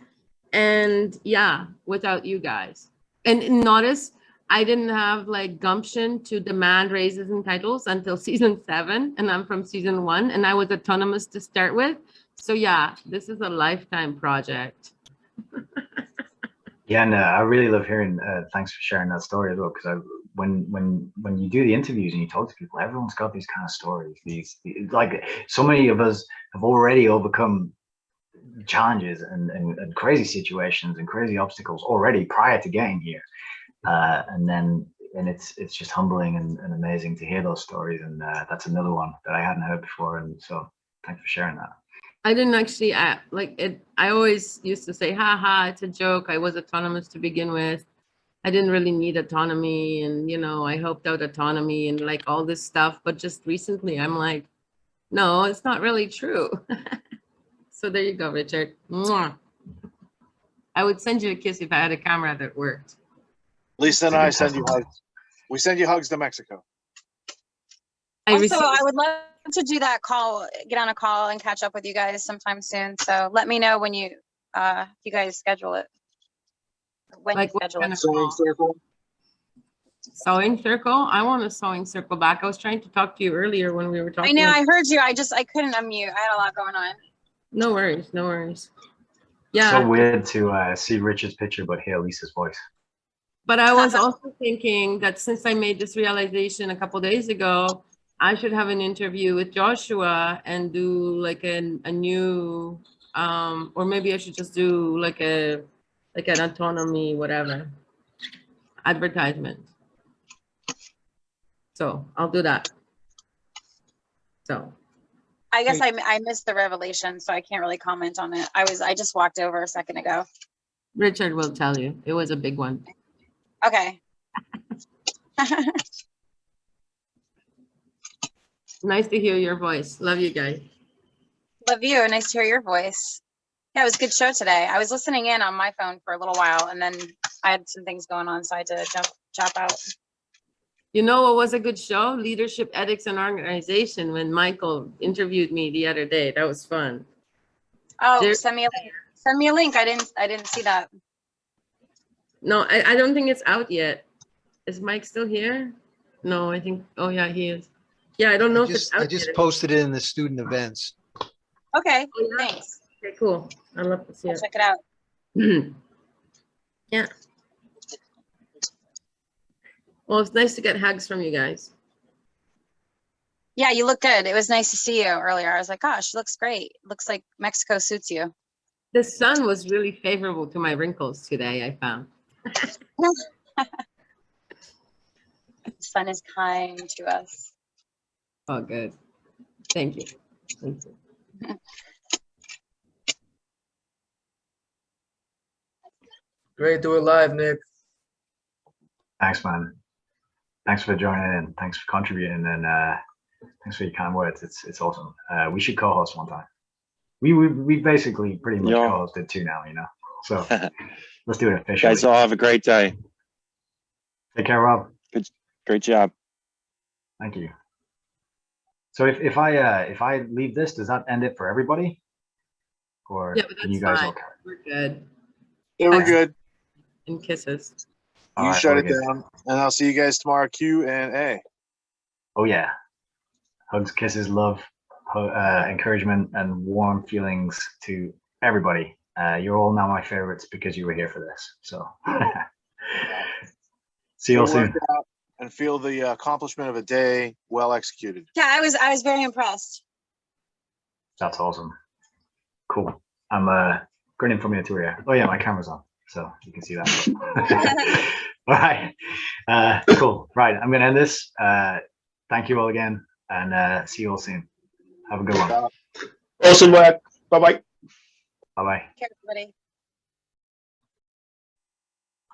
And yeah, without you guys. And notice I didn't have like gumption to demand raises and titles until season 7, and I'm from season 1, and I was autonomous to start with. So yeah, this is a lifetime project. Yeah, and I really love hearing. Thanks for sharing that story as well, because when you do the interviews and you talk to people, everyone's got these kind of stories. These like so many of us have already overcome challenges and crazy situations and crazy obstacles already prior to getting here, and it's just humbling and amazing to hear those stories. And that's another one that I hadn't heard before. And so thanks for sharing that. I didn't actually like it. I always used to say, haha, it's a joke. I was autonomous to begin with. I didn't really need autonomy. And, you know, I hoped out autonomy and like all this stuff. But just recently, I'm like, no, it's not really true. So there you go, Richard. Mwah. I would send you a kiss if I had a camera that worked. Lisa and I send you hugs. We send you hugs to Mexico. I would love to do that call, get on a call and catch up with you guys sometime soon. So let me know when you guys schedule it. When you schedule it. Sewing circle. Sewing circle? I want a sewing circle back. I was trying to talk to you earlier when we were talking. I know, I heard you. I couldn't unmute. I had a lot going on. No worries, no worries. Yeah. So weird to see Richard's picture but hear Lisa's voice. But I was also thinking that since I made this realization a couple days ago, I should have an interview with Joshua and do like a new, or maybe I should just do like an autonomy, whatever, advertisement. So I'll do that. So. I guess I missed the revelation, so I can't really comment on it. I just walked over a second ago. Richard will tell you. It was a big one. Okay. Nice to hear your voice. Love you guys. Love you. Nice to hear your voice. Yeah, it was a good show today. I was listening in on my phone for a little while, and then I had some things going on, so I had to jump out. You know what was a good show? Leadership, Ethics, and Organization, when Michael interviewed me the other day. That was fun. Oh, send me a link. Send me a link. I didn't see that. No, I don't think it's out yet. Is Mike still here? No, I think, oh yeah, he is. Yeah, I don't know if it's out I just yet. posted it in the student events. Okay, Oh, yeah? thanks. Okay, cool. I'd love to see I'll it. check it out. Yeah. Well, it's nice to get hugs from you guys. Yeah, you look good. It was nice to see you earlier. I was like, gosh, she looks great. Looks like Mexico suits you. The sun was really favorable to my wrinkles today, I found. The sun is kind to us. Oh, good. Thank you. Thank you. Great, do it live, Nick. Thanks, man. Thanks for joining in. Thanks for contributing, and thanks for your kind words. It's awesome. We should co-host one time. We basically pretty much co-hosted 2 now, you know. So let's do it officially. Guys, all have a great day. Take care, Rob. Great job. Thank you. So if I leave this, does that end it for everybody? Or Yeah, but can you that's guys fine. okay? We're good. Yeah, we're good. And kisses. You All right, shut we're it good. down, and I'll see you guys tomorrow. Q&A. Oh yeah. Hugs, kisses, love, encouragement, and warm feelings to everybody. You're all now my favorites because you were here for this. So see you all Good soon. work out and feel the accomplishment of a day well executed. Yeah, I was very impressed. That's awesome. Cool. I'm grinning from ear to ear. Oh yeah, my camera's on, so you can see that. All right. Cool. Right. I'm gonna end this. Thank you all again, and see you all soon. Have a good one. Awesome work. Bye-bye. Bye-bye. Care, everybody.